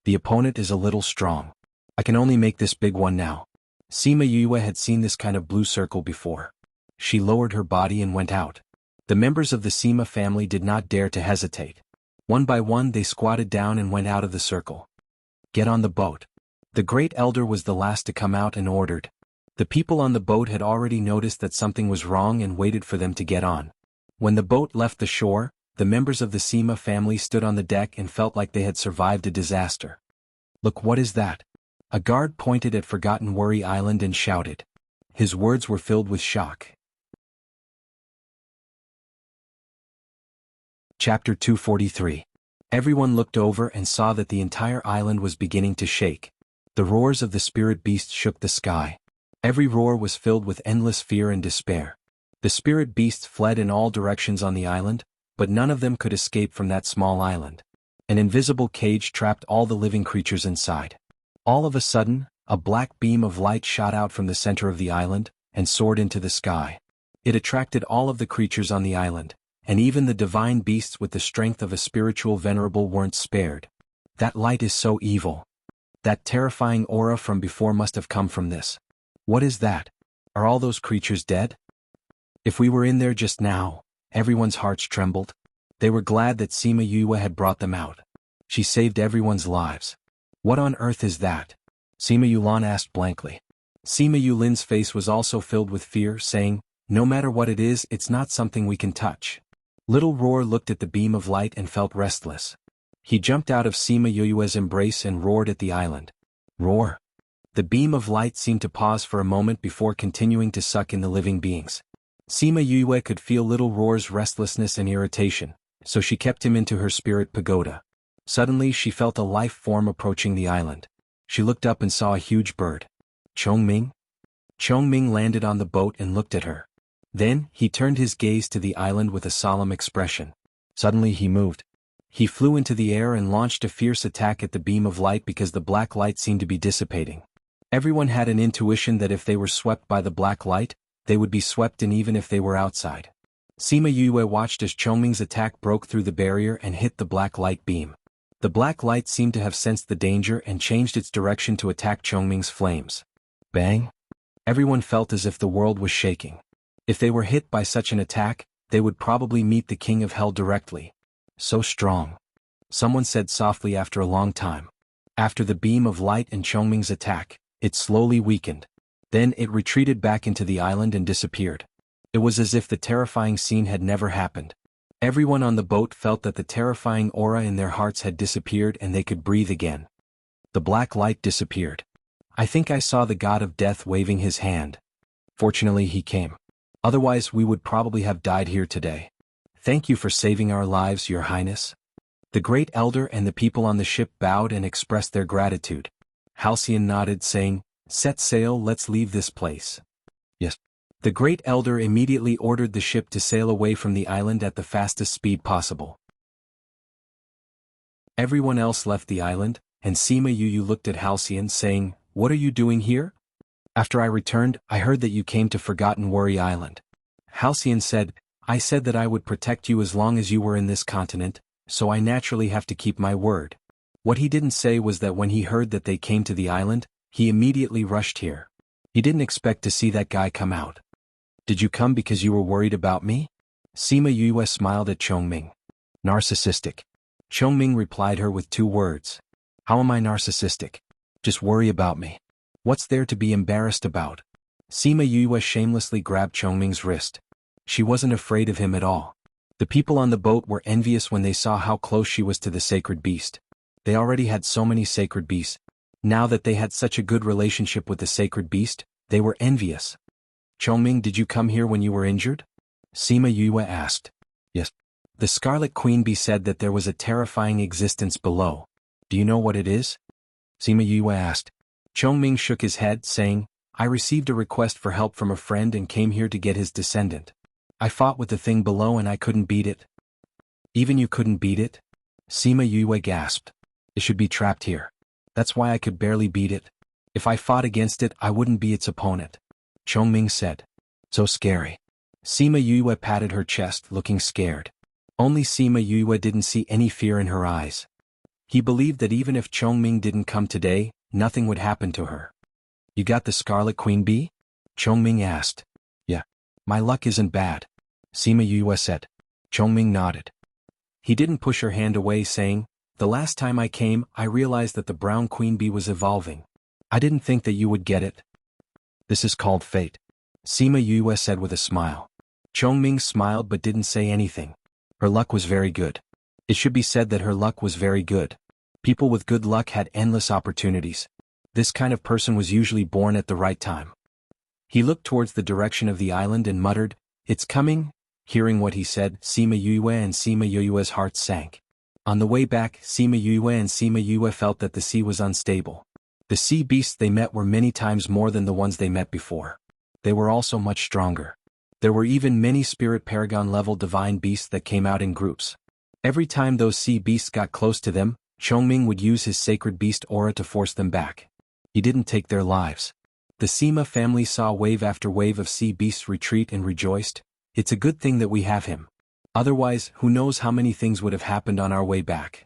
Speaker 1: The opponent is a little strong. I can only make this big one now. Sima Yue had seen this kind of blue circle before. She lowered her body and went out. The members of the Sima family did not dare to hesitate. One by one they squatted down and went out of the circle. Get on the boat. The great elder was the last to come out and ordered. The people on the boat had already noticed that something was wrong and waited for them to get on. When the boat left the shore, the members of the Sima family stood on the deck and felt like they had survived a disaster. Look, what is that? A guard pointed at Forgotten Worry Island and shouted. His words were filled with shock. Chapter 243. Everyone looked over and saw that the entire island was beginning to shake. The roars of the spirit beasts shook the sky. Every roar was filled with endless fear and despair. The spirit beasts fled in all directions on the island, but none of them could escape from that small island. An invisible cage trapped all the living creatures inside. All of a sudden, a black beam of light shot out from the center of the island and soared into the sky. It attracted all of the creatures on the island, and even the divine beasts with the strength of a spiritual venerable weren't spared. That light is so evil. That terrifying aura from before must have come from this. What is that? Are all those creatures dead? If we were in there just now, everyone's hearts trembled. They were glad that Sima Yue had brought them out. She saved everyone's lives. What on earth is that? Sima Yulin asked blankly. Sima Yulin's face was also filled with fear, saying, no matter what it is, it's not something we can touch. Little Roar looked at the beam of light and felt restless. He jumped out of Sima Yue's embrace and roared at the island. Roar. The beam of light seemed to pause for a moment before continuing to suck in the living beings. Sima Yue could feel Little Roar's restlessness and irritation, so she kept him into her spirit pagoda. Suddenly she felt a life form approaching the island. She looked up and saw a huge bird. Chongming? Chongming landed on the boat and looked at her. Then, he turned his gaze to the island with a solemn expression. Suddenly he moved. He flew into the air and launched a fierce attack at the beam of light because the black light seemed to be dissipating. Everyone had an intuition that if they were swept by the black light, they would be swept in even if they were outside. Sima Yue watched as Chongming's attack broke through the barrier and hit the black light beam. The black light seemed to have sensed the danger and changed its direction to attack Chongming's flames. Bang! Everyone felt as if the world was shaking. If they were hit by such an attack, they would probably meet the King of Hell directly. So strong. Someone said softly after a long time. After the beam of light and Chongming's attack, it slowly weakened. Then it retreated back into the island and disappeared. It was as if the terrifying scene had never happened. Everyone on the boat felt that the terrifying aura in their hearts had disappeared and they could breathe again. The black light disappeared. I think I saw the god of death waving his hand. Fortunately he came. Otherwise we would probably have died here today. Thank you for saving our lives, Your Highness. The great elder and the people on the ship bowed and expressed their gratitude. Halcyon nodded, saying, set sail, let's leave this place. Yes. The great elder immediately ordered the ship to sail away from the island at the fastest speed possible. Everyone else left the island, and Sima Yu looked at Halcyon, saying, what are you doing here? After I returned, I heard that you came to Forgotten Worry Island. Halcyon said, I said that I would protect you as long as you were in this continent, so I naturally have to keep my word. What he didn't say was that when he heard that they came to the island, he immediately rushed here. He didn't expect to see that guy come out. Did you come because you were worried about me? Sima Yue smiled at Chongming. Narcissistic. Chongming replied her with 2 words. How am I narcissistic? Just worry about me. What's there to be embarrassed about? Sima Yue shamelessly grabbed Chongming's wrist. She wasn't afraid of him at all. The people on the boat were envious when they saw how close she was to the sacred beast. They already had so many sacred beasts. Now that they had such a good relationship with the sacred beast, they were envious. Chongming, did you come here when you were injured? Sima Yue asked. Yes. The Scarlet Queen Bee said that there was a terrifying existence below. Do you know what it is? Sima Yue asked. Chongming shook his head, saying, I received a request for help from a friend and came here to get his descendant. I fought with the thing below and I couldn't beat it. Even you couldn't beat it? Sima Yue gasped. It should be trapped here. That's why I could barely beat it. If I fought against it, I wouldn't be its opponent. Chongming said. So scary. Sima Yue patted her chest, looking scared. Only Sima Yue didn't see any fear in her eyes. He believed that even if Chongming didn't come today, nothing would happen to her. You got the Scarlet Queen Bee? Chongming asked. Yeah. My luck isn't bad. Sima Yue said. Chongming nodded. He didn't push her hand away, saying, the last time I came, I realized that the brown queen bee was evolving. I didn't think that you would get it. This is called fate. Sima Yue said with a smile. Chongming smiled but didn't say anything. Her luck was very good. It should be said that her luck was very good. People with good luck had endless opportunities. This kind of person was usually born at the right time. He looked towards the direction of the island and muttered, it's coming. Hearing what he said, Sima Yue and Sima Yue's hearts sank. On the way back, Sima Yue and Sima Yue felt that the sea was unstable. The sea beasts they met were many times more than the ones they met before. They were also much stronger. There were even many spirit paragon-level divine beasts that came out in groups. Every time those sea beasts got close to them, Chongming would use his sacred beast aura to force them back. He didn't take their lives. The Sima family saw wave after wave of sea beasts retreat and rejoiced. It's a good thing that we have him. Otherwise, who knows how many things would have happened on our way back.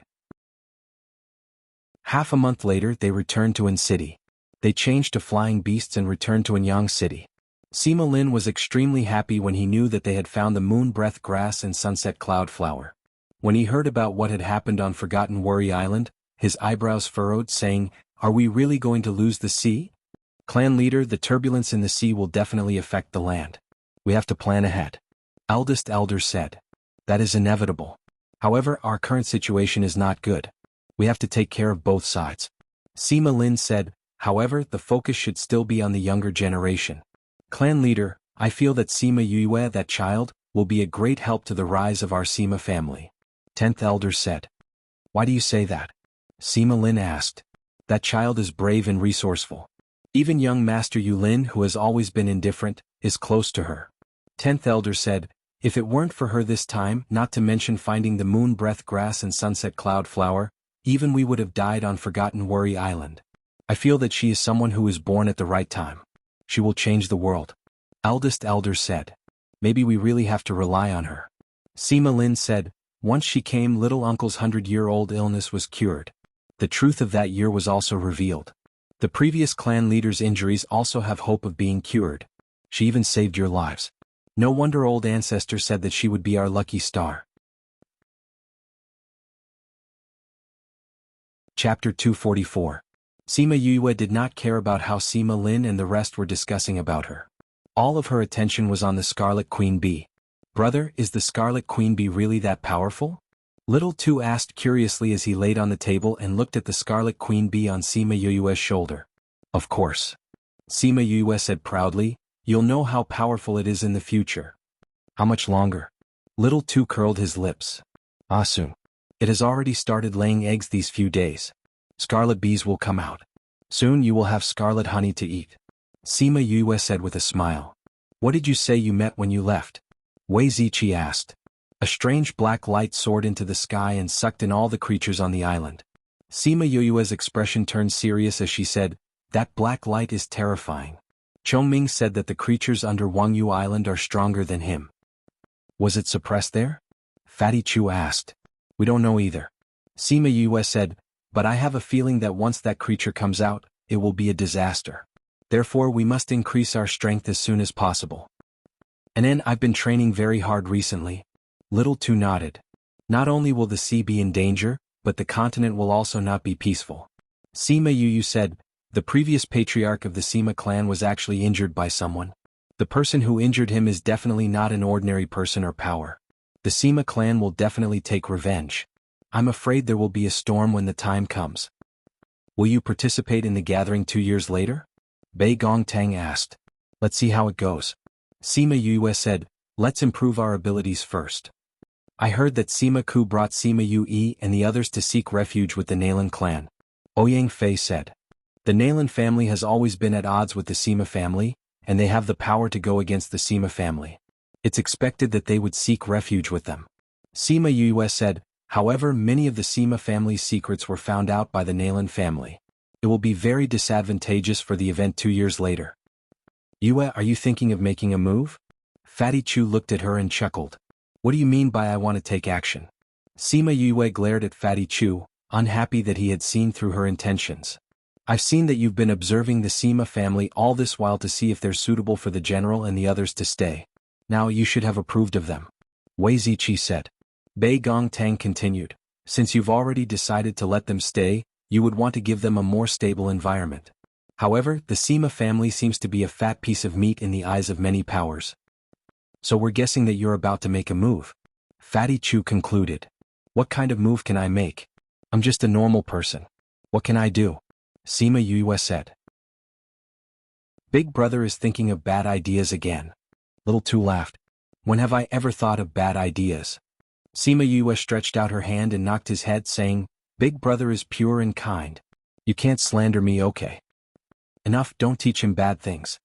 Speaker 1: Half a month later they returned to An City. They changed to flying beasts and returned to Anyang City. Sima Lin was extremely happy when he knew that they had found the moon breath grass and sunset cloud flower. When he heard about what had happened on Forgotten Worry Island, his eyebrows furrowed, saying, "Are we really going to lose the sea?" Clan leader, the turbulence in the sea will definitely affect the land. We have to plan ahead. Eldest elder said. That is inevitable. However, our current situation is not good. We have to take care of both sides. Sima Lin said, however, the focus should still be on the younger generation. Clan leader, I feel that Sima Yue, that child, will be a great help to the rise of our Sima family. 10th elder said. Why do you say that? Sima Lin asked. That child is brave and resourceful. Even young Master Yu Lin, who has always been indifferent, is close to her. 10th elder said, if it weren't for her this time, not to mention finding the moon breath grass and sunset cloud flower, even we would have died on Forgotten Worry Island. I feel that she is someone who is born at the right time. She will change the world. Eldest elder said. Maybe we really have to rely on her. Sima Lin said, once she came, little uncle's 100-year-old illness was cured. The truth of that year was also revealed. The previous clan leader's injuries also have hope of being cured. She even saved your lives. No wonder old ancestor said that she would be our lucky star. Chapter 244. Sima Yue did not care about how Sima Lin and the rest were discussing about her. All of her attention was on the Scarlet Queen Bee. Brother, is the Scarlet Queen Bee really that powerful? Little Two asked curiously as he laid on the table and looked at the Scarlet Queen Bee on Sima Yue's shoulder. Of course. Sima Yue said proudly, you'll know how powerful it is in the future. How much longer? Little Two curled his lips. Soon. It has already started laying eggs these few days. Scarlet bees will come out. Soon you will have scarlet honey to eat. Sima Yue said with a smile. What did you say you met when you left? Wei Ziqi asked. A strange black light soared into the sky and sucked in all the creatures on the island. Sima Yue's expression turned serious as she said, that black light is terrifying. Chongming said that the creatures under Wangyu Island are stronger than him. Was it suppressed there? Fatty Chu asked. We don't know either. Sima Yue said, but I have a feeling that once that creature comes out, it will be a disaster. Therefore we must increase our strength as soon as possible. And then I've been training very hard recently. Little Two nodded. Not only will the sea be in danger, but the continent will also not be peaceful. Sima Yu said, the previous patriarch of the Sima clan was actually injured by someone. The person who injured him is definitely not an ordinary person or power. The Sima clan will definitely take revenge. I'm afraid there will be a storm when the time comes. Will you participate in the gathering 2 years later? Bei Gongtang asked. Let's see how it goes. Sima Yue said, let's improve our abilities first. I heard that Sima Ku brought Sima Yue and the others to seek refuge with the Nalan clan. Ouyang Fei said. The Nalan family has always been at odds with the Sima family, and they have the power to go against the Sima family. It's expected that they would seek refuge with them. Sima Yue said, however, many of the Sima family's secrets were found out by the Nalan family. It will be very disadvantageous for the event 2 years later. Yue, are you thinking of making a move? Fatty Chu looked at her and chuckled. What do you mean by I want to take action? Sima Yue glared at Fatty Chu, unhappy that he had seen through her intentions. I've seen that you've been observing the Sima family all this while to see if they're suitable for the general and the others to stay. Now you should have approved of them. Wei Ziqi said. Bei Gongtang continued. Since you've already decided to let them stay, you would want to give them a more stable environment. However, the Sima family seems to be a fat piece of meat in the eyes of many powers. So we're guessing that you're about to make a move. Fatty Chu concluded. What kind of move can I make? I'm just a normal person. What can I do? Sima Yue said. Big brother is thinking of bad ideas again. Little Two laughed. When have I ever thought of bad ideas? Sima Yue stretched out her hand and knocked his head, saying, Big brother is pure and kind. You can't slander me, okay? Enough, don't teach him bad things.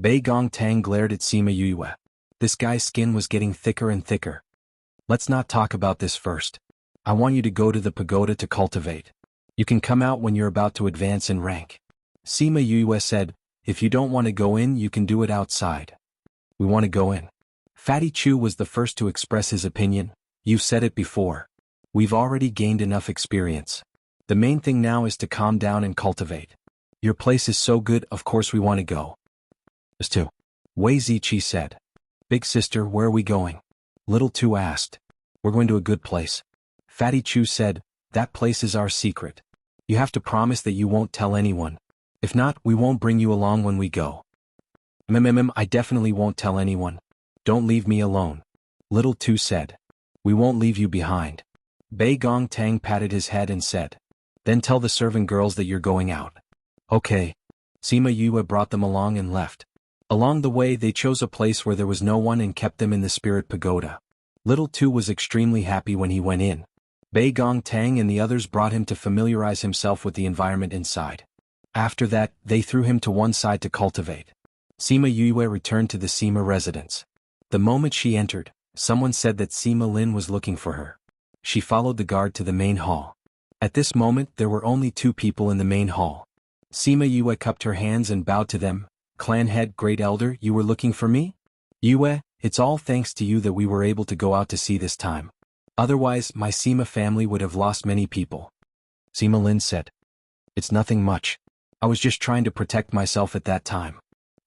Speaker 1: Bei Gongtang glared at Sima Yue. This guy's skin was getting thicker and thicker. Let's not talk about this first. I want you to go to the pagoda to cultivate. You can come out when you're about to advance in rank. Sima Yue said, if you don't want to go in, you can do it outside. We want to go in. Fatty Chu was the first to express his opinion. You've said it before. We've already gained enough experience. The main thing now is to calm down and cultivate. Your place is so good, of course we want to go. Us too. Wei Ziqi said. Big sister, where are we going? Little Tu asked. We're going to a good place. Fatty Chu said, that place is our secret. You have to promise that you won't tell anyone. If not, we won't bring you along when we go. I definitely won't tell anyone. Don't leave me alone. Little Tu said. We won't leave you behind. Bei Gong Tang patted his head and said. Then tell the servant girls that you're going out. Okay. Sima Yue brought them along and left. Along the way they chose a place where there was no one and kept them in the spirit pagoda. Little Tu was extremely happy when he went in. Bei Gong Tang and the others brought him to familiarize himself with the environment inside. After that, they threw him to one side to cultivate. Sima Yue returned to the Sima residence. The moment she entered, someone said that Sima Lin was looking for her. She followed the guard to the main hall. At this moment there were only 2 people in the main hall. Sima Yue cupped her hands and bowed to them. Clan head, great elder, you were looking for me? Yue, it's all thanks to you that we were able to go out to sea this time. Otherwise, my Sima family would have lost many people. Sima Lin said. It's nothing much. I was just trying to protect myself at that time.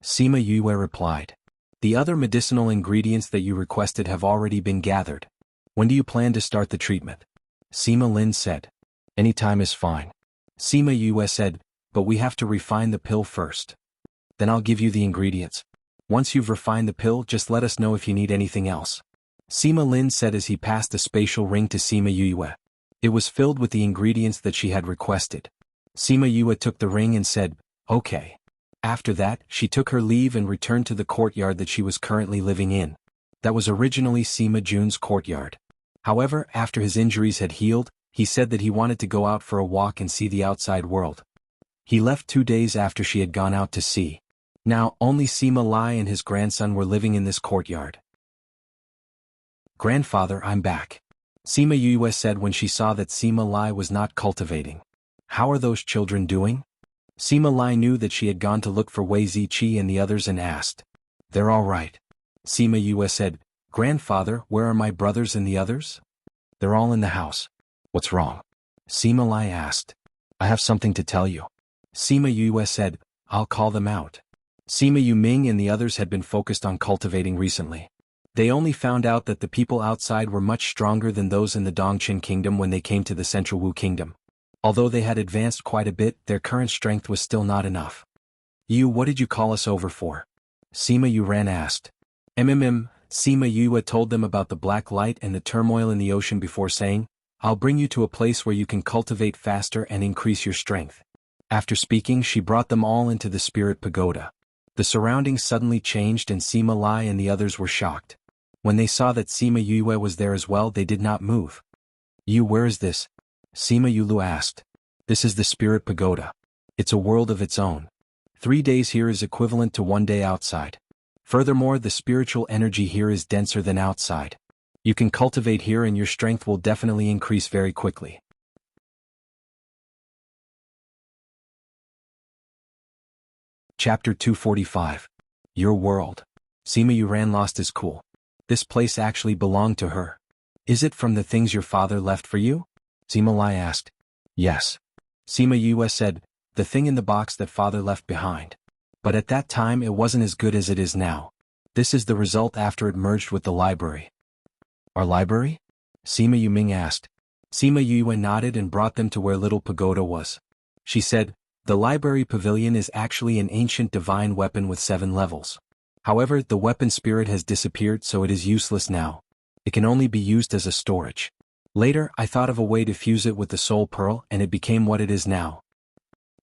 Speaker 1: Sima Yue replied. The other medicinal ingredients that you requested have already been gathered. When do you plan to start the treatment? Sima Lin said. Any time is fine. Sima Yue said, but we have to refine the pill first. Then I'll give you the ingredients. Once you've refined the pill, just let us know if you need anything else. Sima Lin said as he passed the spatial ring to Sima Yue. It was filled with the ingredients that she had requested. Sima Yue took the ring and said, okay. After that, she took her leave and returned to the courtyard that she was currently living in. That was originally Sima Jun's courtyard. However, after his injuries had healed, he said that he wanted to go out for a walk and see the outside world. He left 2 days after she had gone out to sea. Now, only Sima Lai and his grandson were living in this courtyard. Grandfather, I'm back. Sima Yue said when she saw that Sima Lai was not cultivating. How are those children doing? Sima Lai knew that she had gone to look for Wei Ziqi and the others and asked. They're all right. Sima Yue said, Grandfather, where are my brothers and the others? They're all in the house. What's wrong? Sima Lai asked. I have something to tell you. Sima Yue said, I'll call them out. Sima Yuming and the others had been focused on cultivating recently. They only found out that the people outside were much stronger than those in the Dongqin kingdom when they came to the Central Wu kingdom. Although they had advanced quite a bit, their current strength was still not enough. You, what did you call us over for? Sima Yuran asked. Sima Yue told them about the black light and the turmoil in the ocean before saying, I'll bring you to a place where you can cultivate faster and increase your strength. After speaking, she brought them all into the spirit pagoda. The surroundings suddenly changed and Sima Lai and the others were shocked. When they saw that Sima Yue was there as well, they did not move. You, where is this? Sima Yulu asked. This is the spirit pagoda. It's a world of its own. 3 days here is equivalent to 1 day outside. Furthermore, the spiritual energy here is denser than outside. You can cultivate here and your strength will definitely increase very quickly. Chapter 245. Your world. Sima Yuran lost his cool. This place actually belonged to her. Is it from the things your father left for you? Sima Lai asked. Yes. Sima Yue said, the thing in the box that father left behind. But at that time it wasn't as good as it is now. This is the result after it merged with the library. Our library? Sima Yuming asked. Sima Yue nodded and brought them to where little pagoda was. She said, the library pavilion is actually an ancient divine weapon with 7 levels. However, the weapon spirit has disappeared, so it is useless now. It can only be used as a storage. Later, I thought of a way to fuse it with the soul pearl and it became what it is now.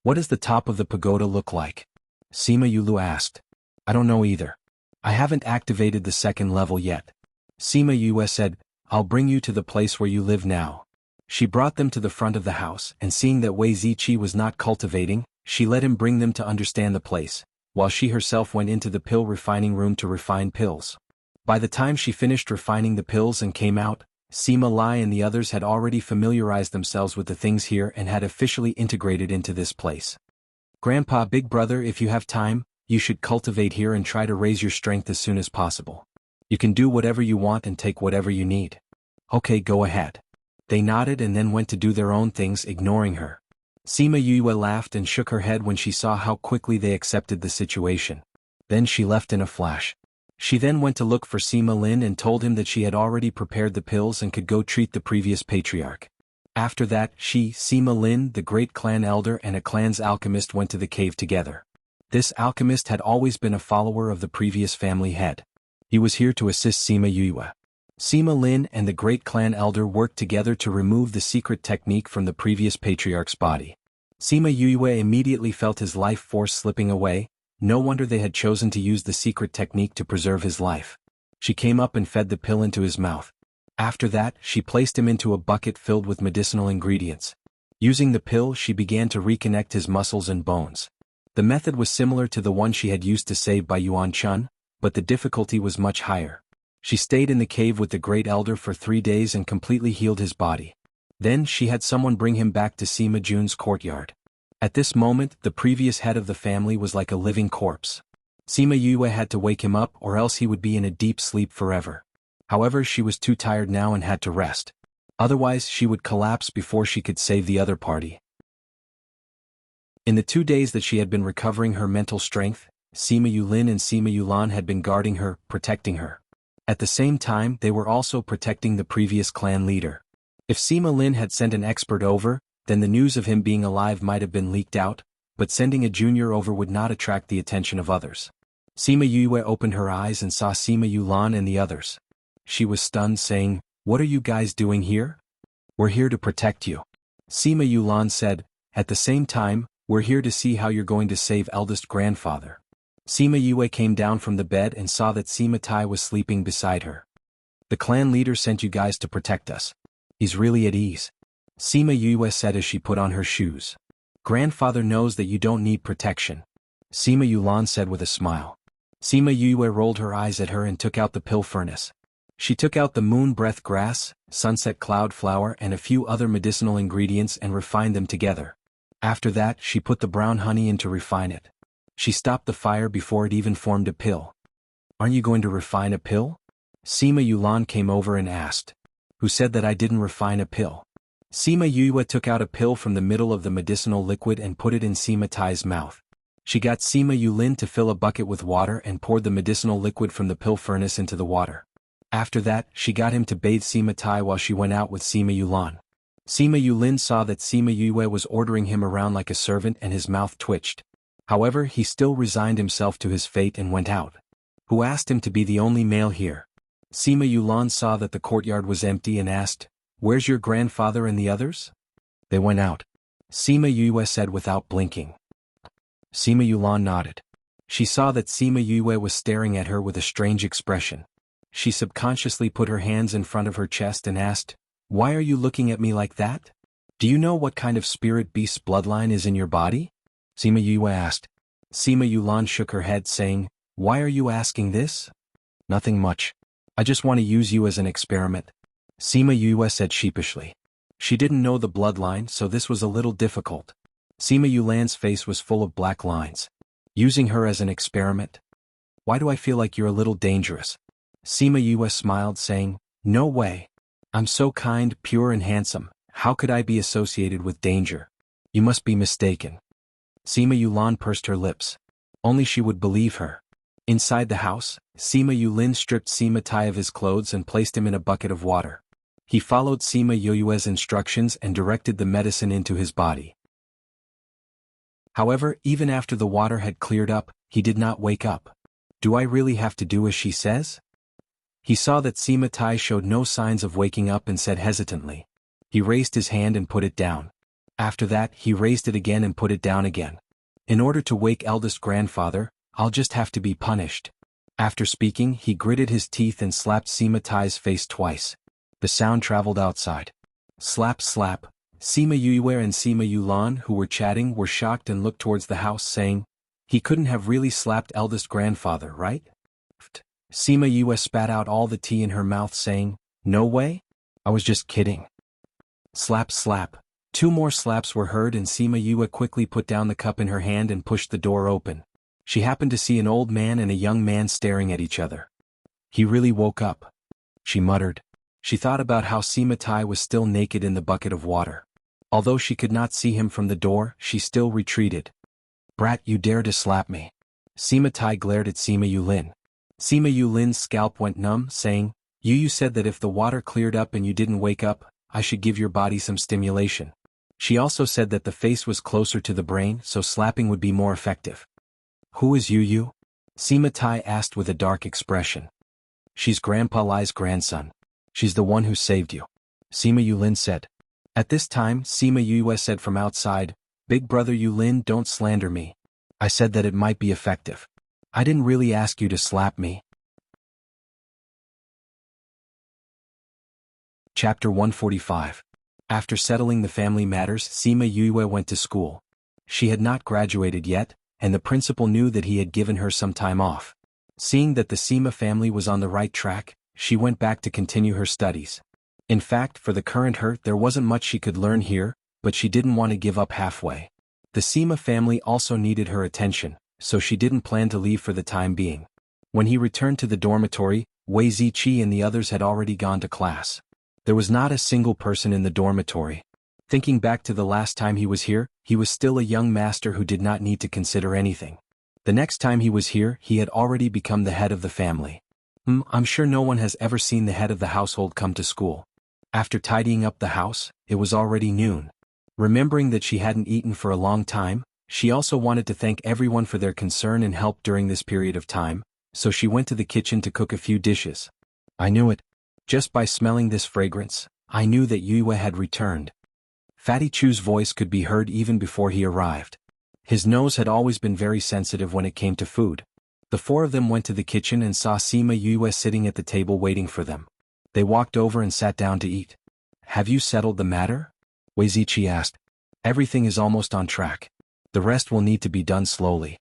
Speaker 1: What does the top of the pagoda look like? Sima Yulu asked. I don't know either. I haven't activated the 2nd level yet. Sima Yue said, I'll bring you to the place where you live now. She brought them to the front of the house, and seeing that Wei Ziqi was not cultivating, she let him bring them to understand the place, while she herself went into the pill refining room to refine pills. By the time she finished refining the pills and came out, Sima Lai and the others had already familiarized themselves with the things here and had officially integrated into this place. Grandpa, big brother, if you have time, you should cultivate here and try to raise your strength as soon as possible. You can do whatever you want and take whatever you need. Okay, go ahead. They nodded and then went to do their own things, ignoring her. Sima Yue laughed and shook her head when she saw how quickly they accepted the situation. Then she left in a flash. She then went to look for Sima Lin and told him that she had already prepared the pills and could go treat the previous patriarch. After that, she, Sima Lin, the great clan elder and a clan's alchemist went to the cave together. This alchemist had always been a follower of the previous family head. He was here to assist Sima Yue. Sima Lin and the great clan elder worked together to remove the secret technique from the previous patriarch's body. Sima Yue immediately felt his life force slipping away. No wonder they had chosen to use the secret technique to preserve his life. She came up and fed the pill into his mouth. After that, she placed him into a bucket filled with medicinal ingredients. Using the pill, she began to reconnect his muscles and bones. The method was similar to the one she had used to save by Yuan Chun, but the difficulty was much higher. She stayed in the cave with the great elder for 3 days and completely healed his body. Then she had someone bring him back to Sima Jun's courtyard. At this moment, the previous head of the family was like a living corpse. Sima Yue had to wake him up or else he would be in a deep sleep forever. However, she was too tired now and had to rest. Otherwise, she would collapse before she could save the other party. In the 2 days that she had been recovering her mental strength, Sima Yulin and Sima Yulan had been guarding her, protecting her. At the same time, they were also protecting the previous clan leader. If Sima Lin had sent an expert over, then the news of him being alive might have been leaked out, but sending a junior over would not attract the attention of others. Sima Yue opened her eyes and saw Sima Yulan and the others. She was stunned, saying, "What are you guys doing here?" "We're here to protect you," Sima Yulan said. "At the same time, we're here to see how you're going to save eldest grandfather." Sima Yue came down from the bed and saw that Sima Tai was sleeping beside her. "The clan leader sent you guys to protect us. He's really at ease," Sima Yue said as she put on her shoes. "Grandfather knows that you don't need protection," Sima Yulan said with a smile. Sima Yue rolled her eyes at her and took out the pill furnace. She took out the moon breath grass, sunset cloud flower and a few other medicinal ingredients and refined them together. After that, she put the brown honey in to refine it. She stopped the fire before it even formed a pill. "Aren't you going to refine a pill?" Sima Yulan came over and asked. "Who said that I didn't refine a pill?" Sima Yue took out a pill from the middle of the medicinal liquid and put it in Sima Tai's mouth. She got Sima Yulin to fill a bucket with water and poured the medicinal liquid from the pill furnace into the water. After that, she got him to bathe Sima Tai while she went out with Sima Yulan. Sima Yulin saw that Sima Yue was ordering him around like a servant and his mouth twitched. However, he still resigned himself to his fate and went out. "Who asked him to be the only male here?" Sima Yulan saw that the courtyard was empty and asked, "Where's your grandfather and the others?" "They went out," Sima Yue said without blinking. Sima Yulan nodded. She saw that Sima Yue was staring at her with a strange expression. She subconsciously put her hands in front of her chest and asked, "Why are you looking at me like that? Do you know what kind of spirit beast's bloodline is in your body?" Sima Yue asked. Sima Yulan shook her head saying, "Why are you asking this?" "Nothing much. I just want to use you as an experiment," Sima Yue said sheepishly. She didn't know the bloodline, so this was a little difficult. Sima Yulan's face was full of black lines. "Using her as an experiment? Why do I feel like you're a little dangerous?" Sima Yue smiled saying, "No way. I'm so kind, pure and handsome. How could I be associated with danger? You must be mistaken." Sima Yulan pursed her lips. Only she would believe her. Inside the house, Sima Yulin stripped Sima Tai of his clothes and placed him in a bucket of water. He followed Sima Yue's instructions and directed the medicine into his body. However, even after the water had cleared up, he did not wake up. "Do I really have to do as she says?" He saw that Sima Tai showed no signs of waking up and said hesitantly. He raised his hand and put it down. After that, he raised it again and put it down again. "In order to wake eldest grandfather, I'll just have to be punished." After speaking, he gritted his teeth and slapped Sima Tai's face twice. The sound traveled outside. Slap slap. Sima Yue and Sima Yulan, who were chatting, were shocked and looked towards the house saying, "He couldn't have really slapped eldest grandfather, right?" Sima Yue spat out all the tea in her mouth saying, "No way? I was just kidding." Slap slap. 2 more slaps were heard and Sima Yue quickly put down the cup in her hand and pushed the door open. She happened to see an old man and a young man staring at each other. "He really woke up," she muttered. She thought about how Sima Tai was still naked in the bucket of water. Although she could not see him from the door, she still retreated. "Brat, you dare to slap me." Sima Tai glared at Sima Yulin. Sima Yulin's scalp went numb, saying, You said that if the water cleared up and you didn't wake up, I should give your body some stimulation. She also said that the face was closer to the brain, so slapping would be more effective. Who is Yu? Sima Tai asked with a dark expression. She's Grandpa Lai's grandson. She's the one who saved you. Sima Yulin said. At this time, Sima Yue said from outside, Big brother Yulin, don't slander me. I said that it might be effective. I didn't really ask you to slap me. Chapter 145. After settling the family matters, Sima Yue went to school. She had not graduated yet, and the principal knew that he had given her some time off. Seeing that the Sima family was on the right track, she went back to continue her studies. In fact, for the current her, there wasn't much she could learn here, but she didn't want to give up halfway. The Sima family also needed her attention, so she didn't plan to leave for the time being. When he returned to the dormitory, Wei Ziqi and the others had already gone to class. There was not a single person in the dormitory. Thinking back to the last time he was here, he was still a young master who did not need to consider anything. The next time he was here, he had already become the head of the family. I'm sure no one has ever seen the head of the household come to school. After tidying up the house, it was already noon. Remembering that she hadn't eaten for a long time, she also wanted to thank everyone for their concern and help during this period of time, so she went to the kitchen to cook a few dishes. I knew it. Just by smelling this fragrance, I knew that Yue had returned. Fatty Chu's voice could be heard even before he arrived. His nose had always been very sensitive when it came to food. The four of them went to the kitchen and saw Sima Yue sitting at the table waiting for them. They walked over and sat down to eat. Have you settled the matter? Wei Ziqi asked. Everything is almost on track. The rest will need to be done slowly.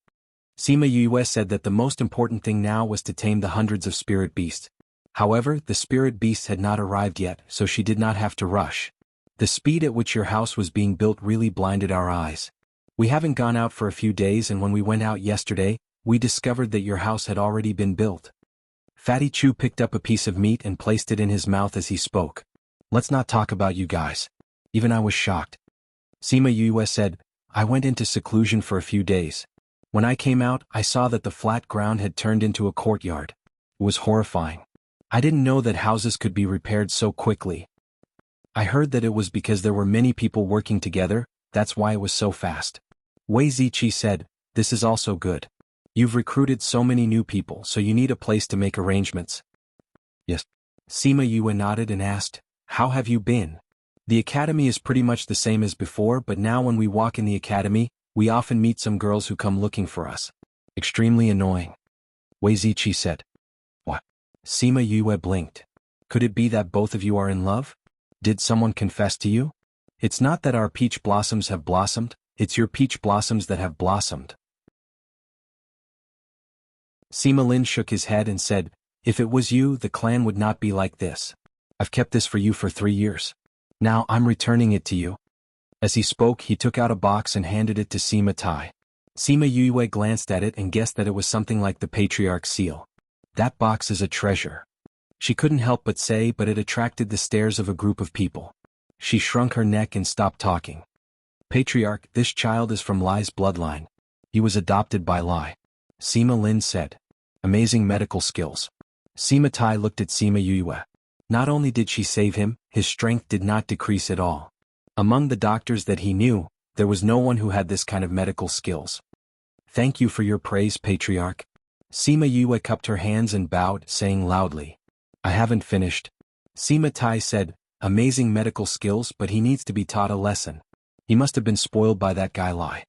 Speaker 1: Sima Yue said that the most important thing now was to tame the hundreds of spirit beasts. However, the spirit beasts had not arrived yet, so she did not have to rush. The speed at which your house was being built really blinded our eyes. We haven't gone out for a few days, and when we went out yesterday, we discovered that your house had already been built. Fatty Chu picked up a piece of meat and placed it in his mouth as he spoke. Let's not talk about you guys. Even I was shocked. Sima Yue said, I went into seclusion for a few days. When I came out, I saw that the flat ground had turned into a courtyard. It was horrifying. I didn't know that houses could be repaired so quickly. I heard that it was because there were many people working together, that's why it was so fast. Wei Ziqi said, This is also good. You've recruited so many new people, so you need a place to make arrangements. Yes. Sima Yue nodded and asked, How have you been? The academy is pretty much the same as before, but now when we walk in the academy, we often meet some girls who come looking for us. Extremely annoying. Wei Ziqi said. What? Sima Yue blinked. Could it be that both of you are in love? Did someone confess to you? It's not that our peach blossoms have blossomed, it's your peach blossoms that have blossomed. Sima Lin shook his head and said, If it was you, the clan would not be like this. I've kept this for you for 3 years. Now I'm returning it to you. As he spoke, he took out a box and handed it to Sima Tai. Sima Yue glanced at it and guessed that it was something like the Patriarch's seal. That box is a treasure. She couldn't help but say, but it attracted the stares of a group of people. She shrunk her neck and stopped talking. Patriarch, this child is from Lai's bloodline. He was adopted by Lai. Sima Lin said. Amazing medical skills. Sima Tai looked at Sima Yue. Not only did she save him, his strength did not decrease at all. Among the doctors that he knew, there was no one who had this kind of medical skills. Thank you for your praise, Patriarch. Sima Yue cupped her hands and bowed, saying loudly. I haven't finished. Sima Tai said, Amazing medical skills, but he needs to be taught a lesson. He must have been spoiled by that guy Lai.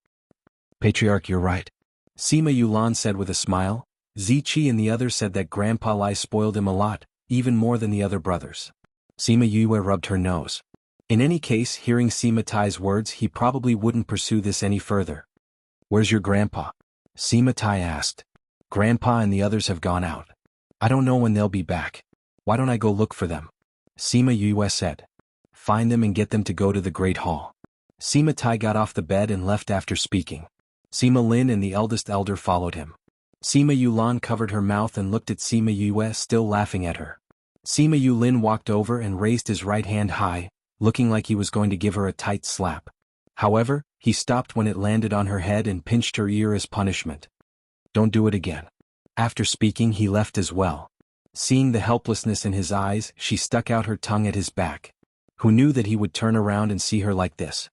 Speaker 1: Patriarch, you're right. Sima Yulan said with a smile. Ziqi and the others said that Grandpa Lai spoiled him a lot, even more than the other brothers. Sima Yue rubbed her nose. In any case, hearing Sima Tai's words, he probably wouldn't pursue this any further. Where's your grandpa? Sima Tai asked. Grandpa and the others have gone out. I don't know when they'll be back. Why don't I go look for them? Sima Yue said. Find them and get them to go to the Great Hall. Sima Tai got off the bed and left after speaking. Sima Lin and the eldest elder followed him. Sima Yulan covered her mouth and looked at Sima Yue, still laughing at her. Sima Yulin walked over and raised his right hand high, looking like he was going to give her a tight slap. However, he stopped when it landed on her head and pinched her ear as punishment. Don't do it again. After speaking, he left as well. Seeing the helplessness in his eyes, she stuck out her tongue at his back. Who knew that he would turn around and see her like this?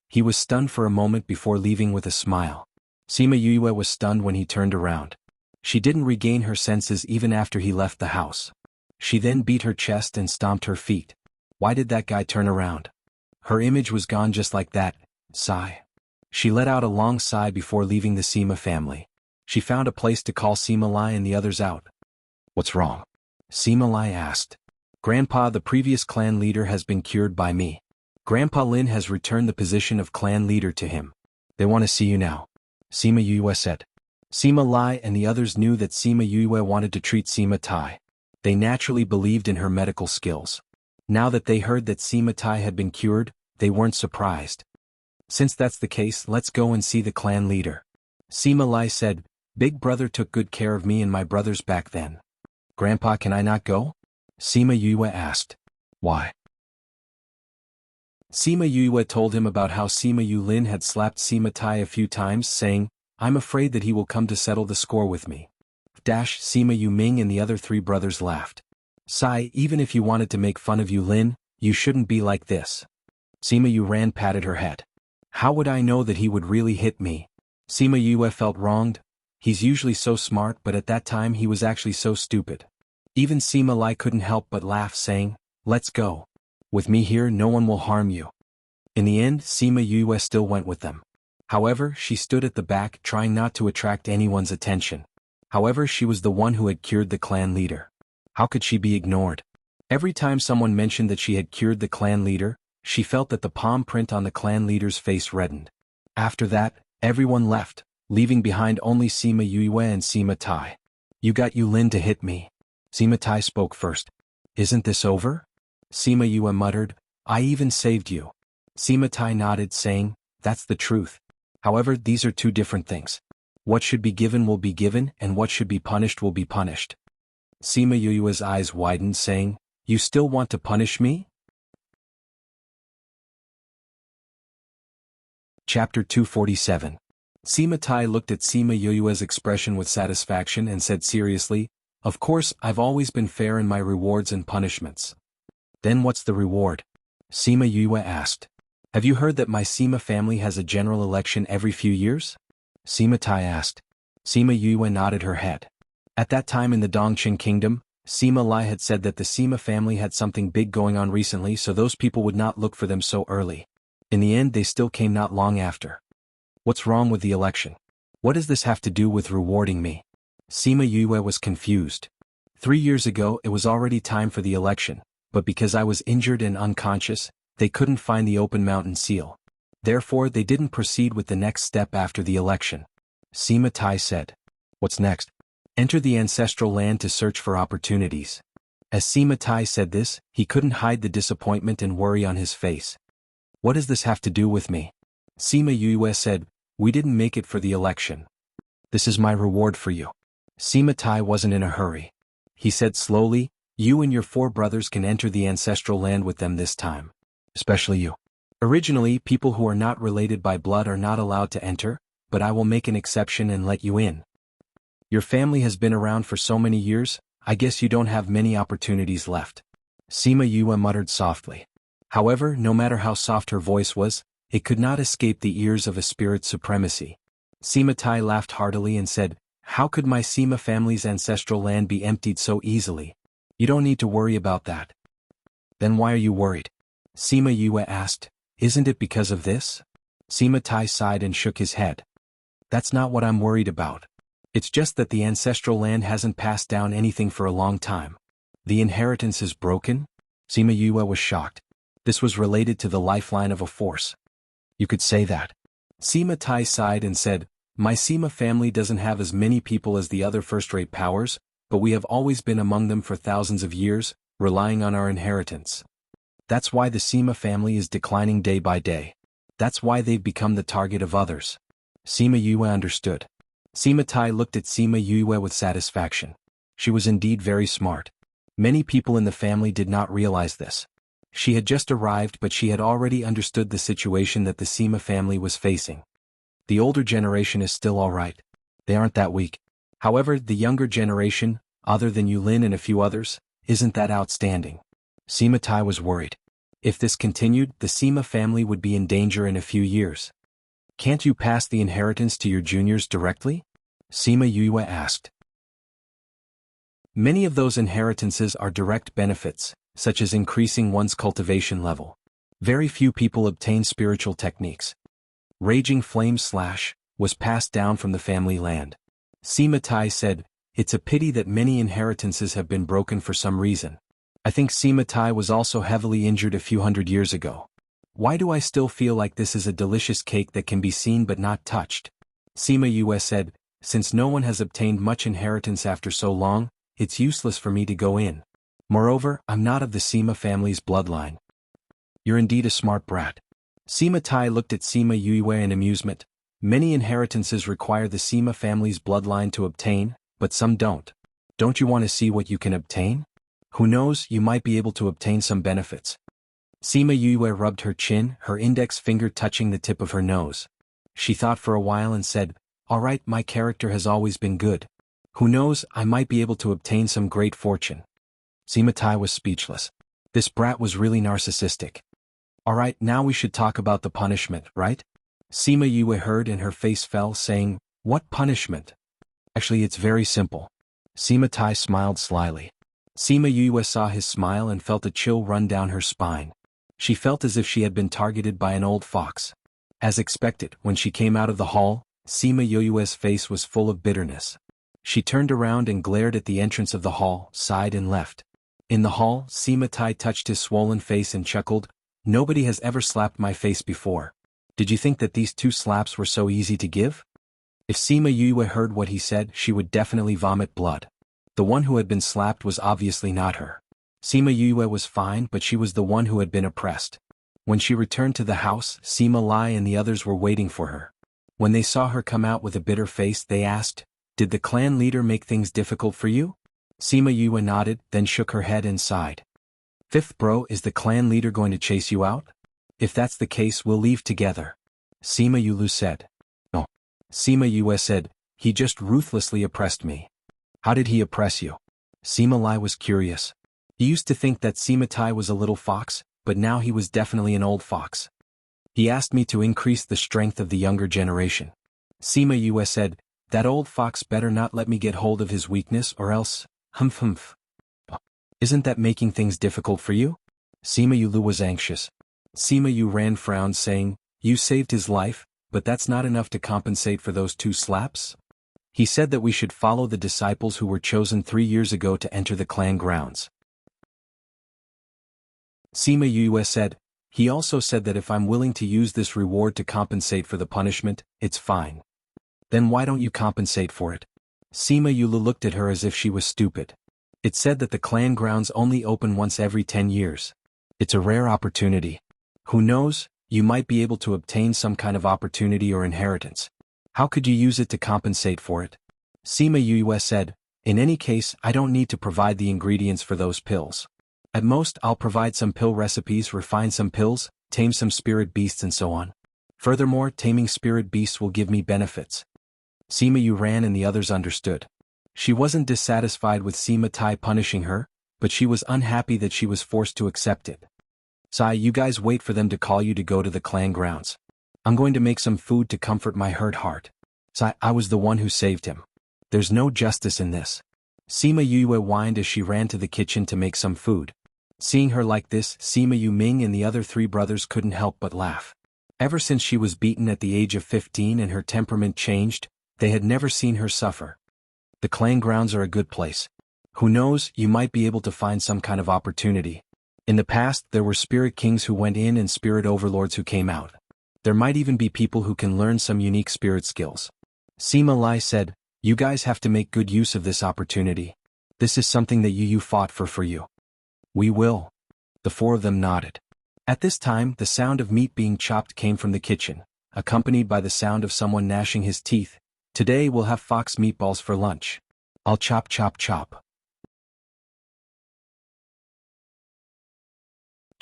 Speaker 1: He was stunned for a moment before leaving with a smile. Sima Yue was stunned when he turned around. She didn't regain her senses even after he left the house. She then beat her chest and stomped her feet. Why did that guy turn around? Her image was gone just like that. Sigh. She let out a long sigh before leaving the Sima family. She found a place to call Sima Lai and the others out. What's wrong? Sima Lai asked. Grandpa, the previous clan leader, has been cured by me. Grandpa Lin has returned the position of clan leader to him. They want to see you now. Sima Yue said. Sima Lai and the others knew that Sima Yue wanted to treat Sima Tai. They naturally believed in her medical skills. Now that they heard that Sima Tai had been cured, they weren't surprised. Since that's the case, let's go and see the clan leader. Sima Lai said, Big brother took good care of me and my brothers back then. Grandpa, can I not go? Sima Yue asked. Why? Sima Yue told him about how Sima Yulin had slapped Sima Tai a few times, saying, I'm afraid that he will come to settle the score with me. Sima Yuming and the other three brothers laughed. Sai, even if you wanted to make fun of Yulin, you shouldn't be like this. Sima Yuran patted her head. How would I know that he would really hit me? Sima Yue felt wronged. He's usually so smart, but at that time he was actually so stupid. Even Sima Lai couldn't help but laugh, saying, Let's go. With me here, no one will harm you. In the end, Sima Yue still went with them. However, she stood at the back, trying not to attract anyone's attention. However, she was the one who had cured the clan leader. How could she be ignored? Every time someone mentioned that she had cured the clan leader, she felt that the palm print on the clan leader's face reddened. After that, everyone left, leaving behind only Sima Yue and Sima Tai. You got Yulin to hit me. Sima Tai spoke first. Isn't this over? Sima Yue muttered, I even saved you. Sima Tai nodded, saying, That's the truth. However, these are two different things. What should be given will be given, and what should be punished will be punished. Sima Yue's eyes widened, saying, You still want to punish me? Chapter 247. Sima Tai looked at Sima Yue's expression with satisfaction and said seriously, Of course, I've always been fair in my rewards and punishments. Then what's the reward? Sima Yue asked. Have you heard that my Sima family has a general election every few years? Sima Tai asked. Sima Yue nodded her head. At that time in the Dongqing Kingdom, Sima Lai had said that the Sima family had something big going on recently, so those people would not look for them so early. In the end, they still came not long after. What's wrong with the election? What does this have to do with rewarding me? Sima Yue was confused. 3 years ago, it was already time for the election, but because I was injured and unconscious, they couldn't find the open mountain seal. Therefore, they didn't proceed with the next step after the election. Sima Tai said. What's next? Enter the ancestral land to search for opportunities. As Sima Tai said this, he couldn't hide the disappointment and worry on his face. What does this have to do with me? Sima Yue said, We didn't make it for the election. This is my reward for you. Sima Tai wasn't in a hurry. He said slowly, You and your 4 brothers can enter the ancestral land with them this time. Especially you. Originally, people who are not related by blood are not allowed to enter, but I will make an exception and let you in. Your family has been around for so many years, I guess you don't have many opportunities left. Sima Yue muttered softly. However, no matter how soft her voice was, it could not escape the ears of a spirit supremacy. Sima Tai laughed heartily and said, How could my Sima family's ancestral land be emptied so easily? You don't need to worry about that. Then why are you worried? Sima Yue asked, Isn't it because of this? Sima Tai sighed and shook his head. That's not what I'm worried about. It's just that the ancestral land hasn't passed down anything for a long time. The inheritance is broken? Sima Yue was shocked. This was related to the lifeline of a force. You could say that. Sima Tai sighed and said, My Sima family doesn't have as many people as the other first-rate powers, but we have always been among them for thousands of years, relying on our inheritance. That's why the Sima family is declining day by day. That's why they've become the target of others. Sima Yue understood. Sima Tai looked at Sima Yue with satisfaction. She was indeed very smart. Many people in the family did not realize this. She had just arrived, but she had already understood the situation that the Sima family was facing. The older generation is still alright. They aren't that weak. However, the younger generation, other than Yulin and a few others, isn't that outstanding. Sima Tai was worried. If this continued, the Sima family would be in danger in a few years. Can't you pass the inheritance to your juniors directly? Sima Yue asked. Many of those inheritances are direct benefits, such as increasing one's cultivation level. Very few people obtain spiritual techniques. Raging Flame Slash was passed down from the family land. Sima Tai said, "It's a pity that many inheritances have been broken for some reason. I think Sima Tai was also heavily injured a few hundred years ago. Why do I still feel like this is a delicious cake that can be seen but not touched?" Sima Yue said, "Since no one has obtained much inheritance after so long, it's useless for me to go in. Moreover, I'm not of the Sima family's bloodline." "You're indeed a smart brat." Sima Tai looked at Sima Yue in amusement. Many inheritances require the Sima family's bloodline to obtain, but some don't. Don't you want to see what you can obtain? Who knows, you might be able to obtain some benefits. Sima Yue rubbed her chin, her index finger touching the tip of her nose. She thought for a while and said, "Alright, my character has always been good. Who knows, I might be able to obtain some great fortune." Sima Tai was speechless. This brat was really narcissistic. "Alright, now we should talk about the punishment, right?" Sima Yue heard and her face fell, saying, "What punishment?" "Actually, it's very simple." Sima Tai smiled slyly. Sima Yue saw his smile and felt a chill run down her spine. She felt as if she had been targeted by an old fox. As expected, when she came out of the hall, Sima Yue's face was full of bitterness. She turned around and glared at the entrance of the hall, sighed and left. In the hall, Sima Tai touched his swollen face and chuckled, "Nobody has ever slapped my face before. Did you think that these 2 slaps were so easy to give?" If Sima Yue heard what he said, she would definitely vomit blood. The one who had been slapped was obviously not her. Sima Yue was fine, but she was the one who had been oppressed. When she returned to the house, Sima Lai and the others were waiting for her. When they saw her come out with a bitter face, they asked, "Did the clan leader make things difficult for you?" Sima Yue nodded, then shook her head and sighed. "Fifth bro, is the clan leader going to chase you out? If that's the case, we'll leave together." Sima Yulu said. "No." Sima Yue said, "He just ruthlessly oppressed me." "How did he oppress you?" Sima Lai was curious. He used to think that Sima Tai was a little fox, but now he was definitely an old fox. "He asked me to increase the strength of the younger generation." Sima Yue said, "That old fox better not let me get hold of his weakness or else, humph. Isn't that making things difficult for you?" Sima Yulu was anxious. Sima Yu frowned, saying, "You saved his life, but that's not enough to compensate for those 2 slaps?" "He said that we should follow the disciples who were chosen 3 years ago to enter the clan grounds." Sima Yue said, "He also said that if I'm willing to use this reward to compensate for the punishment, it's fine." "Then why don't you compensate for it?" Sima Yulu looked at her as if she was stupid. "It said that the clan grounds only open once every 10 years. It's a rare opportunity. Who knows, you might be able to obtain some kind of opportunity or inheritance. How could you use it to compensate for it?" Sima Yue said, "In any case, I don't need to provide the ingredients for those pills. At most, I'll provide some pill recipes, refine some pills, tame some spirit beasts and so on. Furthermore, taming spirit beasts will give me benefits." Sima Yu and the others understood. She wasn't dissatisfied with Sima Tai punishing her, but she was unhappy that she was forced to accept it. "Sai, you guys wait for them to call you to go to the clan grounds. I'm going to make some food to comfort my hurt heart. Sai, I was the one who saved him. There's no justice in this." Sima Yue whined as she ran to the kitchen to make some food. Seeing her like this, Sima Yu Ming and the other 3 brothers couldn't help but laugh. Ever since she was beaten at the age of 15 and her temperament changed, they had never seen her suffer. The clan grounds are a good place. Who knows, you might be able to find some kind of opportunity. In the past, there were spirit kings who went in and spirit overlords who came out. There might even be people who can learn some unique spirit skills. Sima Lai said, "You guys have to make good use of this opportunity. This is something that Yu fought for you." "We will." The 4 of them nodded. At this time, the sound of meat being chopped came from the kitchen, accompanied by the sound of someone gnashing his teeth. "Today we'll have fox meatballs for lunch. I'll chop.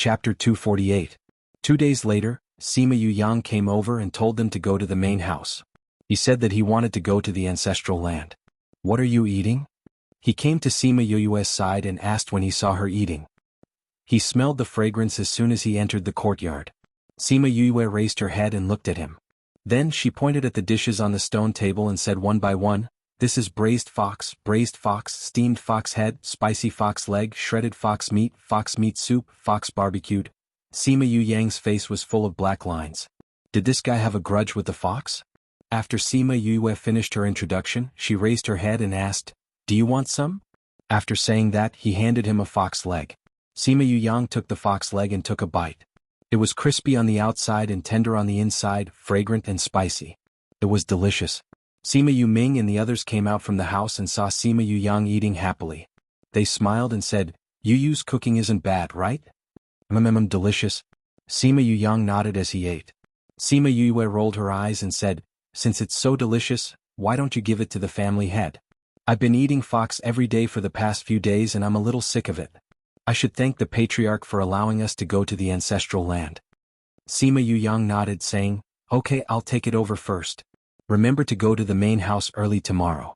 Speaker 1: Chapter 248. 2 days later, Sima Yu Yang came over and told them to go to the main house. He said that he wanted to go to the ancestral land. What are you eating? He came to Sima Yu's side and asked when he saw her eating. He smelled the fragrance as soon as he entered the courtyard. Sima Yu raised her head and looked at him. Then she pointed at the dishes on the stone table and said one by one, "This is braised fox, steamed fox head, spicy fox leg, shredded fox meat soup, fox barbecued." Sima Yu Yang's face was full of black lines. Did this guy have a grudge with the fox? After Sima Yu finished her introduction, she raised her head and asked, "Do you want some?" After saying that, he handed him a fox leg. Sima Yu Yang took the fox leg and took a bite. It was crispy on the outside and tender on the inside, fragrant and spicy. It was delicious. Sima Yu Ming and the others came out from the house and saw Sima Yu Yang eating happily. They smiled and said, "Yu Yu's cooking isn't bad, right?" Delicious." Sima Yu Yang nodded as he ate. Sima Yu rolled her eyes and said, "Since it's so delicious, why don't you give it to the family head? I've been eating fox every day for the past few days and I'm a little sick of it. I should thank the patriarch for allowing us to go to the ancestral land." Sima Yu Yang nodded, saying, "Okay, I'll take it over first. Remember to go to the main house early tomorrow."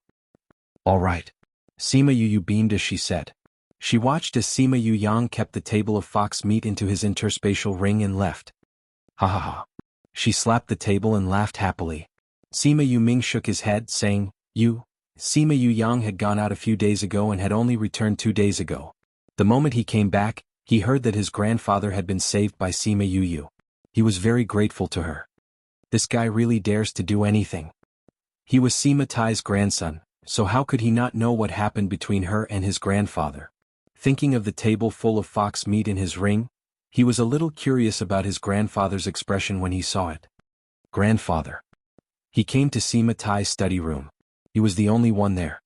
Speaker 1: "All right." Sima Yu beamed as she said. She watched as Sima Yu Yang kept the table of fox meat into his interspatial ring and left. Ha ha ha. She slapped the table and laughed happily. Sima Yu Ming shook his head, saying, Sima Yu Yang had gone out a few days ago and had only returned 2 days ago. The moment he came back, he heard that his grandfather had been saved by Sima Yu. He was very grateful to her. This guy really dares to do anything. He was Sima Tai's grandson, so how could he not know what happened between her and his grandfather? Thinking of the table full of fox meat in his ring, he was a little curious about his grandfather's expression when he saw it. Grandfather. He came to Sima Tai's study room. He was the only one there.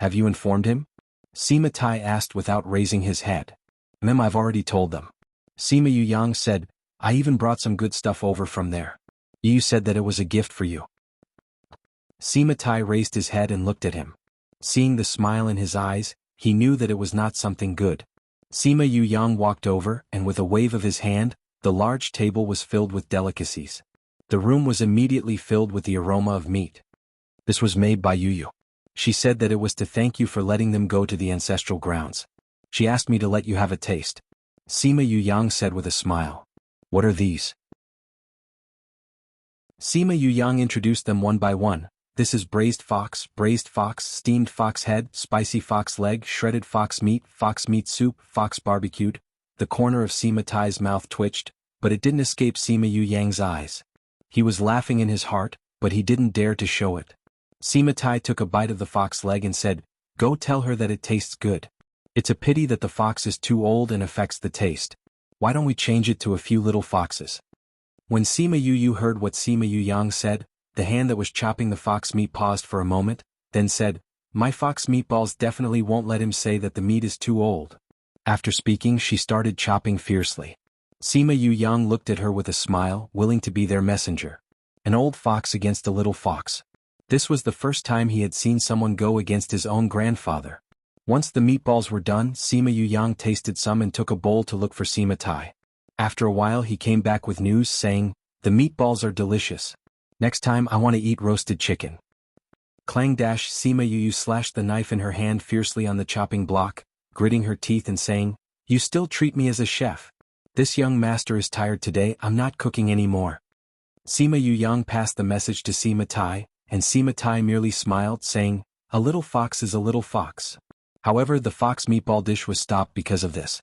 Speaker 1: "Have you informed him?" Sima Tai asked without raising his head. I've already told them." Sima Yu Yang said, "I even brought some good stuff over from there. You said that it was a gift for you." Sima Tai raised his head and looked at him. Seeing the smile in his eyes, he knew that it was not something good. Sima Yu Yang walked over and with a wave of his hand, the large table was filled with delicacies. The room was immediately filled with the aroma of meat. "This was made by Yu. She said that it was to thank you for letting them go to the ancestral grounds. She asked me to let you have a taste." Sima Yu Yang said with a smile. "What are these?" Sima Yu Yang introduced them one by one. "This is braised fox, steamed fox head, spicy fox leg, shredded fox meat soup, fox barbecued." The corner of Sima Tai's mouth twitched, but it didn't escape Sima Yu Yang's eyes. He was laughing in his heart, but he didn't dare to show it. Sima Tai took a bite of the fox leg and said, "Go tell her that it tastes good. It's a pity that the fox is too old and affects the taste. Why don't we change it to a few little foxes?" When Sima Yu heard what Sima Yu Yang said, the hand that was chopping the fox meat paused for a moment, then said, "My fox meatballs definitely won't let him say that the meat is too old." After speaking, she started chopping fiercely. Sima Yu Yang looked at her with a smile, willing to be their messenger. An old fox against a little fox. This was the first time he had seen someone go against his own grandfather. Once the meatballs were done, Sima Yu Yang tasted some and took a bowl to look for Sima Tai. After a while he came back with news saying, "The meatballs are delicious. Next time I want to eat roasted chicken." Clang dash. Sima Yu slashed the knife in her hand fiercely on the chopping block, gritting her teeth and saying, "You still treat me as a chef. This young master is tired today, I'm not cooking anymore." Sima Yu Yang passed the message to Sima Tai, and Sima Tai merely smiled, saying, "A little fox is a little fox." However, the fox meatball dish was stopped because of this.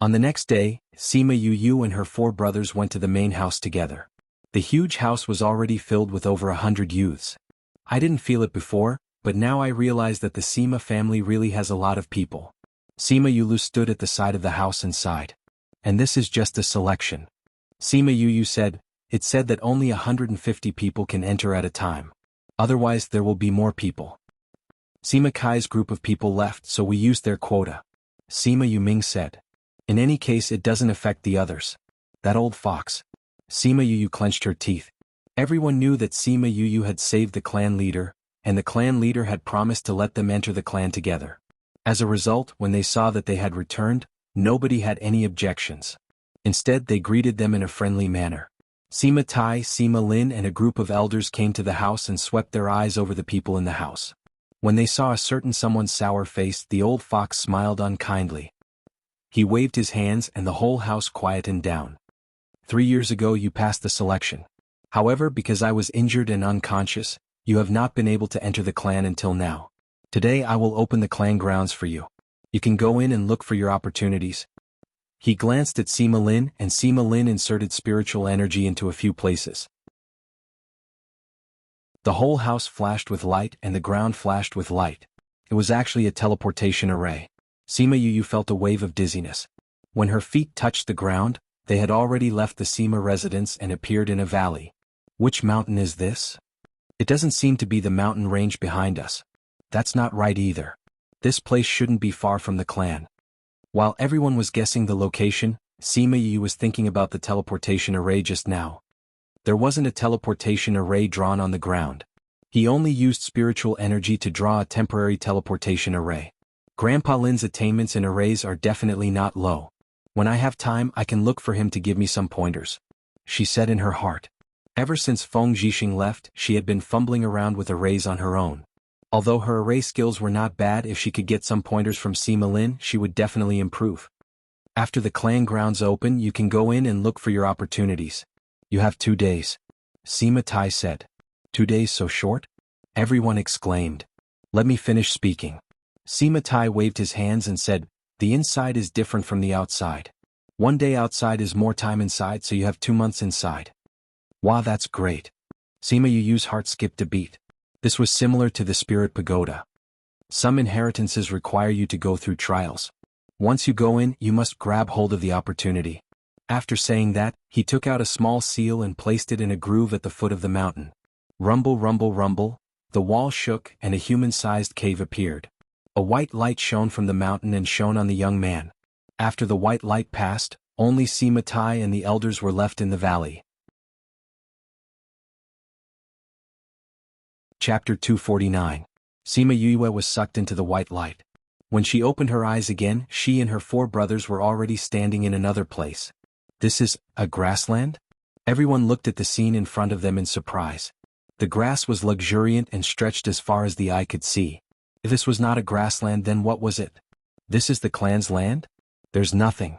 Speaker 1: On the next day, Sima Yu and her 4 brothers went to the main house together. The huge house was already filled with over 100 youths. I didn't feel it before, but now I realize that the Sima family really has a lot of people. Sima Yu stood at the side of the house and sighed. "And this is just a selection." Sima Yu said, "It said that only 150 people can enter at a time. Otherwise there will be more people." Sima Kai's group of people left, so we used their quota. Sima Yu Ming said. "In any case it doesn't affect the others. That old fox." Sima Yu clenched her teeth. Everyone knew that Sima Yu had saved the clan leader, and the clan leader had promised to let them enter the clan together. As a result, when they saw that they had returned, nobody had any objections. Instead, they greeted them in a friendly manner. Sima Tai, Sima Lin and a group of elders came to the house and swept their eyes over the people in the house. When they saw a certain someone sour-faced, the old fox smiled unkindly. He waved his hands and the whole house quietened down. 3 years ago you passed the selection. However, because I was injured and unconscious, you have not been able to enter the clan until now. Today I will open the clan grounds for you. You can go in and look for your opportunities. He glanced at Sima Lin, and Sima Lin inserted spiritual energy into a few places. The whole house flashed with light and the ground flashed with light. It was actually a teleportation array. Sima Yu felt a wave of dizziness. When her feet touched the ground, they had already left the Sima residence and appeared in a valley. Which mountain is this? It doesn't seem to be the mountain range behind us. That's not right either. This place shouldn't be far from the clan. While everyone was guessing the location, Sima Yu was thinking about the teleportation array just now. There wasn't a teleportation array drawn on the ground. He only used spiritual energy to draw a temporary teleportation array. Grandpa Lin's attainments in arrays are definitely not low. When I have time I can look for him to give me some pointers, she said in her heart. Ever since Feng Zhixing left, she had been fumbling around with arrays on her own. Although her array skills were not bad, if she could get some pointers from Sima Lin, she would definitely improve. After the clan grounds open, you can go in and look for your opportunities. You have 2 days. Sima Tai said. 2 days so short? Everyone exclaimed. Let me finish speaking. Sima Tai waved his hands and said, the inside is different from the outside. 1 day outside is more time inside, so you have 2 months inside. Wow, that's great. Sima Yu's heart skipped a beat. This was similar to the Spirit Pagoda. Some inheritances require you to go through trials. Once you go in, you must grab hold of the opportunity. After saying that, he took out a small seal and placed it in a groove at the foot of the mountain. Rumble, rumble, rumble, the wall shook and a human-sized cave appeared. A white light shone from the mountain and shone on the young man. After the white light passed, only Sima Tai and the elders were left in the valley. Chapter 249. Sima Yue was sucked into the white light. When she opened her eyes again, she and her 4 brothers were already standing in another place. This is a grassland? Everyone looked at the scene in front of them in surprise. The grass was luxuriant and stretched as far as the eye could see. If this was not a grassland, then what was it? This is the clan's land? There's nothing.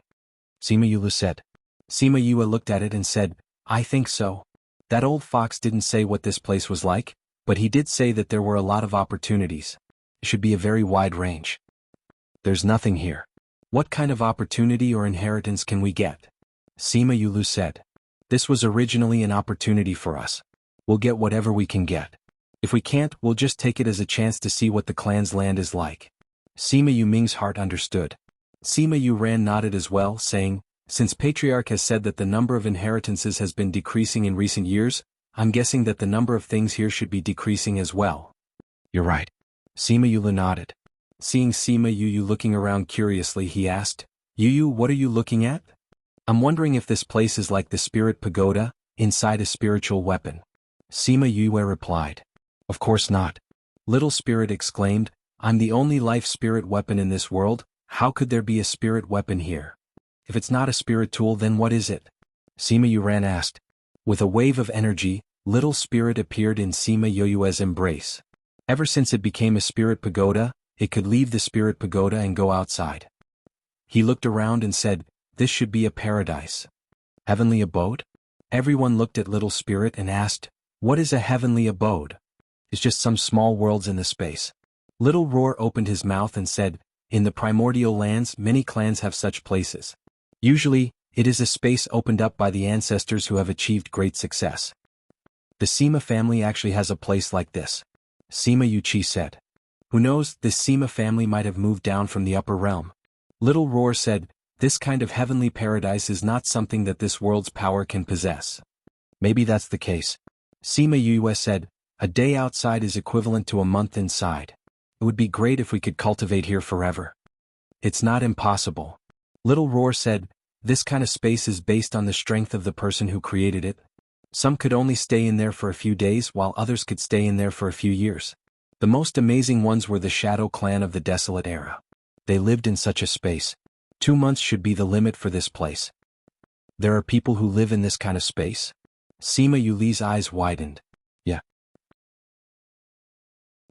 Speaker 1: Sima Yue said. Sima Yue looked at it and said, I think so. That old fox didn't say what this place was like, but he did say that there were a lot of opportunities. It should be a very wide range. There's nothing here. What kind of opportunity or inheritance can we get? Sima Yue said. This was originally an opportunity for us. We'll get whatever we can get. If we can't, we'll just take it as a chance to see what the clan's land is like. Sima Yuming's heart understood. Sima Yuran nodded as well, saying, since Patriarch has said that the number of inheritances has been decreasing in recent years, I'm guessing that the number of things here should be decreasing as well. You're right. Sima Yu nodded. Seeing Sima Yu looking around curiously, he asked, Yu, what are you looking at? I'm wondering if this place is like the Spirit Pagoda, inside a spiritual weapon. Sima Yu replied. Of course not. Little Spirit exclaimed, I'm the only life spirit weapon in this world, how could there be a spirit weapon here? If it's not a spirit tool, then what is it? Sima Yuran asked. With a wave of energy, Little Spirit appeared in Sima Yu's embrace. Ever since it became a Spirit Pagoda, it could leave the Spirit Pagoda and go outside. He looked around and said, this should be a paradise. Heavenly abode? Everyone looked at Little Spirit and asked, what is a heavenly abode? It's just some small worlds in the space. Little Roar opened his mouth and said, in the primordial lands, many clans have such places. Usually, it is a space opened up by the ancestors who have achieved great success. The Sima family actually has a place like this. Sima Yuchi said. Who knows, this Sima family might have moved down from the upper realm. Little Roar said, this kind of heavenly paradise is not something that this world's power can possess. Maybe that's the case. Sima Yue said, a day outside is equivalent to a month inside. It would be great if we could cultivate here forever. It's not impossible. Little Roar said, this kind of space is based on the strength of the person who created it. Some could only stay in there for a few days while others could stay in there for a few years. The most amazing ones were the Shadow Clan of the Desolate Era. They lived in such a space. 2 months should be the limit for this place. There are people who live in this kind of space? Sima Yuli's eyes widened. Yeah.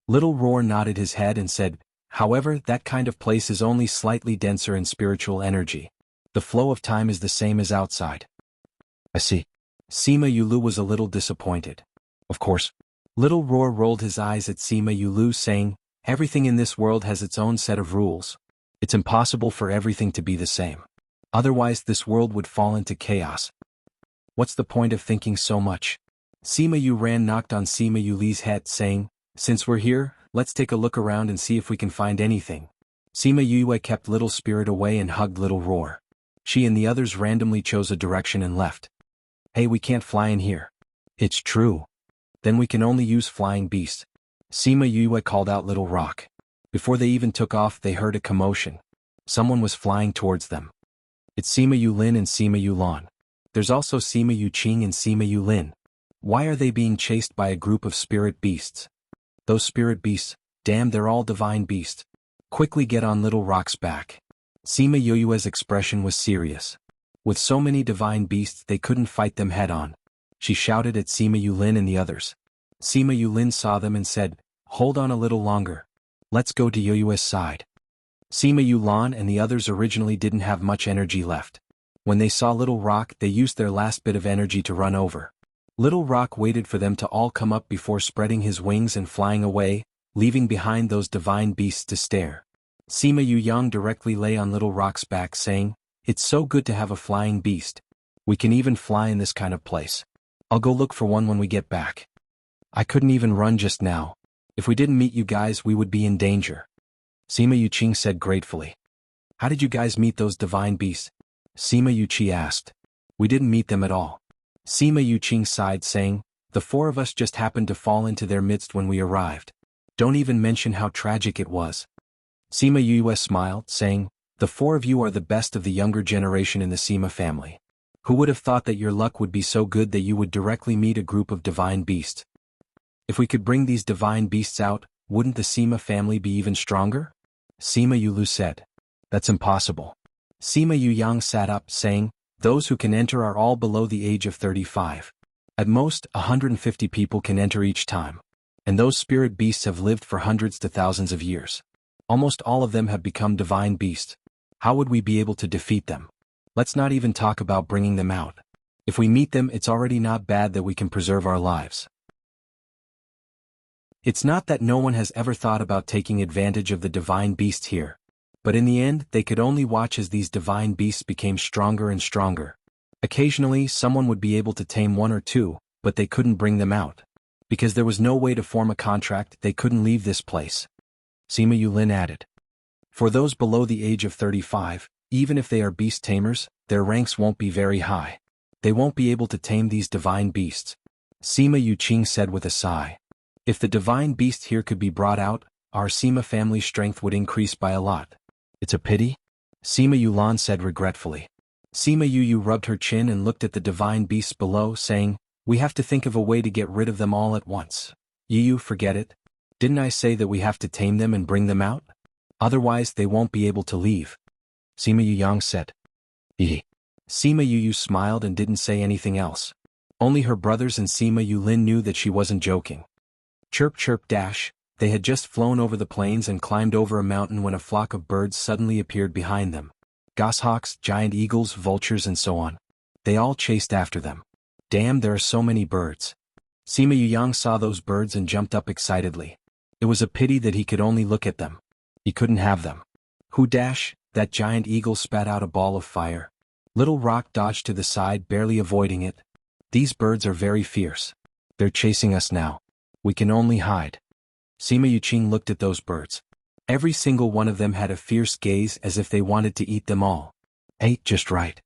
Speaker 1: Little Roar nodded his head and said, however, that kind of place is only slightly denser in spiritual energy. The flow of time is the same as outside. I see. Sima Yulu was a little disappointed. Of course. Little Roar rolled his eyes at Sima Yulu saying, everything in this world has its own set of rules. It's impossible for everything to be the same. Otherwise this world would fall into chaos. What's the point of thinking so much? Sima Yuran knocked on Sima Yuli's head saying, since we're here, let's take a look around and see if we can find anything. Sima Yue kept Little Spirit away and hugged Little Roar. She and the others randomly chose a direction and left. Hey, we can't fly in here. It's true. Then we can only use flying beasts. Sima Yue called out Little Rock. Before they even took off they heard a commotion. Someone was flying towards them. It's Sima Yulin and Sima Yulan. There's also Sima Yuqing and Sima Yulin. Why are they being chased by a group of spirit beasts? Those spirit beasts, damn, they're all divine beasts. Quickly get on Little Rock's back. Sima Yue's expression was serious. With so many divine beasts they couldn't fight them head-on. She shouted at Sima Yulin and the others. Sima Yulin saw them and said, hold on a little longer. Let's go to Yue's side. Sima Yulan and the others originally didn't have much energy left. When they saw Little Rock they used their last bit of energy to run over. Little Rock waited for them to all come up before spreading his wings and flying away, leaving behind those divine beasts to stare. Sima Yuyang directly lay on Little Rock's back saying, it's so good to have a flying beast. We can even fly in this kind of place. I'll go look for one when we get back. I couldn't even run just now. If we didn't meet you guys we would be in danger. Sima Yuqing said gratefully. How did you guys meet those divine beasts? Sima Yuqi asked. We didn't meet them at all. Sima Yuqing sighed saying, the four of us just happened to fall into their midst when we arrived. Don't even mention how tragic it was. Sima Yue smiled, saying, the four of you are the best of the younger generation in the Sima family. Who would have thought that your luck would be so good that you would directly meet a group of divine beasts? If we could bring these divine beasts out, wouldn't the Sima family be even stronger? Sima Yulu said. That's impossible. Sima Yuyang sat up, saying, those who can enter are all below the age of 35. At most, 150 people can enter each time. And those spirit beasts have lived for hundreds to thousands of years. Almost all of them have become divine beasts. How would we be able to defeat them? Let's not even talk about bringing them out. If we meet them it's already not bad that we can preserve our lives. It's not that no one has ever thought about taking advantage of the divine beasts here. But in the end they could only watch as these divine beasts became stronger and stronger. Occasionally someone would be able to tame one or two, but they couldn't bring them out. Because there was no way to form a contract they couldn't leave this place. Sima Yulin added. For those below the age of 35, even if they are beast tamers, their ranks won't be very high. They won't be able to tame these divine beasts. Sima Yuqing said with a sigh. If the divine beast here could be brought out, our Sima family's strength would increase by a lot. It's a pity? Sima Yulan said regretfully. Sima Yuyu rubbed her chin and looked at the divine beasts below, saying, we have to think of a way to get rid of them all at once. Yuyu, forget it. Didn't I say that we have to tame them and bring them out? Otherwise they won't be able to leave. Sima Yuyang said. Sima Yuyu smiled and didn't say anything else. Only her brothers and Sima Yulin knew that she wasn't joking. Chirp chirp dash, they had just flown over the plains and climbed over a mountain when a flock of birds suddenly appeared behind them. Goshawks, giant eagles, vultures and so on. They all chased after them. Damn, there are so many birds. Sima Yuyang saw those birds and jumped up excitedly. It was a pity that he could only look at them. He couldn't have them. Who dash, that giant eagle spat out a ball of fire. Little Rock dodged to the side, barely avoiding it. These birds are very fierce. They're chasing us now. We can only hide. Sima Yuqing looked at those birds. Every single one of them had a fierce gaze as if they wanted to eat them all. Hey, just right.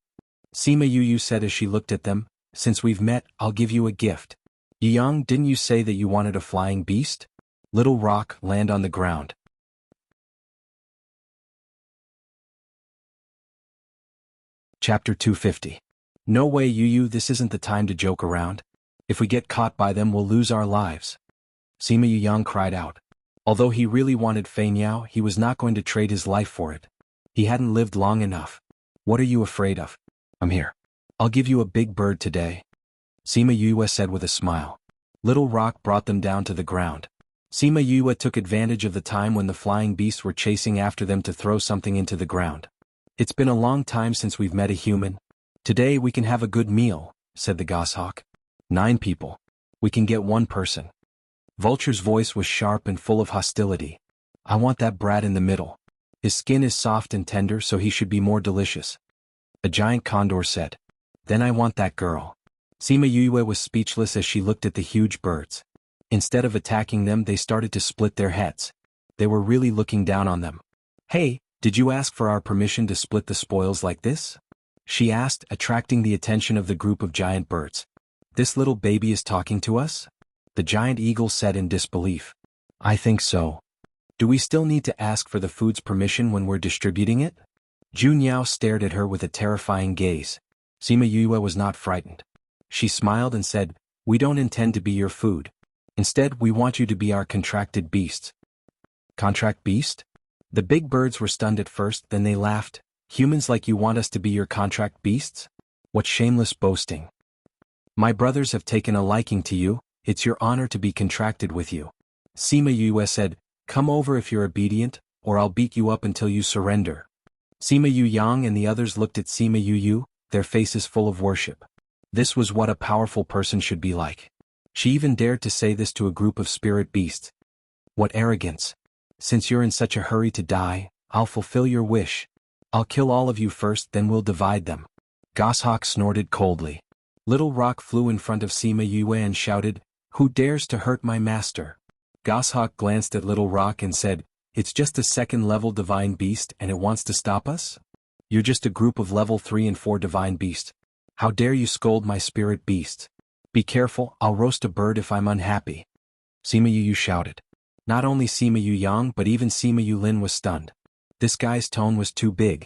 Speaker 1: Sima Yuyu said as she looked at them, since we've met, I'll give you a gift. Yuyang, didn't you say that you wanted a flying beast? Little Rock, land on the ground. Chapter 250. No way, Yuyu, this isn't the time to joke around. If we get caught by them we'll lose our lives. Sima Yuyang cried out. Although he really wanted Fei Niao, he was not going to trade his life for it. He hadn't lived long enough. What are you afraid of? I'm here. I'll give you a big bird today. Sima Yue said with a smile. Little Rock brought them down to the ground. Sima Yue took advantage of the time when the flying beasts were chasing after them to throw something into the ground. It's been a long time since we've met a human. Today we can have a good meal, said the goshawk. 9 people. We can get 1 person. Vulture's voice was sharp and full of hostility. I want that brat in the middle. His skin is soft and tender, so he should be more delicious. A giant condor said. Then I want that girl. Sima Yue was speechless as she looked at the huge birds. Instead of attacking them, they started to split their heads. They were really looking down on them. Hey, did you ask for our permission to split the spoils like this? She asked, attracting the attention of the group of giant birds. This little baby is talking to us? The giant eagle said in disbelief. I think so. Do we still need to ask for the food's permission when we're distributing it? Jun Yao stared at her with a terrifying gaze. Sima Yue was not frightened. She smiled and said, We don't intend to be your food. Instead, we want you to be our contracted beasts. Contract beast? The big birds were stunned at first, then they laughed. Humans like you want us to be your contract beasts? What shameless boasting. My brothers have taken a liking to you, it's your honor to be contracted with you. Sima Yue said, Come over if you're obedient, or I'll beat you up until you surrender. Sima Yu Yang and the others looked at Sima Yu, their faces full of worship. This was what a powerful person should be like. She even dared to say this to a group of spirit beasts. What arrogance. Since you're in such a hurry to die, I'll fulfill your wish. I'll kill all of you first, then we'll divide them. Goshawk snorted coldly. Little Rock flew in front of Sima Yue and shouted, Who dares to hurt my master? Goshawk glanced at Little Rock and said, It's just a 2nd-level divine beast and it wants to stop us? You're just a group of level 3 and 4 divine beasts. How dare you scold my spirit beasts? Be careful, I'll roast a bird if I'm unhappy. Sima Yu shouted. Not only Sima Yu Yang but even Sima Yu Lin was stunned. This guy's tone was too big.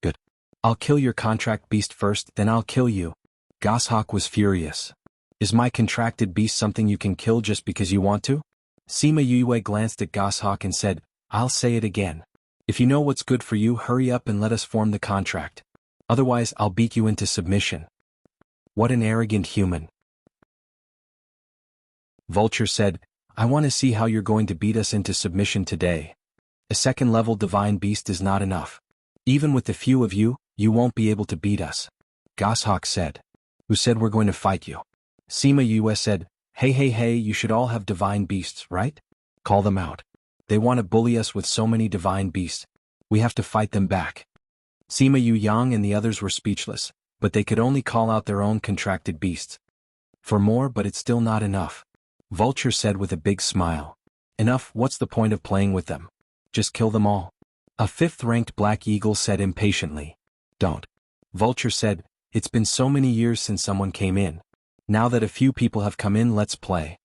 Speaker 1: Good. I'll kill your contract beast first, then I'll kill you. Goshawk was furious. Is my contracted beast something you can kill just because you want to? Sima Yue glanced at Goshawk and said, I'll say it again. If you know what's good for you, hurry up and let us form the contract. Otherwise, I'll beat you into submission. What an arrogant human. Vulture said, I want to see how you're going to beat us into submission today. A 2nd-level divine beast is not enough. Even with the few of you, you won't be able to beat us. Goshawk said. Who said we're going to fight you? Sima Yue said, Hey, you should all have divine beasts, right? Call them out. They want to bully us with so many divine beasts. We have to fight them back. Sima Yu Yang and the others were speechless, but they could only call out their own contracted beasts. For more, but it's still not enough. Vulture said with a big smile. Enough, what's the point of playing with them? Just kill them all. A 5th-ranked black eagle said impatiently. Don't. Vulture said, It's been so many years since someone came in. Now that a few people have come in, let's play.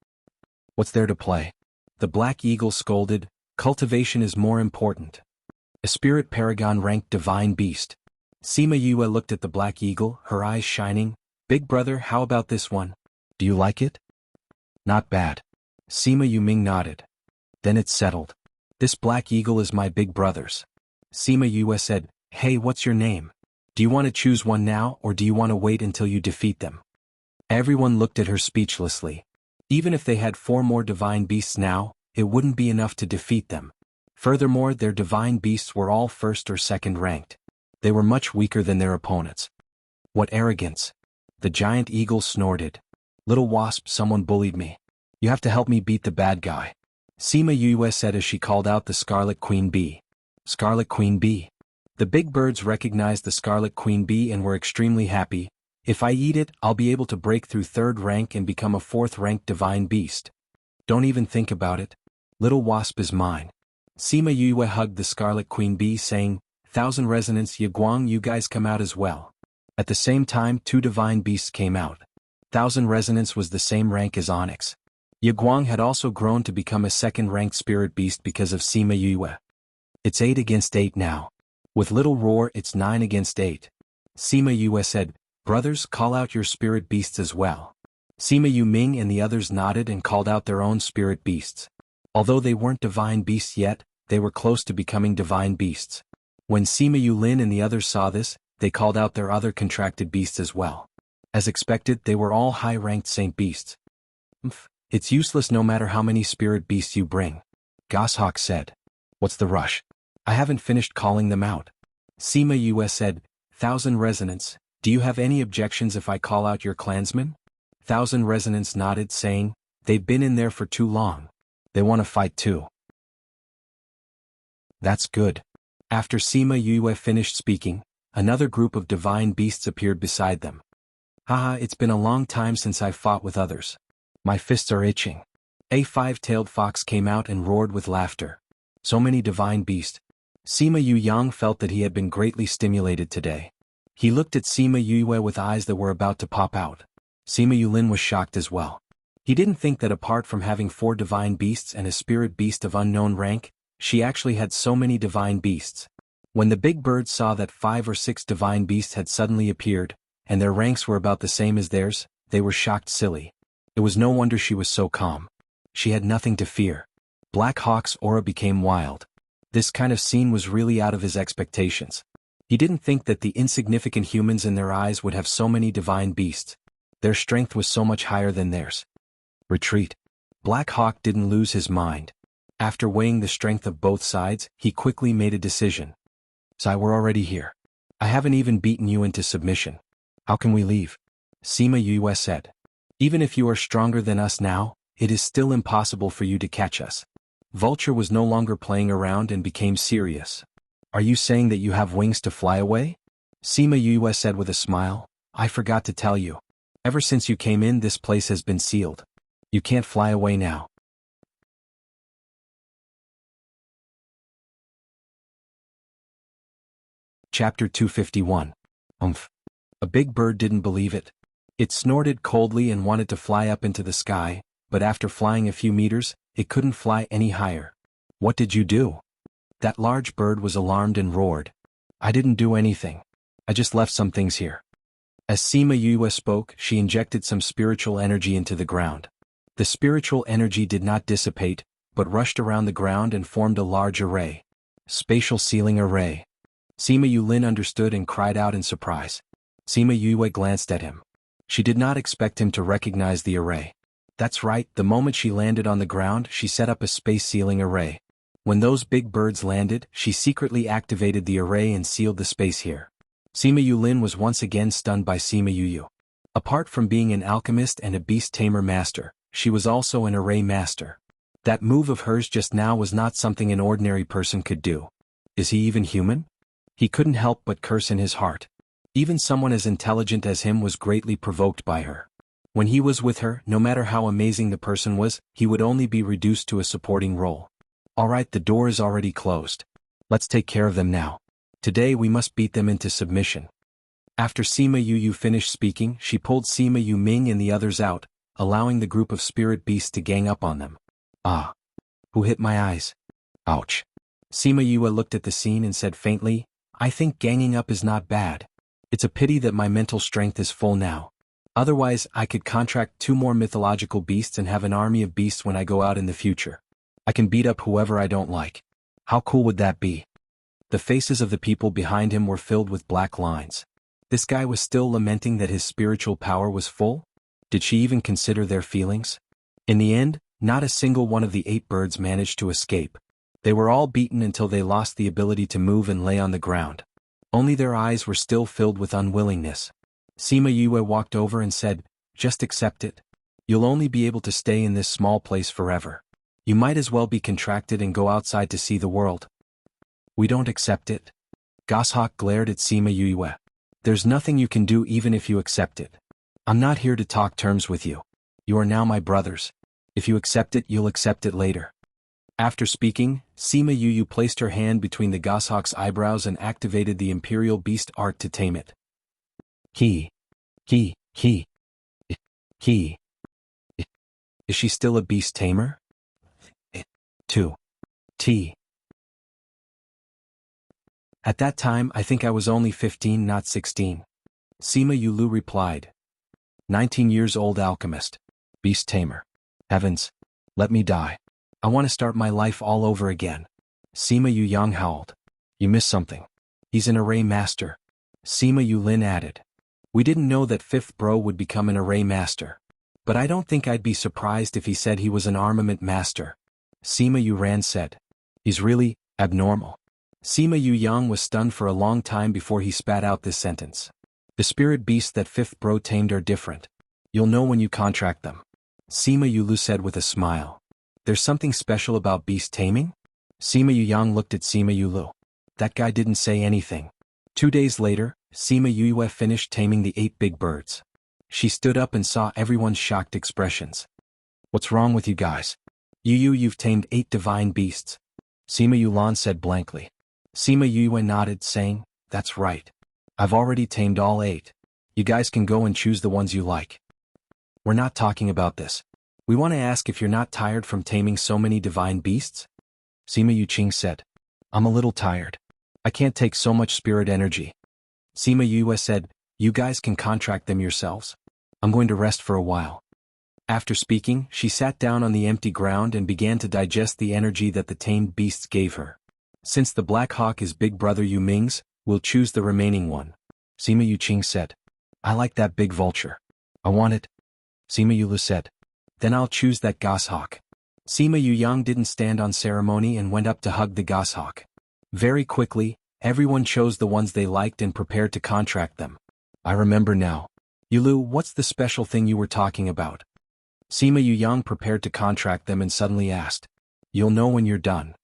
Speaker 1: What's there to play? The black eagle scolded, Cultivation is more important. A spirit paragon-ranked divine beast. Sima Yue looked at the black eagle, her eyes shining. Big brother, how about this one? Do you like it? Not bad. Sima Yuming nodded. Then it's settled. This black eagle is my big brother's. Sima Yue said, Hey, what's your name? Do you want to choose one now or do you want to wait until you defeat them? Everyone looked at her speechlessly. Even if they had 4 more divine beasts now, it wouldn't be enough to defeat them. Furthermore, their divine beasts were all 1st or 2nd ranked. They were much weaker than their opponents. What arrogance. The giant eagle snorted. Little wasp, someone bullied me. You have to help me beat the bad guy. Sima Yue said as she called out the Scarlet Queen Bee. Scarlet Queen Bee. The big birds recognized the Scarlet Queen Bee and were extremely happy. If I eat it, I'll be able to break through 3rd rank and become a 4th-ranked divine beast. Don't even think about it. Little wasp is mine. Sima Yue hugged the Scarlet Queen Bee saying, 1,000 resonance Yiguang, you guys come out as well. At the same time, 2 divine beasts came out. 1,000 resonance was the same rank as Onyx. Yiguang had also grown to become a 2nd-ranked spirit beast because of Sima Yue. It's 8 against 8 now. With Little Roar, it's 9 against 8. Sima Yue said, Brothers, call out your spirit beasts as well. Sima Yuming and the others nodded and called out their own spirit beasts. Although they weren't divine beasts yet, they were close to becoming divine beasts. When Sima Yulin and the others saw this, they called out their other contracted beasts as well. As expected, they were all high-ranked saint beasts. It's useless no matter how many spirit beasts you bring, Goshawk said. What's the rush? I haven't finished calling them out. Sima Yue said, Thousand Resonance, do you have any objections if I call out your clansmen? Thousand Resonance nodded, saying, they've been in there for too long. They want to fight too. That's good. After Sima Yue finished speaking, another group of divine beasts appeared beside them. Haha, it's been a long time since I've fought with others. My fists are itching. A five-tailed fox came out and roared with laughter. So many divine beasts. Sima Yu Yang felt that he had been greatly stimulated today. He looked at Sima Yue with eyes that were about to pop out. Sima Yulin was shocked as well. He didn't think that apart from having 4 divine beasts and a spirit beast of unknown rank, she actually had so many divine beasts. When the big birds saw that 5 or 6 divine beasts had suddenly appeared, and their ranks were about the same as theirs, they were shocked silly. It was no wonder she was so calm. She had nothing to fear. Black Hawk's aura became wild. This kind of scene was really out of his expectations. He didn't think that the insignificant humans in their eyes would have so many divine beasts. Their strength was so much higher than theirs. Retreat. Black Hawk didn't lose his mind. After weighing the strength of both sides, he quickly made a decision. So we're already here. I haven't even beaten you into submission. How can we leave? Sima Yue said. Even if you are stronger than us now, it is still impossible for you to catch us. Vulture was no longer playing around and became serious. Are you saying that you have wings to fly away? Sima Yue said with a smile. I forgot to tell you. Ever since you came in, this place has been sealed. You can't fly away now. Chapter 251. A big bird didn't believe it. It snorted coldly and wanted to fly up into the sky, but after flying a few meters, it couldn't fly any higher. What did you do? That large bird was alarmed and roared. I didn't do anything. I just left some things here. As Sima Yue spoke, she injected some spiritual energy into the ground. The spiritual energy did not dissipate, but rushed around the ground and formed a large array. Spatial sealing array. Sima Yulin understood and cried out in surprise. Sima Yue glanced at him. She did not expect him to recognize the array. That's right, the moment she landed on the ground, she set up a space sealing array. When those big birds landed, she secretly activated the array and sealed the space here. Sima Yulin was once again stunned by Sima Yu. Apart from being an alchemist and a beast tamer master, she was also an array master. That move of hers just now was not something an ordinary person could do. Is he even human? He couldn't help but curse in his heart. Even someone as intelligent as him was greatly provoked by her. When he was with her, no matter how amazing the person was, he would only be reduced to a supporting role. Alright, the door is already closed. Let's take care of them now. Today we must beat them into submission. After Sima Yu finished speaking, she pulled Sima Yu Ming and the others out, allowing the group of spirit beasts to gang up on them. Ah! Who hit my eyes? Ouch! Sima Yue looked at the scene and said faintly, I think ganging up is not bad. It's a pity that my mental strength is full now. Otherwise, I could contract 2 more mythological beasts and have an army of beasts when I go out in the future. I can beat up whoever I don't like. How cool would that be? The faces of the people behind him were filled with black lines. This guy was still lamenting that his spiritual power was full? Did she even consider their feelings? In the end, not a single one of the 8 birds managed to escape. They were all beaten until they lost the ability to move and lay on the ground. Only their eyes were still filled with unwillingness. Sima Yue walked over and said, just accept it. You'll only be able to stay in this small place forever. You might as well be contracted and go outside to see the world. We don't accept it. Goshawk glared at Sima Yue. There's nothing you can do even if you accept it. I'm not here to talk terms with you. You are now my brothers. If you accept it, you'll accept it later. After speaking, Sima Yu placed her hand between the goshawk's eyebrows and activated the Imperial Beast art to tame it. He. Is she still a beast tamer? 2. T. At that time I think I was only 15, not 16. Sima Yulu replied. 19 years old alchemist. Beast tamer. Heavens. Let me die. I want to start my life all over again. Sima Yu Yang howled. You missed something. He's an array master. Sima Yulin added. We didn't know that fifth bro would become an array master. But I don't think I'd be surprised if he said he was an armament master. Sima Yuran said. He's really abnormal. Sima Yuyang was stunned for a long time before he spat out this sentence. The spirit beasts that fifth bro tamed are different. You'll know when you contract them. Sima Yulu said with a smile. There's something special about beast taming? Sima Yuyang looked at Sima Yulu. That guy didn't say anything. 2 days later, Sima Yuyue finished taming the 8 big birds. She stood up and saw everyone's shocked expressions. What's wrong with you guys? You've tamed 8 divine beasts. Sima Yulan said blankly. Sima Yuyue nodded, saying, That's right. I've already tamed all 8. You guys can go and choose the ones you like. We're not talking about this. We want to ask if you're not tired from taming so many divine beasts? Sima Yuqing said. I'm a little tired. I can't take so much spirit energy. Sima Yue said, You guys can contract them yourselves. I'm going to rest for a while. After speaking, she sat down on the empty ground and began to digest the energy that the tamed beasts gave her. Since the Black Hawk is Big Brother Yu Ming's, we'll choose the remaining one. Sima Yuqing said. I like that big vulture. I want it. Sima Yulu said. Then I'll choose that goshawk. Sima Yuyang didn't stand on ceremony and went up to hug the goshawk. Very quickly, everyone chose the ones they liked and prepared to contract them. I remember now. Yulu, what's the special thing you were talking about? Sima Yuyang prepared to contract them and suddenly asked. You'll know when you're done.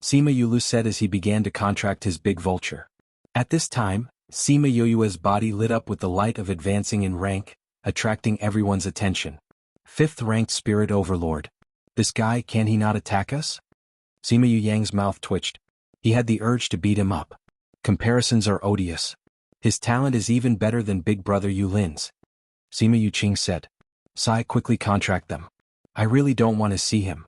Speaker 1: Sima Yulu said as he began to contract his big vulture. At this time, Sima Yuyue's body lit up with the light of advancing in rank, attracting everyone's attention. 5th ranked spirit overlord. This guy, can he not attack us? Sima Yuyang's mouth twitched. He had the urge to beat him up. Comparisons are odious. His talent is even better than Big Brother Yulin's. Sima Yuqing said. Sai, quickly contract them. I really don't want to see him.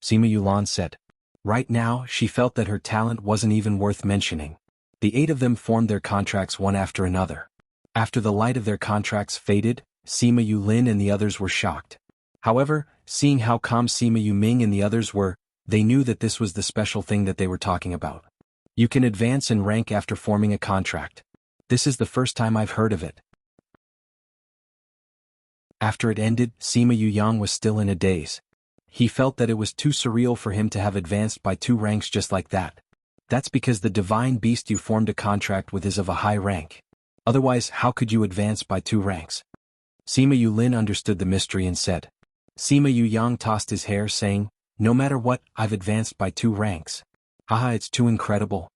Speaker 1: Sima Yulan said. Right now, she felt that her talent wasn't even worth mentioning. The 8 of them formed their contracts one after another. After the light of their contracts faded, Sima Yulin and the others were shocked. However, seeing how calm Sima Yuming and the others were, they knew that this was the special thing that they were talking about. You can advance in rank after forming a contract. This is the first time I've heard of it. After it ended, Sima Yuyang was still in a daze. He felt that it was too surreal for him to have advanced by 2 ranks just like that. That's because the divine beast you formed a contract with is of a high rank. Otherwise, how could you advance by 2 ranks? Sima Yulin understood the mystery and said. Sima Yuyang tossed his hair, saying, No matter what, I've advanced by 2 ranks. Haha, it's too incredible.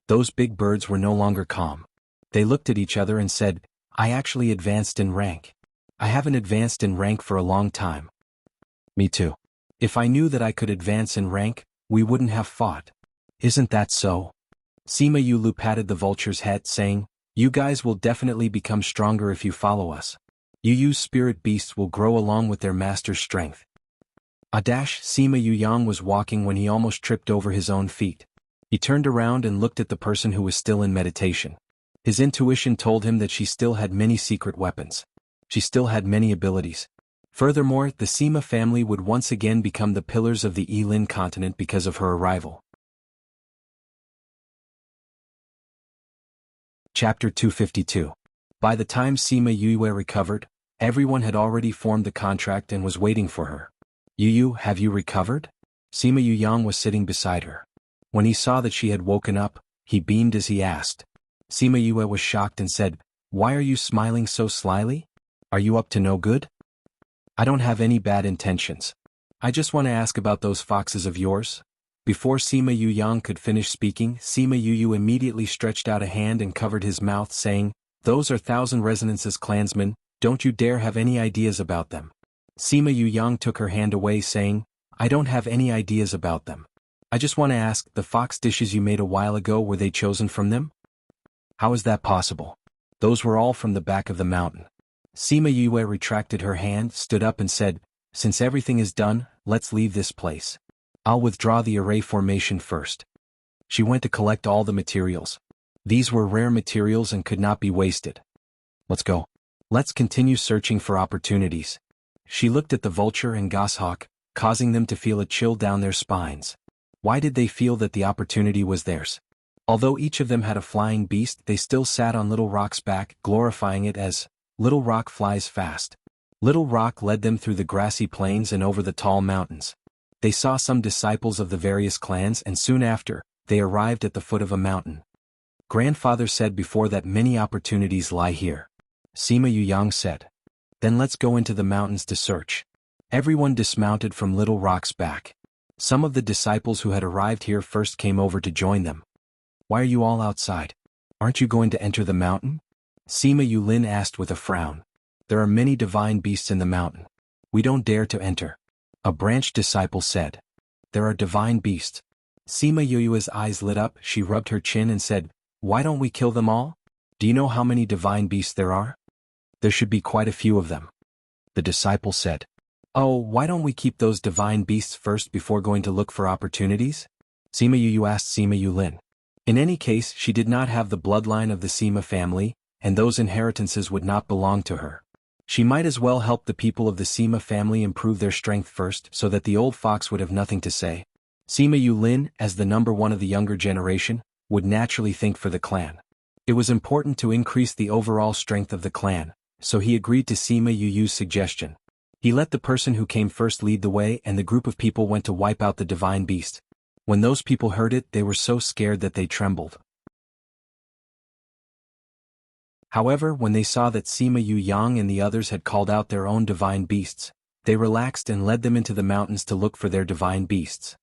Speaker 1: Those big birds were no longer calm. They looked at each other and said, I actually advanced in rank. I haven't advanced in rank for a long time. Me too. If I knew that I could advance in rank, we wouldn't have fought. Isn't that so? Sima Yulu patted the vulture's head, saying, You guys will definitely become stronger if you follow us. Yu's spirit beasts will grow along with their master's strength. Sima Yuyang was walking when he almost tripped over his own feet. He turned around and looked at the person who was still in meditation. His intuition told him that she still had many secret weapons. She still had many abilities. Furthermore, the Sima family would once again become the pillars of the Yilin continent because of her arrival. Chapter 252. By the time Sima Yuyue recovered, everyone had already formed the contract and was waiting for her. Yu, have you recovered? Sima Yuyang was sitting beside her. When he saw that she had woken up, he beamed as he asked. Sima Yue was shocked and said, Why are you smiling so slyly? Are you up to no good? I don't have any bad intentions. I just want to ask about those foxes of yours. Before Sima Yuyang could finish speaking, Sima Yuyu immediately stretched out a hand and covered his mouth, saying, Those are Thousand Resonances clansmen, don't you dare have any ideas about them. Sima Yuyang took her hand away, saying, I don't have any ideas about them. I just want to ask, the fox dishes you made a while ago, were they chosen from them? How is that possible? Those were all from the back of the mountain. Sima Yue retracted her hand, stood up and said, Since everything is done, let's leave this place. I'll withdraw the array formation first. She went to collect all the materials. These were rare materials and could not be wasted. Let's go. Let's continue searching for opportunities. She looked at the vulture and goshawk, causing them to feel a chill down their spines. Why did they feel that the opportunity was theirs? Although each of them had a flying beast, they still sat on Little Rock's back, glorifying it as, "Little Rock flies fast." Little Rock led them through the grassy plains and over the tall mountains. They saw some disciples of the various clans, and soon after, they arrived at the foot of a mountain. Grandfather said before that many opportunities lie here. Sima Yuyang said. Then let's go into the mountains to search. Everyone dismounted from Little Rock's back. Some of the disciples who had arrived here first came over to join them. Why are you all outside? Aren't you going to enter the mountain? Sima Yulin asked with a frown. There are many divine beasts in the mountain. We don't dare to enter. A branch disciple said. There are divine beasts. Sima Yuyua's eyes lit up, she rubbed her chin and said, why don't we kill them all? Do you know how many divine beasts there are? There should be quite a few of them. The disciple said. Oh, why don't we keep those divine beasts first before going to look for opportunities? Sima Yuyu asked Sima Yulin. In any case, she did not have the bloodline of the Sima family, and those inheritances would not belong to her. She might as well help the people of the Sima family improve their strength first so that the old fox would have nothing to say. Sima Yulin, as the number one of the younger generation, would naturally think for the clan. It was important to increase the overall strength of the clan, so he agreed to Sima Yuyu's suggestion. He let the person who came first lead the way, and the group of people went to wipe out the divine beast. When those people heard it, they were so scared that they trembled. However, when they saw that Sima Yuyang and the others had called out their own divine beasts, they relaxed and led them into the mountains to look for their divine beasts.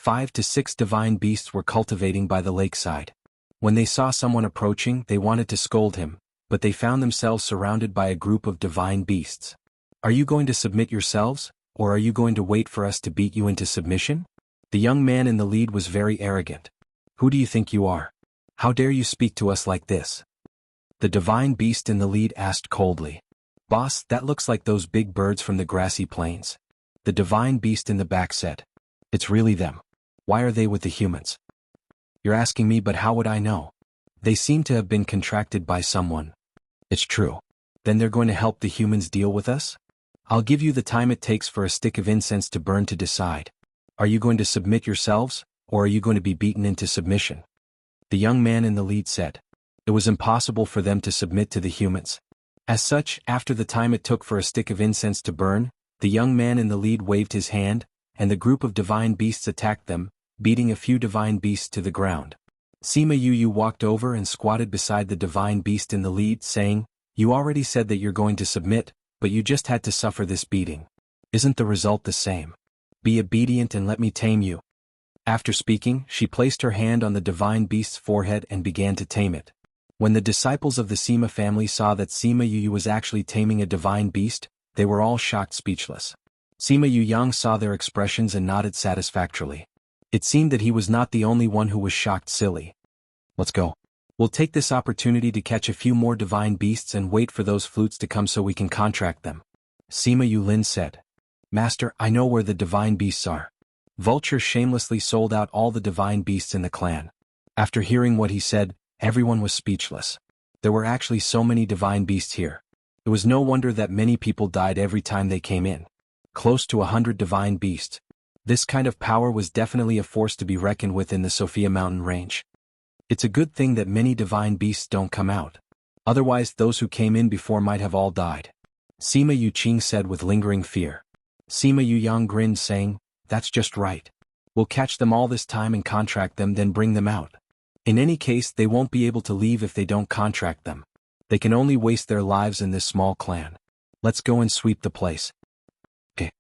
Speaker 1: 5 to 6 divine beasts were cultivating by the lakeside. When they saw someone approaching, they wanted to scold him, but they found themselves surrounded by a group of divine beasts. Are you going to submit yourselves, or are you going to wait for us to beat you into submission? The young man in the lead was very arrogant. Who do you think you are? How dare you speak to us like this? The divine beast in the lead asked coldly. Boss, that looks like those big birds from the grassy plains. The divine beast in the back said. It's really them. Why are they with the humans? You're asking me, but how would I know? They seem to have been contracted by someone. It's true. Then they're going to help the humans deal with us? I'll give you the time it takes for a stick of incense to burn to decide. Are you going to submit yourselves, or are you going to be beaten into submission? The young man in the lead said. It was impossible for them to submit to the humans. As such, after the time it took for a stick of incense to burn, the young man in the lead waved his hand, and the group of divine beasts attacked them, beating a few divine beasts to the ground. Sima Yuyu walked over and squatted beside the divine beast in the lead, saying, You already said that you're going to submit, but you just had to suffer this beating. Isn't the result the same? Be obedient and let me tame you. After speaking, she placed her hand on the divine beast's forehead and began to tame it. When the disciples of the Sima family saw that Sima Yuyu was actually taming a divine beast, they were all shocked speechless. Sima Yuyang saw their expressions and nodded satisfactorily. It seemed that he was not the only one who was shocked silly. Let's go. We'll take this opportunity to catch a few more divine beasts and wait for those flutes to come so we can contract them. Sima Yulin said. Master, I know where the divine beasts are. Vulture shamelessly sold out all the divine beasts in the clan. After hearing what he said, everyone was speechless. There were actually so many divine beasts here. It was no wonder that many people died every time they came in. Close to 100 divine beasts. This kind of power was definitely a force to be reckoned with in the Sophia mountain range. It's a good thing that many divine beasts don't come out. Otherwise those who came in before might have all died. Sima Yuqing said with lingering fear. Sima Yuyang grinned, saying, That's just right. We'll catch them all this time and contract them, then bring them out. In any case, they won't be able to leave if they don't contract them. They can only waste their lives in this small clan. Let's go and sweep the place. Okay.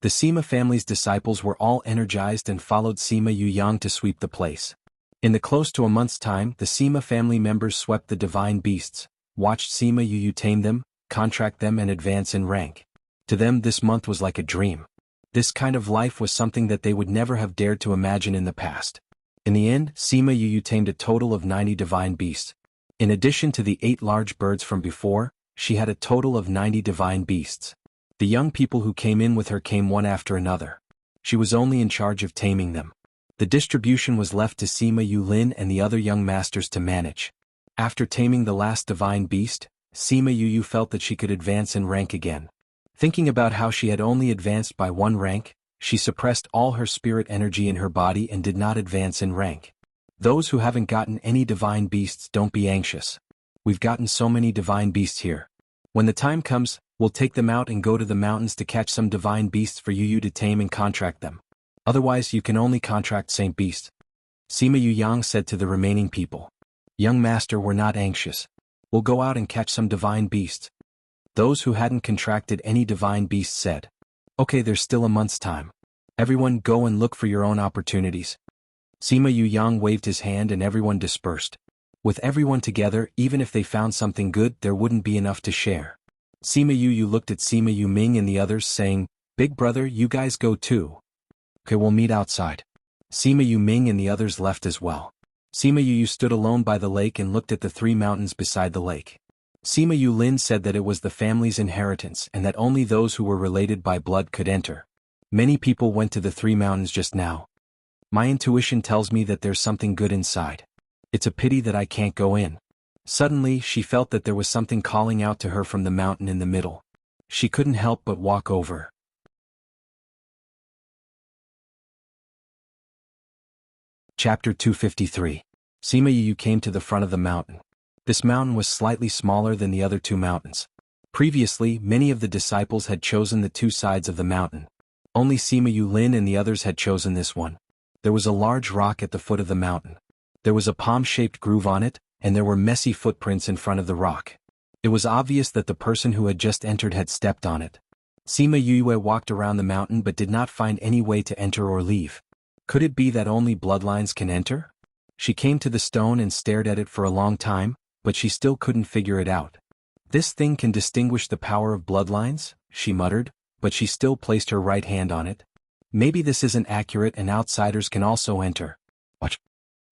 Speaker 1: The Sima family's disciples were all energized and followed Sima Yuyang to sweep the place. In the close to a month's time, the Sima family members swept the divine beasts, watched Sima Yuyu tame them, contract them and advance in rank. To them this month was like a dream. This kind of life was something that they would never have dared to imagine in the past. In the end, Sima Yuyu tamed a total of 90 divine beasts. In addition to the 8 large birds from before, she had a total of 90 divine beasts. The young people who came in with her came one after another. She was only in charge of taming them. The distribution was left to Sima Yulin and the other young masters to manage. After taming the last divine beast, Sima Yuyu felt that she could advance in rank again. Thinking about how she had only advanced by 1 rank, She suppressed all her spirit energy in her body and did not advance in rank. Those who haven't gotten any divine beasts, don't be anxious. We've gotten so many divine beasts here. When the time comes, we'll take them out and go to the mountains to catch some divine beasts for you to tame and contract them. Otherwise you can only contract Saint Beasts. Sima Yu Yang said to the remaining people. Young master, we're not anxious. We'll go out and catch some divine beasts. Those who hadn't contracted any divine beasts said. Okay, there's still a month's time. Everyone go and look for your own opportunities. Sima Yu Yang waved his hand and everyone dispersed. With everyone together, even if they found something good, there wouldn't be enough to share. Sima Yu looked at Sima Yu Ming and the others saying, Big brother, you guys go too. Okay, we'll meet outside. Sima Yu Ming and the others left as well. Sima Yu stood alone by the lake and looked at the 3 mountains beside the lake. Sima Yu Lin said that it was the family's inheritance and that only those who were related by blood could enter. Many people went to the 3 mountains just now. My intuition tells me that there's something good inside. It's a pity that I can't go in. Suddenly, she felt that there was something calling out to her from the mountain in the middle. She couldn't help but walk over. Chapter 253. Sima Yu came to the front of the mountain. This mountain was slightly smaller than the other 2 mountains. Previously, many of the disciples had chosen the 2 sides of the mountain. Only Sima Yu Lin and the others had chosen this one. There was a large rock at the foot of the mountain. There was a palm-shaped groove on it, and there were messy footprints in front of the rock. It was obvious that the person who had just entered had stepped on it. Sima Yu walked around the mountain but did not find any way to enter or leave. Could it be that only bloodlines can enter? She came to the stone and stared at it for a long time, but she still couldn't figure it out. This thing can distinguish the power of bloodlines, she muttered, but she still placed her right hand on it. Maybe this isn't accurate and outsiders can also enter. What?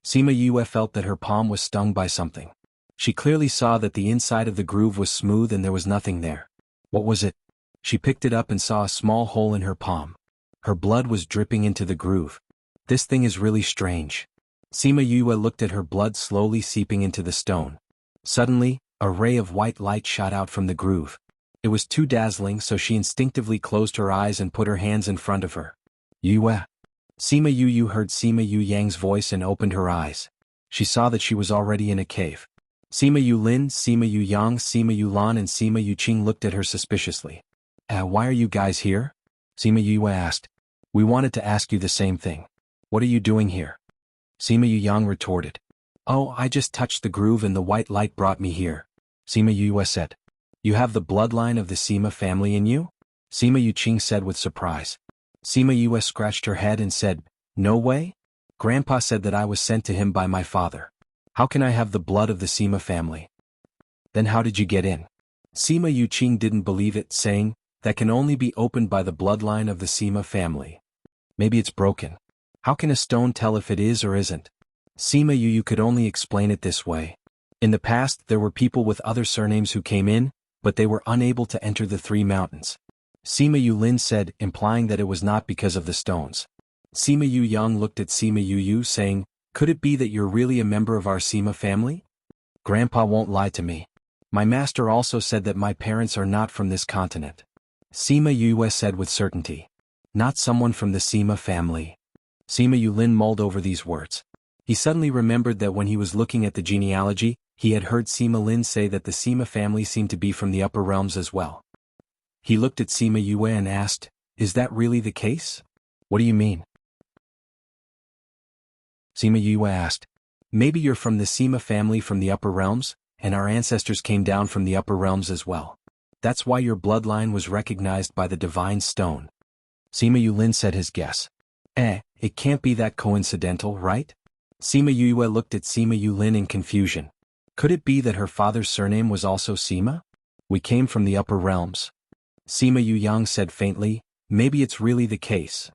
Speaker 1: Sima Yu felt that her palm was stung by something. She clearly saw that the inside of the groove was smooth and there was nothing there. What was it? She picked it up and saw a small hole in her palm. Her blood was dripping into the groove. This thing is really strange. Sima Yu looked at her blood slowly seeping into the stone. Suddenly, a ray of white light shot out from the groove. It was too dazzling, so she instinctively closed her eyes and put her hands in front of her. Yue. Sima Yu heard Sima Yu Yang's voice and opened her eyes. She saw that she was already in a cave. Sima Yu Lin, Sima Yu Yang, Sima Yu Lan and Sima Yu Qing looked at her suspiciously. Why are you guys here? Sima Yu asked. We wanted to ask you the same thing. What are you doing here? Sima Yu Yang retorted. Oh, I just touched the groove and the white light brought me here. Sima Yu said. You have the bloodline of the Sima family in you? Sima Yu Qing said with surprise. Sima Yu scratched her head and said, No way? Grandpa said that I was sent to him by my father. How can I have the blood of the Sima family? Then how did you get in? Sima Yu Qing didn't believe it, saying, That can only be opened by the bloodline of the Sima family. Maybe it's broken. How can a stone tell if it is or isn't? Sima Yu could only explain it this way. In the past, there were people with other surnames who came in, but they were unable to enter the 3 mountains. Sima Yu Lin said, implying that it was not because of the stones. Sima Yu Yang looked at Sima Yu saying, Could it be that you're really a member of our Sima family? Grandpa won't lie to me. My master also said that my parents are not from this continent. Sima Yu said with certainty. Not someone from the Sima family. Sima Yu Lin mulled over these words. He suddenly remembered that when he was looking at the genealogy, he had heard Sima Lin say that the Sima family seemed to be from the upper realms as well. He looked at Sima Yu and asked, Is that really the case? What do you mean? Sima Yu asked, Maybe you're from the Sima family from the upper realms, and our ancestors came down from the upper realms as well. That's why your bloodline was recognized by the divine stone. Sima Yu Lin said his guess. It can't be that coincidental, right? Sima Yu looked at Sima Yu Lin in confusion. Could it be that her father's surname was also Sima? We came from the upper realms. Sima Yu Yang said faintly, Maybe it's really the case.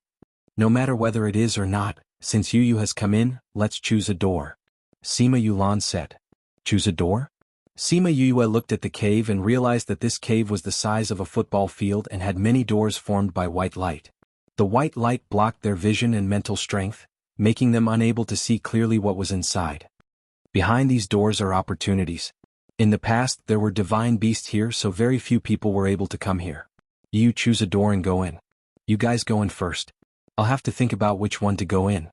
Speaker 1: No matter whether it is or not, since Yu has come in, let's choose a door. Sima Yu Lan said. Choose a door? Sima Yu looked at the cave and realized that this cave was the size of a football field and had many doors formed by white light. The white light blocked their vision and mental strength, making them unable to see clearly what was inside. Behind these doors are opportunities. In the past, there were divine beasts here, so very few people were able to come here. You choose a door and go in. You guys go in first. I'll have to think about which one to go in.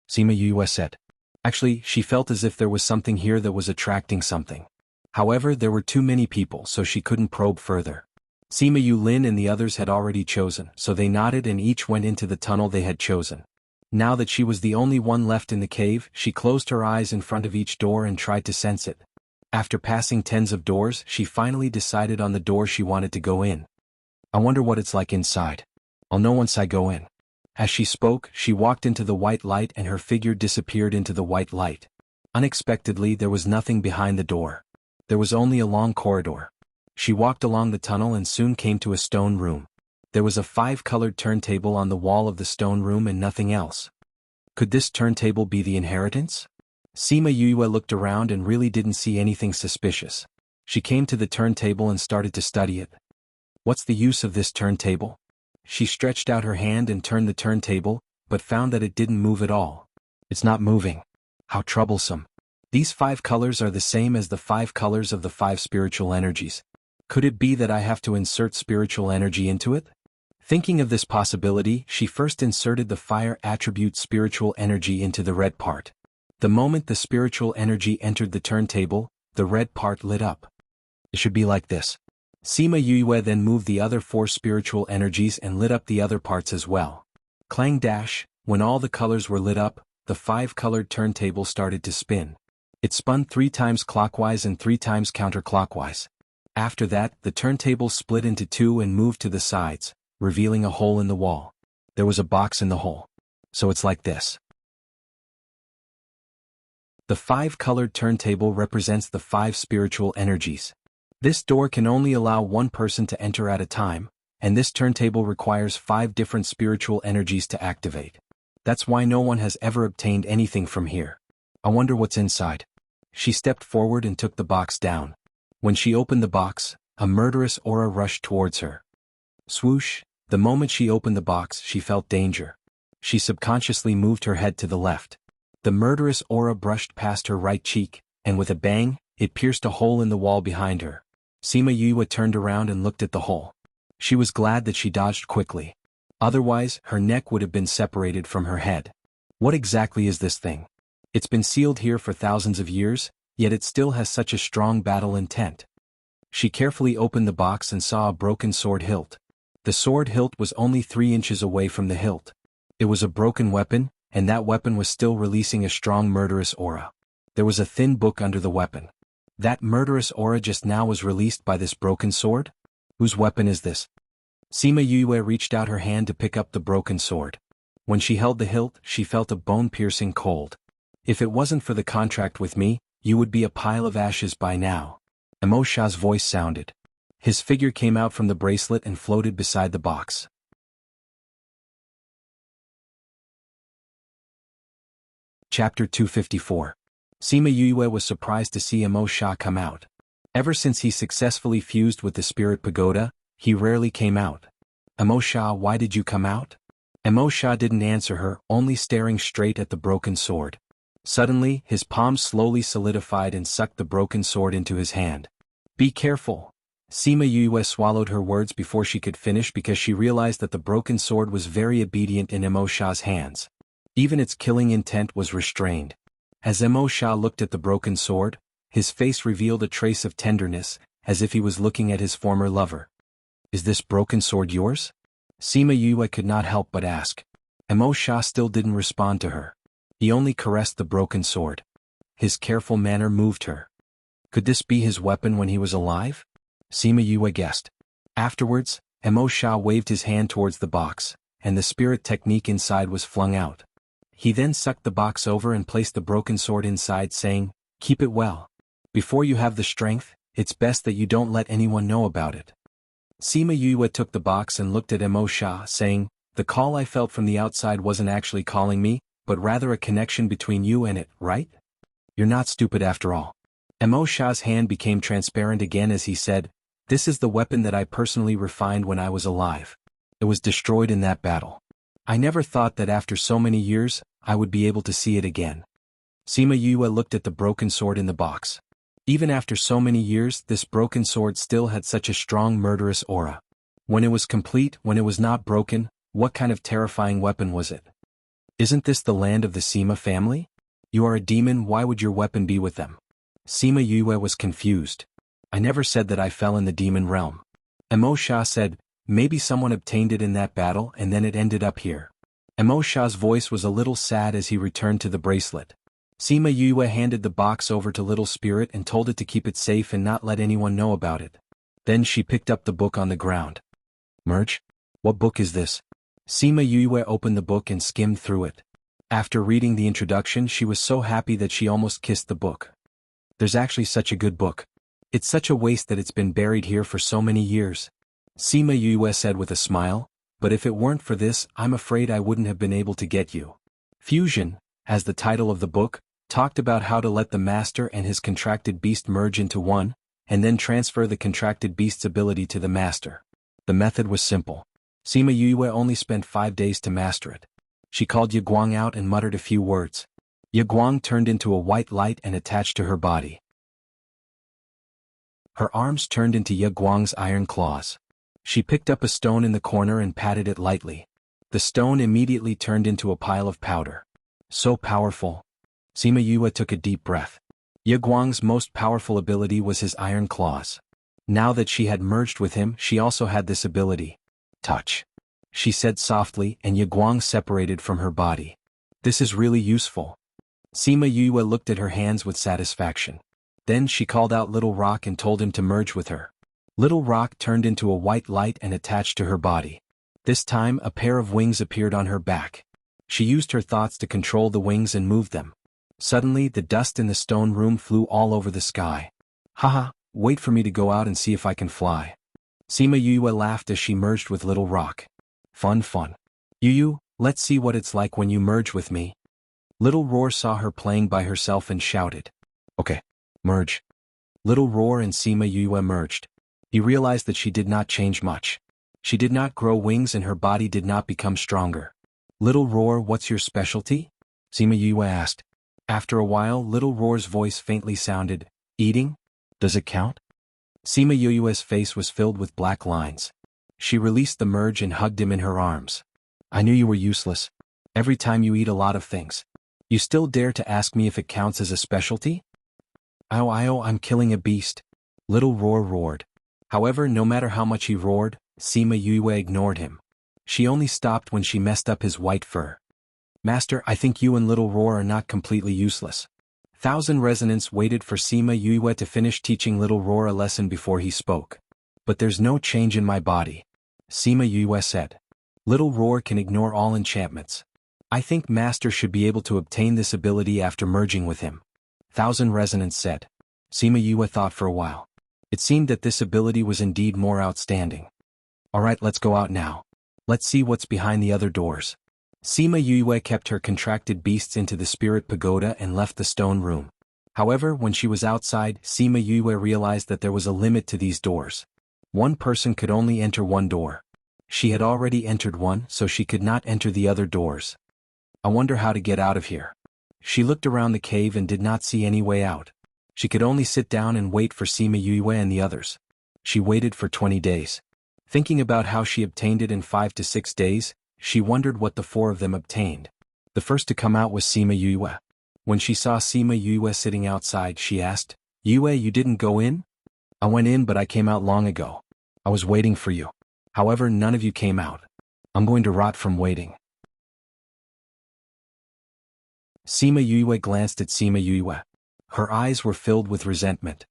Speaker 1: Sima Yue said. Actually, she felt as if there was something here that was attracting something. However, there were too many people, so she couldn't probe further. Sima Yulin and the others had already chosen, so they nodded and each went into the tunnel they had chosen. Now that she was the only one left in the cave, she closed her eyes in front of each door and tried to sense it. After passing tens of doors, she finally decided on the door she wanted to go in. I wonder what it's like inside. I'll know once I go in. As she spoke, she walked into the white light and her figure disappeared into the white light. Unexpectedly, there was nothing behind the door. There was only a long corridor. She walked along the tunnel and soon came to a stone room. There was a 5-colored turntable on the wall of the stone room and nothing else. Could this turntable be the inheritance? Sima Yue looked around and really didn't see anything suspicious. She came to the turntable and started to study it. What's the use of this turntable? She stretched out her hand and turned the turntable, but found that it didn't move at all. It's not moving. How troublesome. These 5 colors are the same as the 5 colors of the 5 spiritual energies. Could it be that I have to insert spiritual energy into it? Thinking of this possibility, she first inserted the fire attribute spiritual energy into the red part. The moment the spiritual energy entered the turntable, the red part lit up. It should be like this. Sima Yue then moved the other 4 spiritual energies and lit up the other parts as well. Clang dash, when all the colors were lit up, the 5-colored turntable started to spin. It spun 3 times clockwise and 3 times counterclockwise. After that, the turntable split into 2 and moved to the sides, revealing a hole in the wall. There was a box in the hole. So it's like this. The 5-colored turntable represents the 5 spiritual energies. This door can only allow one person to enter at a time, and this turntable requires 5 different spiritual energies to activate. That's why no one has ever obtained anything from here. I wonder what's inside. She stepped forward and took the box down. When she opened the box, a murderous aura rushed towards her. Swoosh, the moment she opened the box, she felt danger. She subconsciously moved her head to the left. The murderous aura brushed past her right cheek, and with a bang, it pierced a hole in the wall behind her. Sima Yue turned around and looked at the hole. She was glad that she dodged quickly. Otherwise, her neck would have been separated from her head. What exactly is this thing? It's been sealed here for thousands of years, yet it still has such a strong battle intent. She carefully opened the box and saw a broken sword hilt. The sword hilt was only 3 inches away from the hilt. It was a broken weapon, and that weapon was still releasing a strong murderous aura. There was a thin book under the weapon. That murderous aura just now was released by this broken sword? Whose weapon is this? Sima Yue reached out her hand to pick up the broken sword. When she held the hilt, she felt a bone-piercing cold. If it wasn't for the contract with me, you would be a pile of ashes by now. Emo Sha's voice sounded. His figure came out from the bracelet and floated beside the box. Chapter 254. Sima Yue was surprised to see Emo Sha come out. Ever since he successfully fused with the spirit pagoda, he rarely came out. Emo Sha, why did you come out? Emo Sha didn't answer her, only staring straight at the broken sword. Suddenly, his palm slowly solidified and sucked the broken sword into his hand. Be careful. Sima Yue swallowed her words before she could finish because she realized that the broken sword was very obedient in Emo Sha's hands. Even its killing intent was restrained. As Emo Sha looked at the broken sword, his face revealed a trace of tenderness, as if he was looking at his former lover. Is this broken sword yours? Sima Yue could not help but ask. Emo Sha still didn't respond to her. He only caressed the broken sword. His careful manner moved her. Could this be his weapon when he was alive? Sima Yue guessed. Afterwards, Emo Sha waved his hand towards the box, and the spirit technique inside was flung out. He then sucked the box over and placed the broken sword inside, saying, Keep it well. Before you have the strength, it's best that you don't let anyone know about it. Sima Yue took the box and looked at Emo Sha, saying, The call I felt from the outside wasn't actually calling me, but rather a connection between you and it, right? You're not stupid after all. Emo Sha's hand became transparent again as he said, This is the weapon that I personally refined when I was alive. It was destroyed in that battle. I never thought that after so many years, I would be able to see it again. Sima Yue looked at the broken sword in the box. Even after so many years, this broken sword still had such a strong murderous aura. When it was complete, when it was not broken, What kind of terrifying weapon was it? Isn't this the land of the Sima family? You are a demon, why would your weapon be with them? Sima Yue was confused. I never said that I fell in the demon realm. Emo Sha said, maybe someone obtained it in that battle and then it ended up here. Emo Sha's voice was a little sad as he returned to the bracelet. Sima Yue handed the box over to Little Spirit and told it to keep it safe and not let anyone know about it. Then she picked up the book on the ground. Merge? What book is this? Sima Yue opened the book and skimmed through it. After reading the introduction, she was so happy that she almost kissed the book. There's actually such a good book. It's such a waste that it's been buried here for so many years. Sima Yue said with a smile, but if it weren't for this, I'm afraid I wouldn't have been able to get you. Fusion, as the title of the book, talked about how to let the master and his contracted beast merge into one, and then transfer the contracted beast's ability to the master. The method was simple. Sima Yue only spent 5 days to master it. She called Yaguang out and muttered a few words. Yaguang turned into a white light and attached to her body. Her arms turned into Yaguang's iron claws. She picked up a stone in the corner and patted it lightly. The stone immediately turned into a pile of powder. So powerful. Sima Yue took a deep breath. Yaguang's most powerful ability was his iron claws. Now that she had merged with him, she also had this ability. Touch. She said softly, and Yaguang separated from her body. This is really useful. Sima Yue looked at her hands with satisfaction. Then she called out Little Rock and told him to merge with her. Little Rock turned into a white light and attached to her body. This time, a pair of wings appeared on her back. She used her thoughts to control the wings and move them. Suddenly, the dust in the stone room flew all over the sky. Haha, wait for me to go out and see if I can fly. Sima Yue laughed as she merged with Little Rock. Fun. Yu, let's see what it's like when you merge with me. Little Roar saw her playing by herself and shouted. Okay, merge. Little Roar and Sima Yue merged. He realized that she did not change much. She did not grow wings and her body did not become stronger. Little Roar, what's your specialty? Sima Yue asked. After a while, Little Roar's voice faintly sounded, eating? Does it count? Sima Yue's face was filled with black lines. She released the merge and hugged him in her arms. I knew you were useless. Every time you eat a lot of things. You still dare to ask me if it counts as a specialty? Ow, I'm killing a beast. Little Roar roared. However, no matter how much he roared, Sima Yue ignored him. She only stopped when she messed up his white fur. Master, I think you and Little Roar are not completely useless. Thousand Resonance waited for Sima Yue to finish teaching Little Roar a lesson before he spoke. But there's no change in my body. Sima Yue said. Little Roar can ignore all enchantments. I think Master should be able to obtain this ability after merging with him. Thousand Resonance said. Sima Yue thought for a while. It seemed that this ability was indeed more outstanding. Alright, let's go out now. Let's see what's behind the other doors. Sima Yue kept her contracted beasts into the spirit pagoda and left the stone room. However, when she was outside, Sima Yue realized that there was a limit to these doors. One person could only enter one door. She had already entered one, so she could not enter the other doors. I wonder how to get out of here. She looked around the cave and did not see any way out. She could only sit down and wait for Sima Yue and the others. She waited for 20 days. Thinking about how she obtained it in 5 to 6 days, she wondered what the 4 of them obtained. The first to come out was Sima Yue. When she saw Sima Yue sitting outside, she asked, Yue, you didn't go in? I went in, but I came out long ago. I was waiting for you. However, none of you came out. I'm going to rot from waiting. Sima Yue glanced at Sima Yue. Her eyes were filled with resentment.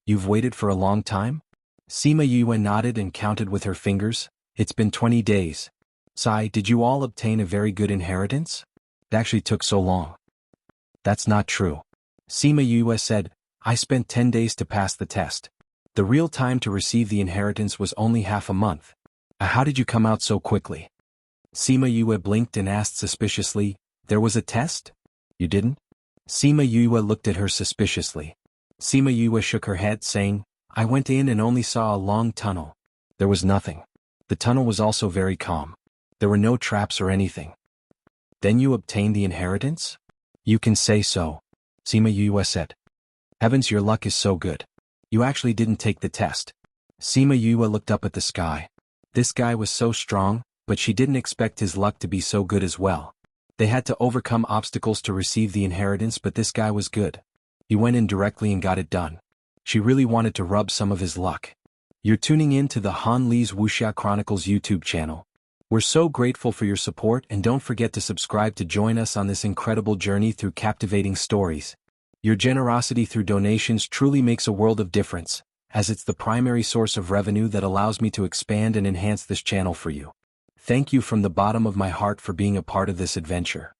Speaker 1: You've waited for a long time? Sima Yue nodded and counted with her fingers. It's been 20 days. Sai, did you all obtain a very good inheritance? It actually took so long. That's not true. Sima Yue said, I spent 10 days to pass the test. The real time to receive the inheritance was only half a month. How did you come out so quickly? Sima Yue blinked and asked suspiciously, there was a test? You didn't? Sima Yue looked at her suspiciously. Sima Yue shook her head, saying, I went in and only saw a long tunnel. There was nothing. The tunnel was also very calm. There were no traps or anything. Then you obtained the inheritance? You can say so. Sima Yue said. Heavens, your luck is so good. You actually didn't take the test. Sima Yue looked up at the sky. This guy was so strong, but she didn't expect his luck to be so good as well. They had to overcome obstacles to receive the inheritance, but this guy was good. He went in directly and got it done. She really wanted to rub some of his luck. You're tuning in to the Han Li's Wuxia Chronicles YouTube channel. We're so grateful for your support, and don't forget to subscribe to join us on this incredible journey through captivating stories. Your generosity through donations truly makes a world of difference, as it's the primary source of revenue that allows me to expand and enhance this channel for you. Thank you from the bottom of my heart for being a part of this adventure.